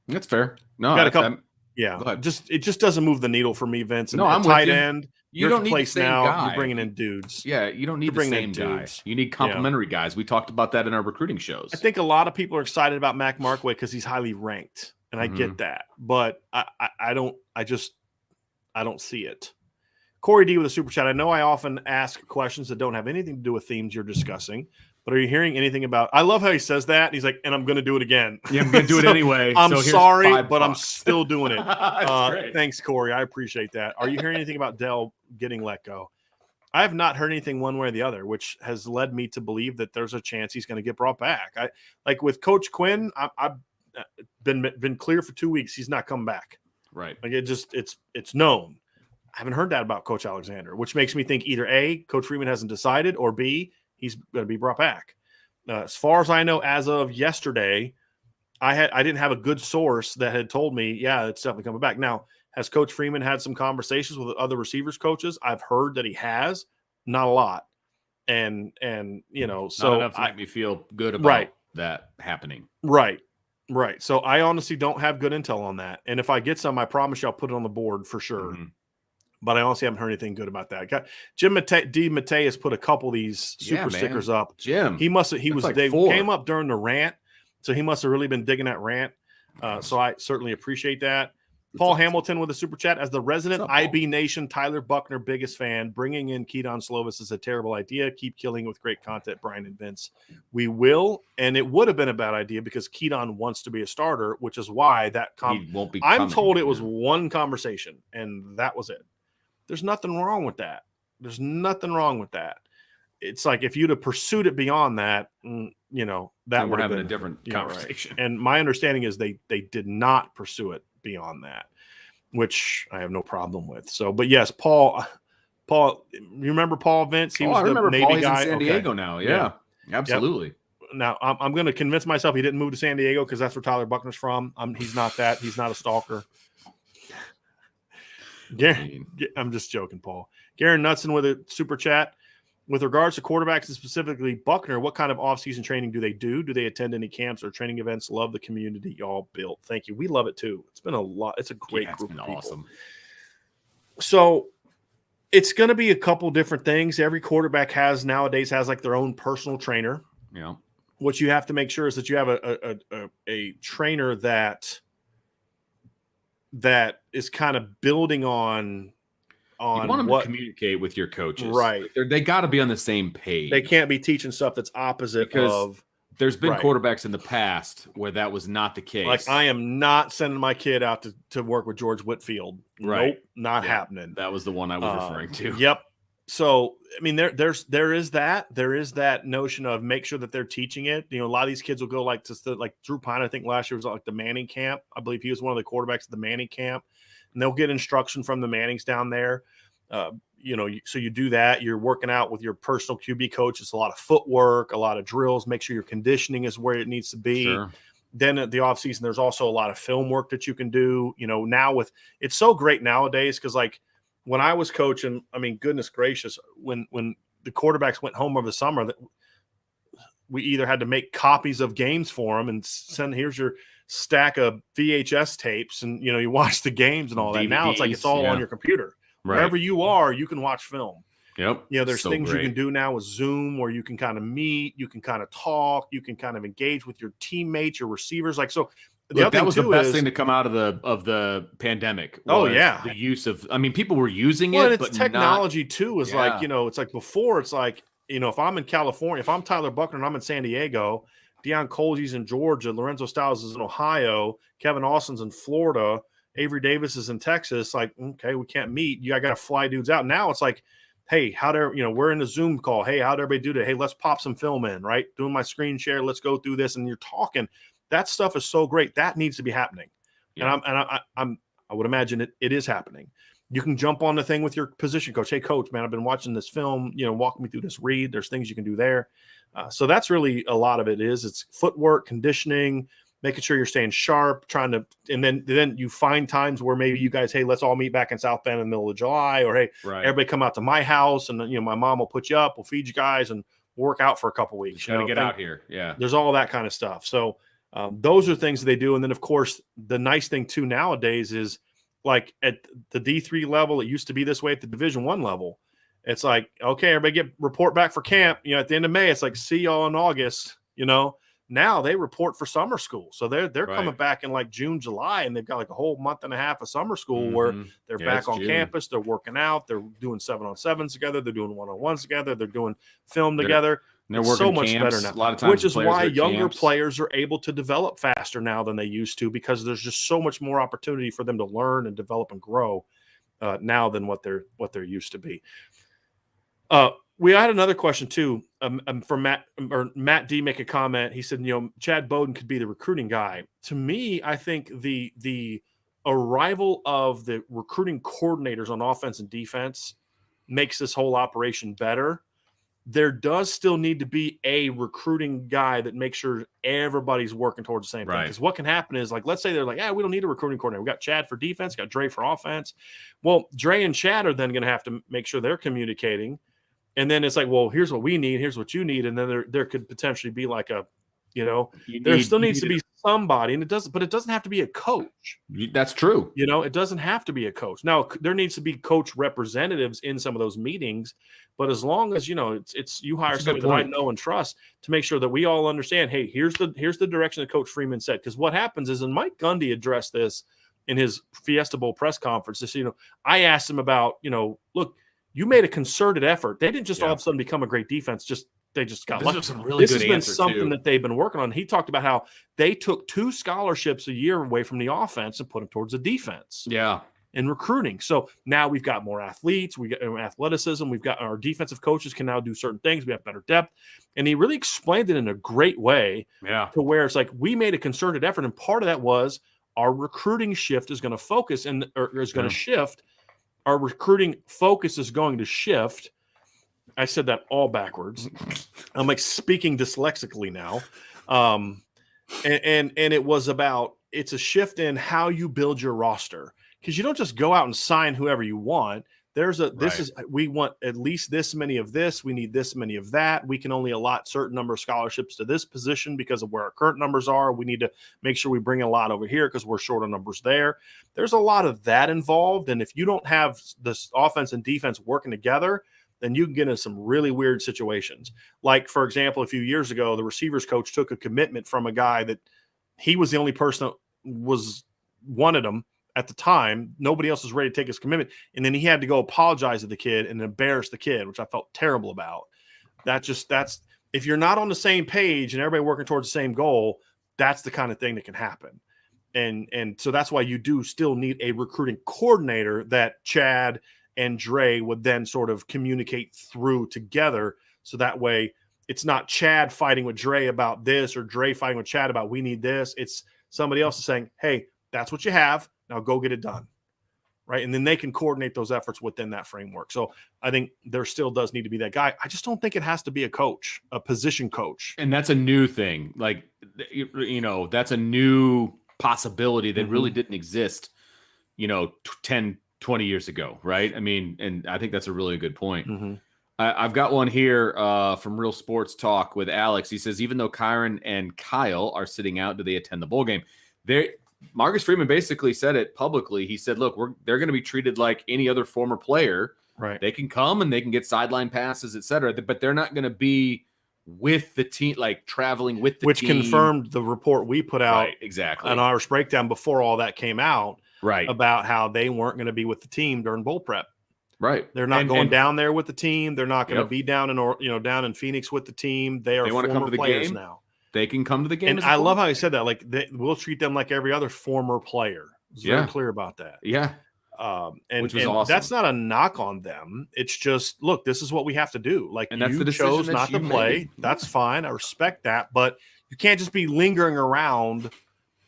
That's fair. No, got a couple. Yeah, it just doesn't move the needle for me, Vince. And no, I'm tight with you. end. You don't need the same now. guy. You're bringing in dudes. Yeah, you don't need the same guy. You need complementary guys. We talked about that in our recruiting shows. I think a lot of people are excited about Mac Markway because he's highly ranked, and I get that. But I don't see it. Corey D with a super chat. I know I often ask questions that don't have anything to do with themes you're discussing, but are you hearing anything about? I love how he says that. He's like, and I'm going to do it again. Yeah, I'm going to do it anyway. I'm sorry, but I'm still doing it. Great. Thanks, Corey. I appreciate that. Are you hearing anything about Dell getting let go? I have not heard anything one way or the other, which has led me to believe that there's a chance he's going to get brought back. Like with Coach Quinn, I've been clear for 2 weeks. He's not coming back. Right. Like it's known. I haven't heard that about Coach Alexander, which makes me think either A, Coach Freeman hasn't decided, or B, he's going to be brought back. As far as I know, as of yesterday, I didn't have a good source that had told me, yeah, it's definitely coming back. Now, has Coach Freeman had some conversations with other receivers coaches? I've heard that he has, not a lot, and so not enough to make me feel good about that happening. Right. So I honestly don't have good intel on that, and if I get some, I promise you I'll put it on the board for sure. Mm-hmm. But I honestly haven't heard anything good about that. Jim D. Mateus put a couple of these super stickers up. Jim, he came up during the rant, so he must have really been digging that rant. So I certainly appreciate that. Paul Hamilton with a super chat. As the resident IB Nation Tyler Buckner biggest fan, bringing in Keaton Slovis is a terrible idea. Keep killing with great content, Brian and Vince. We will, and it would have been a bad idea because Keaton wants to be a starter, which is why that I'm told it was one conversation, and that was it. There's nothing wrong with that. It's like if you'd have pursued it beyond that, that would have been a different conversation. Right. And my understanding is they did not pursue it beyond that, which I have no problem with. So, but yes, Paul, you remember Paul Vince? He was the Navy guy. He's in San Diego now. Yeah, absolutely. Yep. Now I'm going to convince myself he didn't move to San Diego because that's where Tyler Buckner's from. He's not that. He's not a stalker. I'm just joking, Paul. Garen Knudsen with a super chat. With regards to quarterbacks and specifically Buckner, what kind of off-season training do they do? Do they attend any camps or training events? Love the community y'all built. Thank you. We love it too. It's been a lot. It's a great group of people. Awesome. So it's going to be a couple different things. Every quarterback nowadays has like their own personal trainer. Yeah. What you have to make sure is that you have a trainer that is kind of building on you want them to communicate with your coaches, right? They got to be on the same page. They can't be teaching stuff that's opposite because there's been quarterbacks in the past where that was not the case. Like I am not sending my kid out to work with George Whitfield. Right. Nope, not happening. That was the one I was referring to. Yep. So I mean, there is that notion of make sure that they're teaching it. A lot of these kids will go like Drew Pine. I think last year was like the Manning camp. I believe he was one of the quarterbacks at the Manning camp, and they'll get instruction from the Mannings down there. So you do that. You're working out with your personal QB coach. It's a lot of footwork, a lot of drills. Make sure your conditioning is where it needs to be. Sure. Then at the offseason, there's also a lot of film work that you can do. Now it's so great nowadays because like when I was coaching, I mean, goodness gracious, when the quarterbacks went home over the summer, we either had to make copies of games for them and send, here's your stack of VHS tapes, and you watch the games and all that. Now it's like it's all on your computer. Right. Wherever you are, you can watch film. Yep. There's things you can do now with Zoom where you can kind of meet, you can kind of talk, you can kind of engage with your teammates, your receivers. Like, so that was the best thing to come out of the pandemic. The use of, people were using it, and but technology too is like, it's like before, it's like, if I'm in California, if I'm Tyler Buckner and I'm in San Diego, Deion Colsey's in Georgia, Lorenzo Styles is in Ohio, Kevin Austin's in Florida, Avery Davis is in Texas. Like, okay, we can't meet. I got to fly dudes out. Now it's like, hey, we're in a Zoom call. Hey, how'd everybody do that? Hey, let's pop some film in, right? Doing my screen share. Let's go through this. And you're talking. That stuff is so great. That needs to be happening. Yeah. And I would imagine it is happening. You can jump on the thing with your position coach. Hey, coach, man, I've been watching this film. Walk me through this read. There's things you can do there. So that's really a lot of it is. It's footwork, conditioning, making sure you're staying sharp, and then you find times where maybe you guys, hey, let's all meet back in South Bend in the middle of July, or hey, everybody come out to my house, and my mom will put you up, we'll feed you guys, and work out for a couple weeks. Got to get out here. Yeah, there's all that kind of stuff. So those are things that they do, and then of course the nice thing too nowadays is like at the D3 level, it used to be this way at the Division I level. It's like, okay, everybody report back for camp. At the end of May, it's like, see y'all in August. Now they report for summer school. So they're coming back in like June, July, and they've got like a whole month and a half of summer school where they're back on campus. They're working out. They're doing 7-on-7s together. They're doing 1-on-1s together. They're doing film together. They're working so much better now, a lot of times, which is why younger players are able to develop faster now than they used to, because there's just so much more opportunity for them to learn and develop and grow now than what they're used to be. We had another question too from Matt D. Make a comment. He said, Chad Bowden could be the recruiting guy. To me, I think the arrival of the recruiting coordinators on offense and defense makes this whole operation better. There does still need to be a recruiting guy that makes sure everybody's working towards the same thing. Because what can happen is, like, let's say they're like, we don't need a recruiting coordinator. We got Chad for defense, got Dre for offense. Well, Dre and Chad are then going to have to make sure they're communicating. And then it's like, well, here's what we need. Here's what you need. And then there could potentially be like there still needs to be somebody, and it doesn't have to be a coach. That's true. It doesn't have to be a coach. Now, there needs to be coach representatives in some of those meetings, but as long as, it's you hire somebody that I know and trust to make sure that we all understand, hey, here's the direction that Coach Freeman said. Because what happens is, and Mike Gundy addressed this in his Fiesta Bowl press conference, I asked him about, look, you made a concerted effort. They didn't just all of a sudden become a great defense. They just got lucky. This has been something that they've been working on. He talked about how they took 2 scholarships a year away from the offense and put them towards the defense. Yeah. And recruiting. So now we've got more athletes. We got athleticism. We've got our defensive coaches can now do certain things. We have better depth. And he really explained it in a great way to where it's like we made a concerted effort. And part of that was our recruiting shift is going to focus is going to shift. Our recruiting focus is going to shift. I said that all backwards. I'm like speaking dyslexically now. And it was about, it's a shift in how you build your roster, because you don't just go out and sign whoever you want. We want at least this many of this. We need this many of that. We can only allot certain number of scholarships to this position because of where our current numbers are. We need to make sure we bring a lot over here because we're short on numbers there. There's a lot of that involved. And if you don't have this offense and defense working together, then you can get into some really weird situations. Like, for example, a few years ago, the receivers coach took a commitment from a guy that he was the only person that wanted him at the time. Nobody else was ready to take his commitment. And then he had to go apologize to the kid and embarrass the kid, which I felt terrible about. That's if you're not on the same page and everybody working towards the same goal, that's the kind of thing that can happen. And so that's why you do still need a recruiting coordinator that Chad and Dre would then sort of communicate through together. So that way it's not Chad fighting with Dre about this or Dre fighting with Chad about we need this. It's somebody else is saying, hey, that's what you have. Now go get it done. Right. And then they can coordinate those efforts within that framework. So I think there still does need to be that guy. I just don't think it has to be a coach, a position coach. And that's a new thing. Like, that's a new possibility that really didn't exist, 10, 20 years ago. Right. I mean, and I think that's a really good point. I've got one here from Real Sports Talk with Alex. He says, even though Kyron and Kyle are sitting out, do they attend the bowl game? Marcus Freeman basically said it publicly. He said, look, they're going to be treated like any other former player. Right. They can come and they can get sideline passes, et cetera, but they're not going to be with the team, like traveling with the Which team. confirmed the report we put out exactly on Irish Breakdown before all that came out, right, about how they weren't going to be with the team during bowl prep. Right. They're not going down there with the team. They're not going to be down down in Phoenix with the team. They are want to come to the players game now. They can come to the game. And I love how he said that. Like, we'll treat them like every other former player. He's very clear about that. Yeah. Which was awesome. That's not a knock on them. It's just, look, this is what we have to do. Like, and that's you chose not to play. That's fine. I respect that. But you can't just be lingering around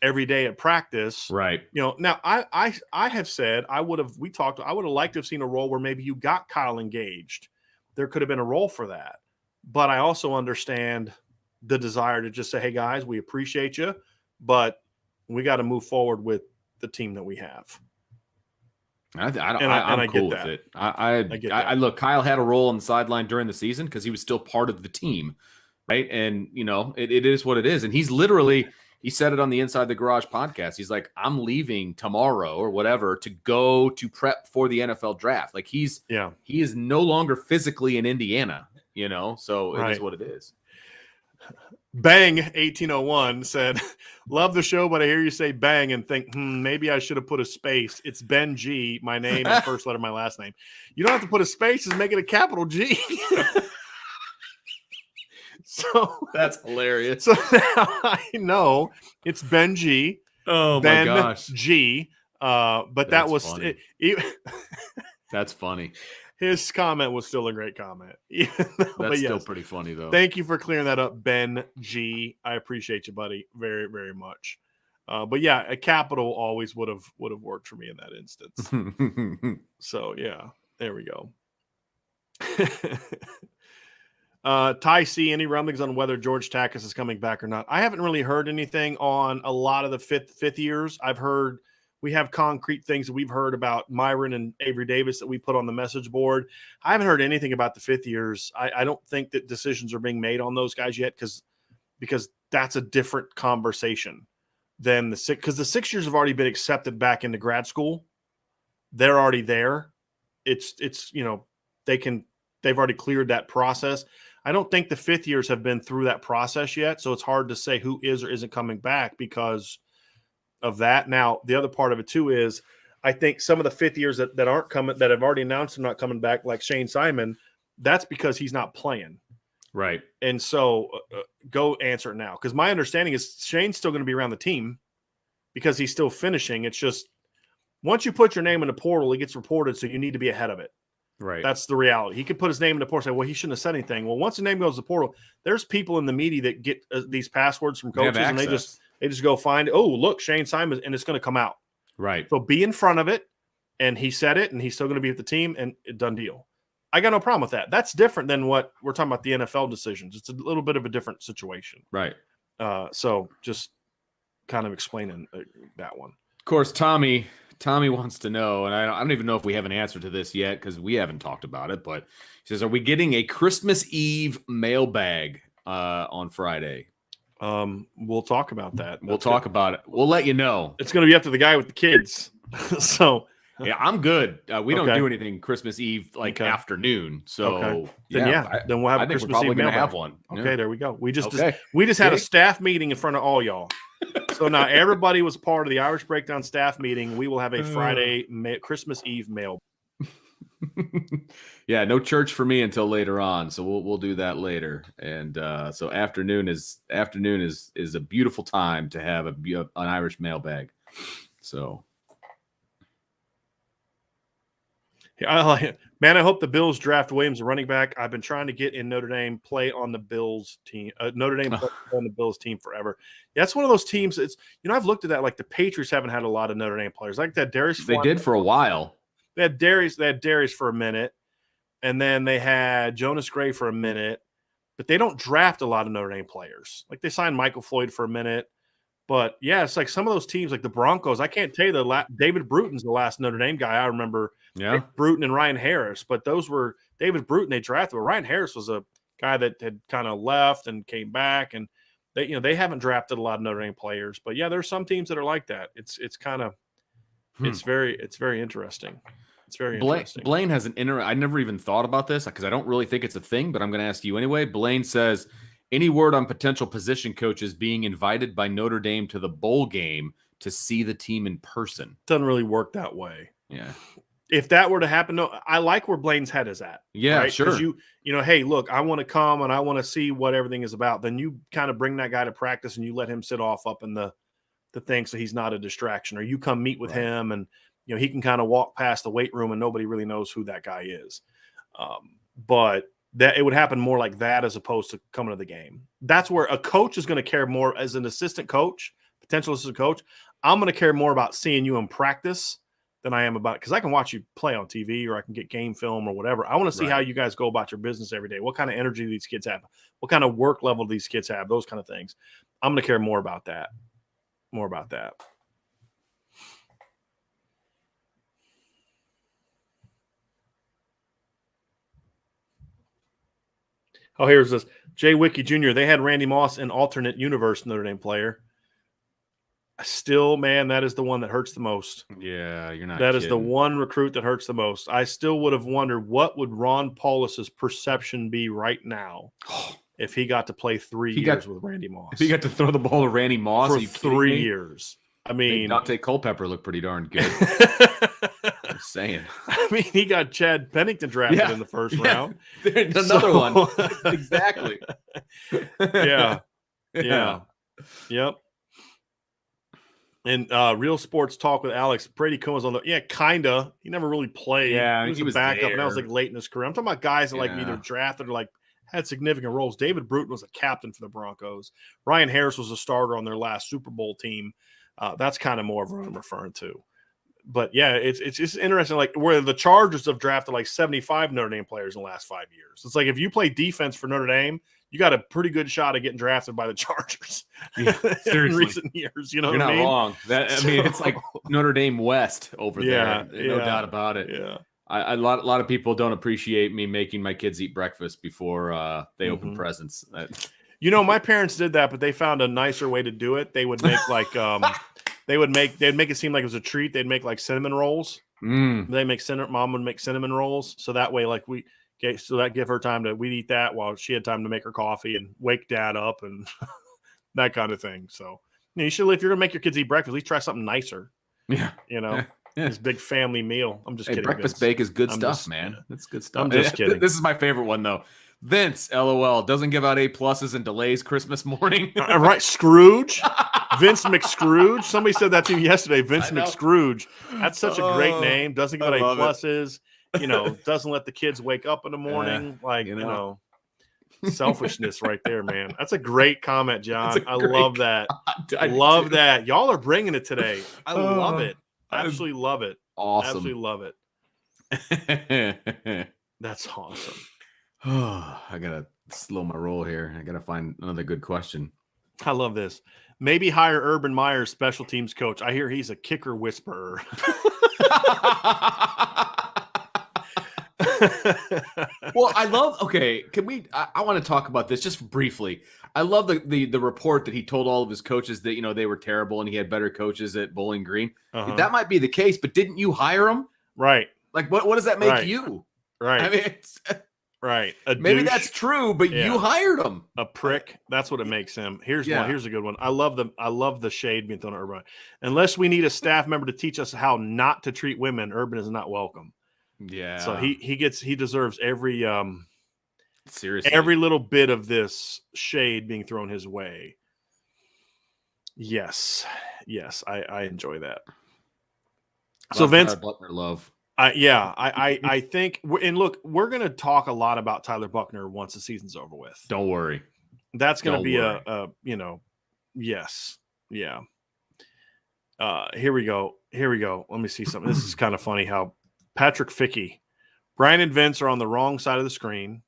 every day at practice. Right. Now I have said I would have liked to have seen a role where maybe you got Kyle engaged. There could have been a role for that. But I also understand the desire to just say, hey guys, we appreciate you, but we got to move forward with the team that we have. I'm cool with it. I look, Kyle had a role on the sideline during the season because he was still part of the team. Right. And it is what it is. And he's literally, he said it on the Inside the Garage podcast. He's like, I'm leaving tomorrow or whatever to go to prep for the NFL draft. Like he is no longer physically in Indiana, so it is what it is. Bang 1801 said, love the show, but I hear you say bang and think, maybe I should have put a space. It's Ben G, my name and first letter of my last name. You don't have to put a space, just make it a capital G. So that's hilarious. So now I know it's Ben G. Oh my gosh. G. But that was funny. That's funny. His comment was still a great comment. That's still pretty funny though. Thank you for clearing that up, Ben G. I appreciate you, buddy, very, very much. But yeah, a capital always would have worked for me in that instance. So yeah, there we go. Ty C, any rumblings on whether George Takis is coming back or not? I haven't really heard anything on a lot of the fifth years. I've heard we have concrete things that we've heard about Myron and Avery Davis that we put on the message board. I haven't heard anything about the fifth years. I don't think that decisions are being made on those guys yet because that's a different conversation than the six. Because the 6 years have already been accepted back into grad school. They're already there. It's they've already cleared that process. I don't think the fifth years have been through that process yet, so it's hard to say who is or isn't coming back because of that. Now, the other part of it too is I think some of the fifth years that aren't coming, that have already announced they're not coming back, like Shane Simon, that's because he's not playing. Right. And so go answer it now. Because my understanding is Shane's still going to be around the team because he's still finishing. It's just once you put your name in the portal, it gets reported, so you need to be ahead of it. Right. That's the reality. He could put his name in the portal and say, well, he shouldn't have said anything. Well, once the name goes to the portal, there's people in the media that get these passwords from coaches and they just go find, oh, look, Shane Simon, and it's going to come out. Right. So be in front of it, and he said it, and he's still going to be with the team, and done deal. I got no problem with that. That's different than what we're talking about the NFL decisions. It's a little bit of a different situation. Right. So just kind of explaining that one. Of course, Tommy wants to know, and I don't even know if we have an answer to this yet because we haven't talked about it, but he says, are we getting a Christmas Eve mailbag on Friday? We'll talk about that. We'll talk about it. We'll let you know. It's going to be up to the guy with the kids. So yeah, I'm good. We don't do anything Christmas Eve afternoon. So then we'll have a Christmas Eve mailbag. Have one. Okay, there we go. We just had a staff meeting in front of all y'all. So now everybody was part of the Irish Breakdown staff meeting. We will have a Friday Christmas Eve mail. Yeah, no church for me until later on, so we'll do that later. And so afternoon is a beautiful time to have an Irish mailbag. So, man, I hope the Bills draft Williams, a running back. I've been trying to get in Notre Dame play on the Bills team. Notre Dame play on the Bills team forever. Yeah, that's one of those teams. It's I've looked at that. Like the Patriots haven't had a lot of Notre Dame players like that. Darius. They did for a while. They had Darius for a minute, and then they had Jonas Gray for a minute. But they don't draft a lot of Notre Dame players. Like they signed Michael Floyd for a minute. But yeah, it's like some of those teams, like the Broncos. I can't tell you David Bruton's the last Notre Dame guy I remember. Yeah, Bruton and Ryan Harris, but those were David Bruton they drafted, but Ryan Harris was a guy that had kind of left and came back, and they haven't drafted a lot of Notre Dame players. But yeah, there's some teams that are like that. It's kind of it's very interesting. It's very interesting. Blaine has I never even thought about this because I don't really think it's a thing, but I'm going to ask you anyway. Blaine says, any word on potential position coaches being invited by Notre Dame to the bowl game to see the team in person? Doesn't really work that way. Yeah. If that were to happen, no, I like where Blaine's head is at. Yeah, right? sure. Hey, look, I want to come and I want to see what everything is about. Then you kind of bring that guy to practice and you let him sit off up in the thing so he's not a distraction. Or you come meet with him and he can kind of walk past the weight room and nobody really knows who that guy is. But that it would happen more like that as opposed to coming to the game. That's where a coach is going to care more as an assistant coach, potential assistant coach. I'm going to care more about seeing you in practice than I am about it, because I can watch you play on TV or I can get game film or whatever. I want to see how you guys go about your business every day. What kind of energy these kids have, what kind of work level these kids have, those kind of things. I'm going to care more about that. Oh, here's this. Jay Wiki Jr. They had Randy Moss in alternate universe Notre Dame player. Still, man, that is the one that hurts the most. Yeah, you're not. That is the one recruit that hurts the most. I still would have wondered what would Ron Paulus's perception be right now if he got to play 3 years with Randy Moss. If he got to throw the ball to Randy Moss for 3 years. I mean, Dante Culpepper looked pretty darn good. Just saying. I mean, he got Chad Pennington drafted in the first round. Another one. Exactly. Yeah. Yep. And Real Sports Talk with Alex, Brady Cohen was on kinda. He never really played. Yeah, he was a backup, and that was like late in his career. I'm talking about guys that either drafted or had significant roles. David Bruton was a captain for the Broncos. Ryan Harris was a starter on their last Super Bowl team. That's kind of more of what I'm referring to. But yeah, it's just interesting. Like where the Chargers have drafted 75 Notre Dame players in the last 5 years. It's like if you play defense for Notre Dame, you got a pretty good shot at getting drafted by the Chargers. Yeah, in recent years. You know, you're what not I mean? wrong. It's like Notre Dame West over there. No doubt about it. Yeah. A lot of people don't appreciate me making my kids eat breakfast before they open presents. My parents did that, but they found a nicer way to do it. They would make they'd make it seem like it was a treat. They'd make cinnamon rolls. Mom would make cinnamon rolls. So that way, that give her time we'd eat that while she had time to make her coffee and wake dad up and that kind of thing. So you should, if you're gonna make your kids eat breakfast, at least try something nicer. Yeah. This big family meal. I'm just kidding. Breakfast bake is good stuff, man. That's good stuff. I'm just kidding. This is my favorite one though. Vince, LOL, doesn't give out A+ and delays Christmas morning. Right, Scrooge, Vince McScrooge. Somebody said that to me yesterday. Vince McScrooge. That's such a great name. Doesn't give out A+. Doesn't let the kids wake up in the morning. Selfishness right there, man. That's a great comment, John. I love that. I love that. Y'all are bringing it today. I love it. Absolutely love it. Awesome. Absolutely love it. That's awesome. I gotta slow my roll here. I gotta find another good question. I love this. Maybe hire Urban Meyer as special teams coach. I hear he's a kicker whisperer. Well, I want to talk about this just briefly. I love the report that he told all of his coaches that, they were terrible and he had better coaches at Bowling Green. That might be the case, but didn't you hire him? Right. What does that make you? Right. I mean, right. Maybe that's true, but you hired him. A prick. That's what it makes him. Here's one. Here's a good one. I love the shade being thrown at Urban. Unless we need a staff member to teach us how not to treat women, Urban is not welcome. Yeah. So he deserves every seriously every little bit of this shade being thrown his way. Yes, I enjoy that. So Vince, Buckner love. I think, and look, we're going to talk a lot about Tyler Buckner once the season's over with. Don't worry. That's going to be yes, yeah. Here we go. Let me see something. This is kind of funny how Patrick Fickey, Brian and Vince are on the wrong side of the screen.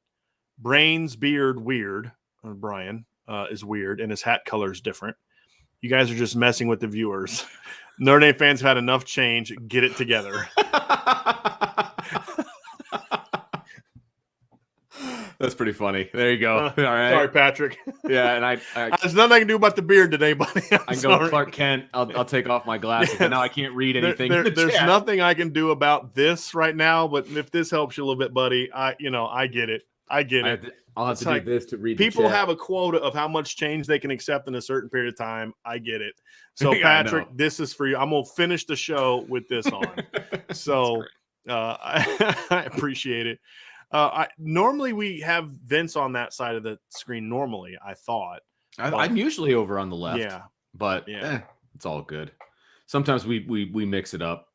Brain's beard weird. Brian is weird, and his hat color is different. You guys are just messing with the viewers. Notre Dame fans have had enough change. Get it together. That's pretty funny. There you go. All right. Sorry, Patrick. Yeah, and There's nothing I can do about the beard today, buddy. I can go Clark Kent. I'll take off my glasses, but now I can't read anything. There's nothing I can do about this right now, but if this helps you a little bit, buddy, I get it. I'll have to do this to read. People have a quota of how much change they can accept in a certain period of time. I get it. So, Patrick, this is for you. I'm gonna finish the show with this on. So, I appreciate it. Normally we have Vince on that side of the screen. Normally, I thought I'm usually over on the left. Yeah, but it's all good. Sometimes we mix it up.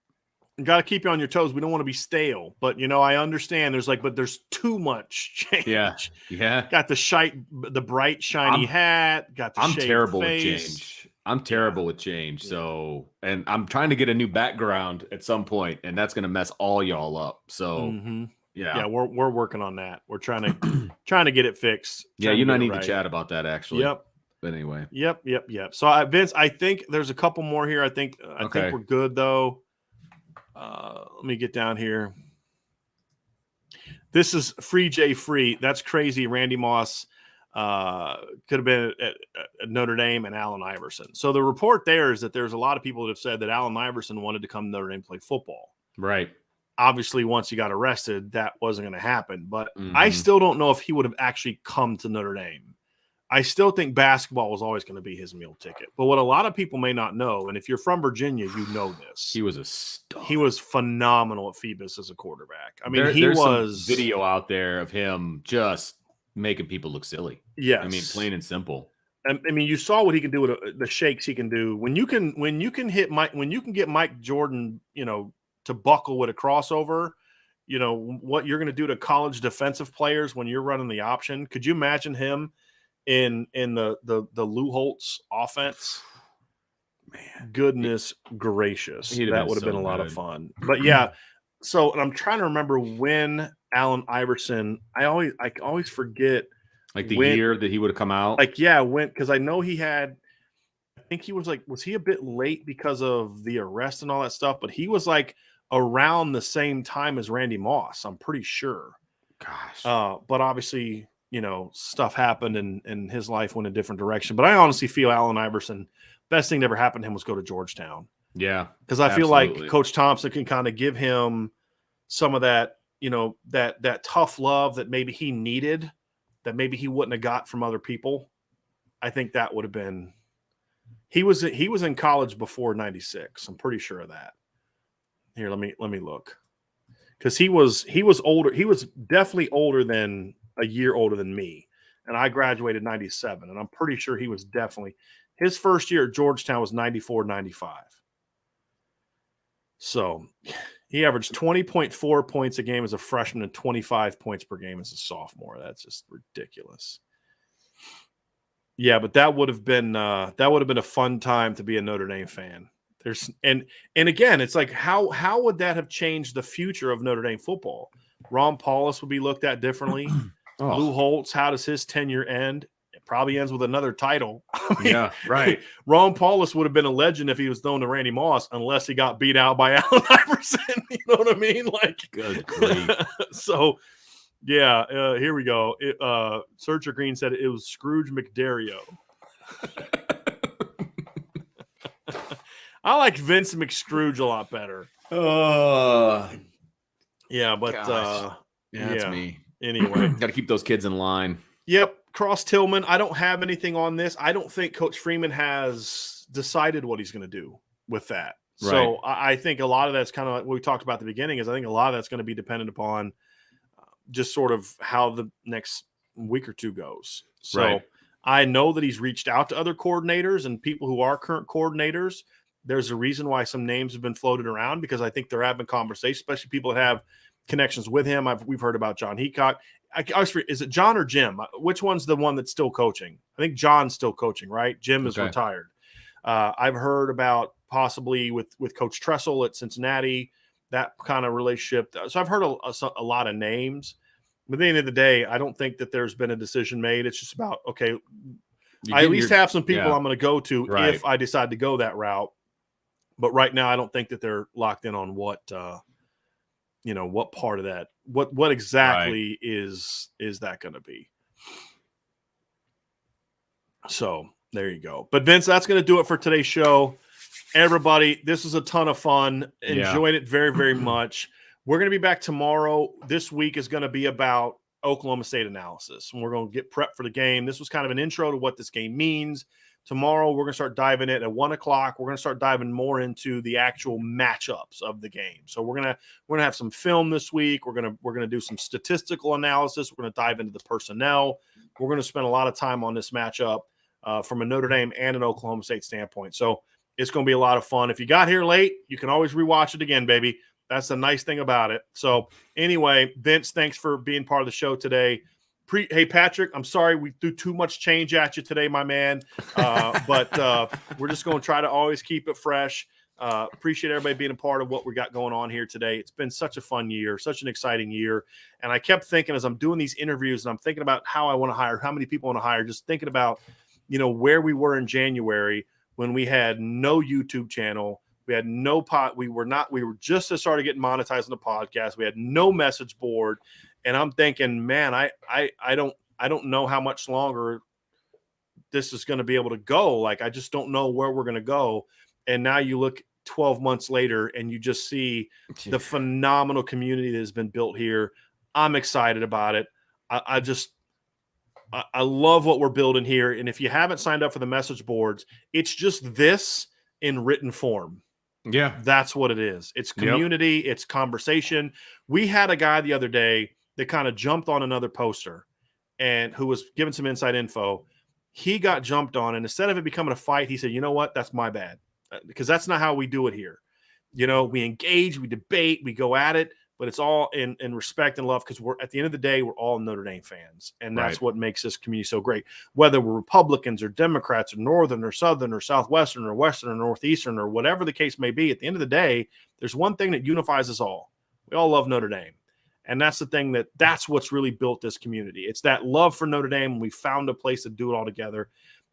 Got to keep you on your toes. We don't want to be stale, but I understand. There's too much change. Yeah. Got the bright shiny hat. Got the I'm terrible face. with change. I'm terrible with change. So, and I'm trying to get a new background at some point, and that's going to mess all y'all up. So, yeah, we're working on that. We're trying to get it fixed. Yeah, you and I need to chat about that actually. Yep. But anyway. Yep. So, Vince, I think there's a couple more here. I think we're good though. Let me get down here. This is Free J Free. That's crazy. Randy Moss could have been at Notre Dame and Allen Iverson. So the report there is that there's a lot of people that have said that Allen Iverson wanted to come to Notre Dame play football. Right. Obviously, once he got arrested, that wasn't going to happen. But I still don't know if he would have actually come to Notre Dame. I still think basketball was always going to be his meal ticket. But what a lot of people may not know, and if you're from Virginia, you know this. He was a star. He was phenomenal at Phoebus as a quarterback. I mean, there's some video out there of him just making people look silly. Yes. I mean, plain and simple. I mean, you saw what he can do with the shakes he can do. When you can get Mike Jordan, to buckle with a crossover, what you're going to do to college defensive players when you're running the option. Could you imagine him in the Lou Holtz offense? Man, goodness gracious, that would have been a lot of fun. But yeah, and I'm trying to remember when Allen Iverson. I always forget year that he would have come out. Because I know he had. I think he was he a bit late because of the arrest and all that stuff? But he was around the same time as Randy Moss. I'm pretty sure. Gosh. But obviously, stuff happened and his life went a different direction. But I honestly feel Allen Iverson, best thing that ever happened to him was go to Georgetown. Yeah. Because I feel like Coach Thompson can kind of give him some of that, that tough love that maybe he needed, that maybe he wouldn't have got from other people. I think that would have been he was in college before 96. I'm pretty sure of that. Here, let me look. Because he was older. He was definitely older than a year older than me. And I graduated 97. And I'm pretty sure he was definitely his first year at Georgetown was 94, 95. So he averaged 20.4 points a game as a freshman and 25 points per game as a sophomore. That's just ridiculous. Yeah, but that would have been a fun time to be a Notre Dame fan. And again, it's like how would that have changed the future of Notre Dame football? Ron Paulus would be looked at differently. Lou Holtz, how does his tenure end? It probably ends with another title. Yeah, right. Ron Paulus would have been a legend if he was thrown to Randy Moss, unless he got beat out by Allen Iverson. You know what I mean? Good grief. So, yeah, here we go. Searcher Green said it was Scrooge McDario. I like Vince McScrooge a lot better. Yeah, but that's me. Anyway, got to keep those kids in line. Yep. Cross Tillman. I don't have anything on this. I don't think Coach Freeman has decided what he's going to do with that. Right. So I think a lot of that's kind of like what we talked about at the beginning is I think a lot of that's going to be dependent upon just sort of how the next week or two goes. So I know that he's reached out to other coordinators and people who are current coordinators. There's a reason why some names have been floated around because I think there have been conversations, especially people that have connections with him. We've heard about John Heacock. Is it John or Jim? Which one's the one that's still coaching? I think John's still coaching, right? Jim is retired. I've heard about possibly with Coach Tressel at Cincinnati, that kind of relationship. So I've heard a lot of names. But at the end of the day, I don't think that there's been a decision made. It's just about, okay, I at least have some people I'm going to go to if I decide to go that route. But right now, I don't think that they're locked in on what what part of that, what exactly is that going to be? So there you go. But Vince, that's going to do it for today's show. Everybody, this was a ton of fun. Enjoyed it very, very much. We're going to be back tomorrow. This week is going to be about Oklahoma State analysis, and we're going to get prepped for the game. This was kind of an intro to what this game means. Tomorrow, we're going to start diving in at 1 o'clock. We're going to start diving more into the actual matchups of the game. So we're going to have some film this week. We're going to do some statistical analysis. We're going to dive into the personnel. We're going to spend a lot of time on this matchup from a Notre Dame and an Oklahoma State standpoint. So it's going to be a lot of fun. If you got here late, you can always rewatch it again, baby. That's the nice thing about it. So anyway, Vince, thanks for being part of the show today. Hey, Patrick, I'm sorry we threw too much change at you today, my man. But we're just going to try to always keep it fresh. Appreciate everybody being a part of what we got going on here today. It's been such a fun year, such an exciting year. And I kept thinking as I'm doing these interviews and I'm thinking about how I want to hire, how many people I want to hire, just thinking about, where we were in January when we had no YouTube channel. We had no we were just started getting monetized on the podcast. We had no message board. And I'm thinking, man, I don't know how much longer this is going to be able to go. Like, I just don't know where we're going to go. And now you look 12 months later and you just see the phenomenal community that has been built here. I'm excited about it. I love what we're building here. And if you haven't signed up for the message boards, it's just this in written form. Yeah. That's what it is. It's community. Yep. It's conversation. We had a guy the other day that kind of jumped on another poster and who was giving some inside info. He got jumped on, and instead of it becoming a fight, he said, you know what? That's my bad. Because that's not how we do it here. We engage, we debate, we go at it, but it's all in respect and love, because we're at the end of the day, we're all Notre Dame fans. And that's what makes this community so great. Whether we're Republicans or Democrats or Northern or Southern or Southwestern or Western or Northeastern or whatever the case may be, at the end of the day, there's one thing that unifies us all. We all love Notre Dame. And that's the thing that's what's really built this community. It's that love for Notre Dame. We found a place to do it all together.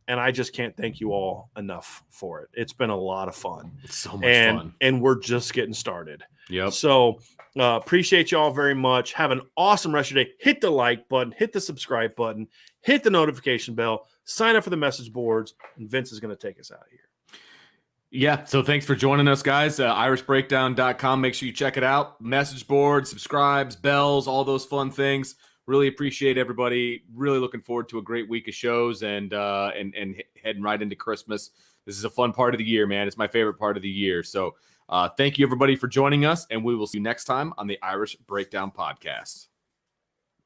And I just can't thank you all enough for it. It's been a lot of fun. It's so much fun. And we're just getting started. Yep. So appreciate you all very much. Have an awesome rest of your day. Hit the like button. Hit the subscribe button. Hit the notification bell. Sign up for the message boards. And Vince is going to take us out of here. Yeah, so thanks for joining us, guys. irishbreakdown.com. Make sure you check it out. Message board, subscribes, bells, all those fun things. Really appreciate everybody. Really looking forward to a great week of shows and heading right into Christmas. This is a fun part of the year, man. It's my favorite part of the year. So thank you, everybody, for joining us, and we will see you next time on the Irish Breakdown Podcast.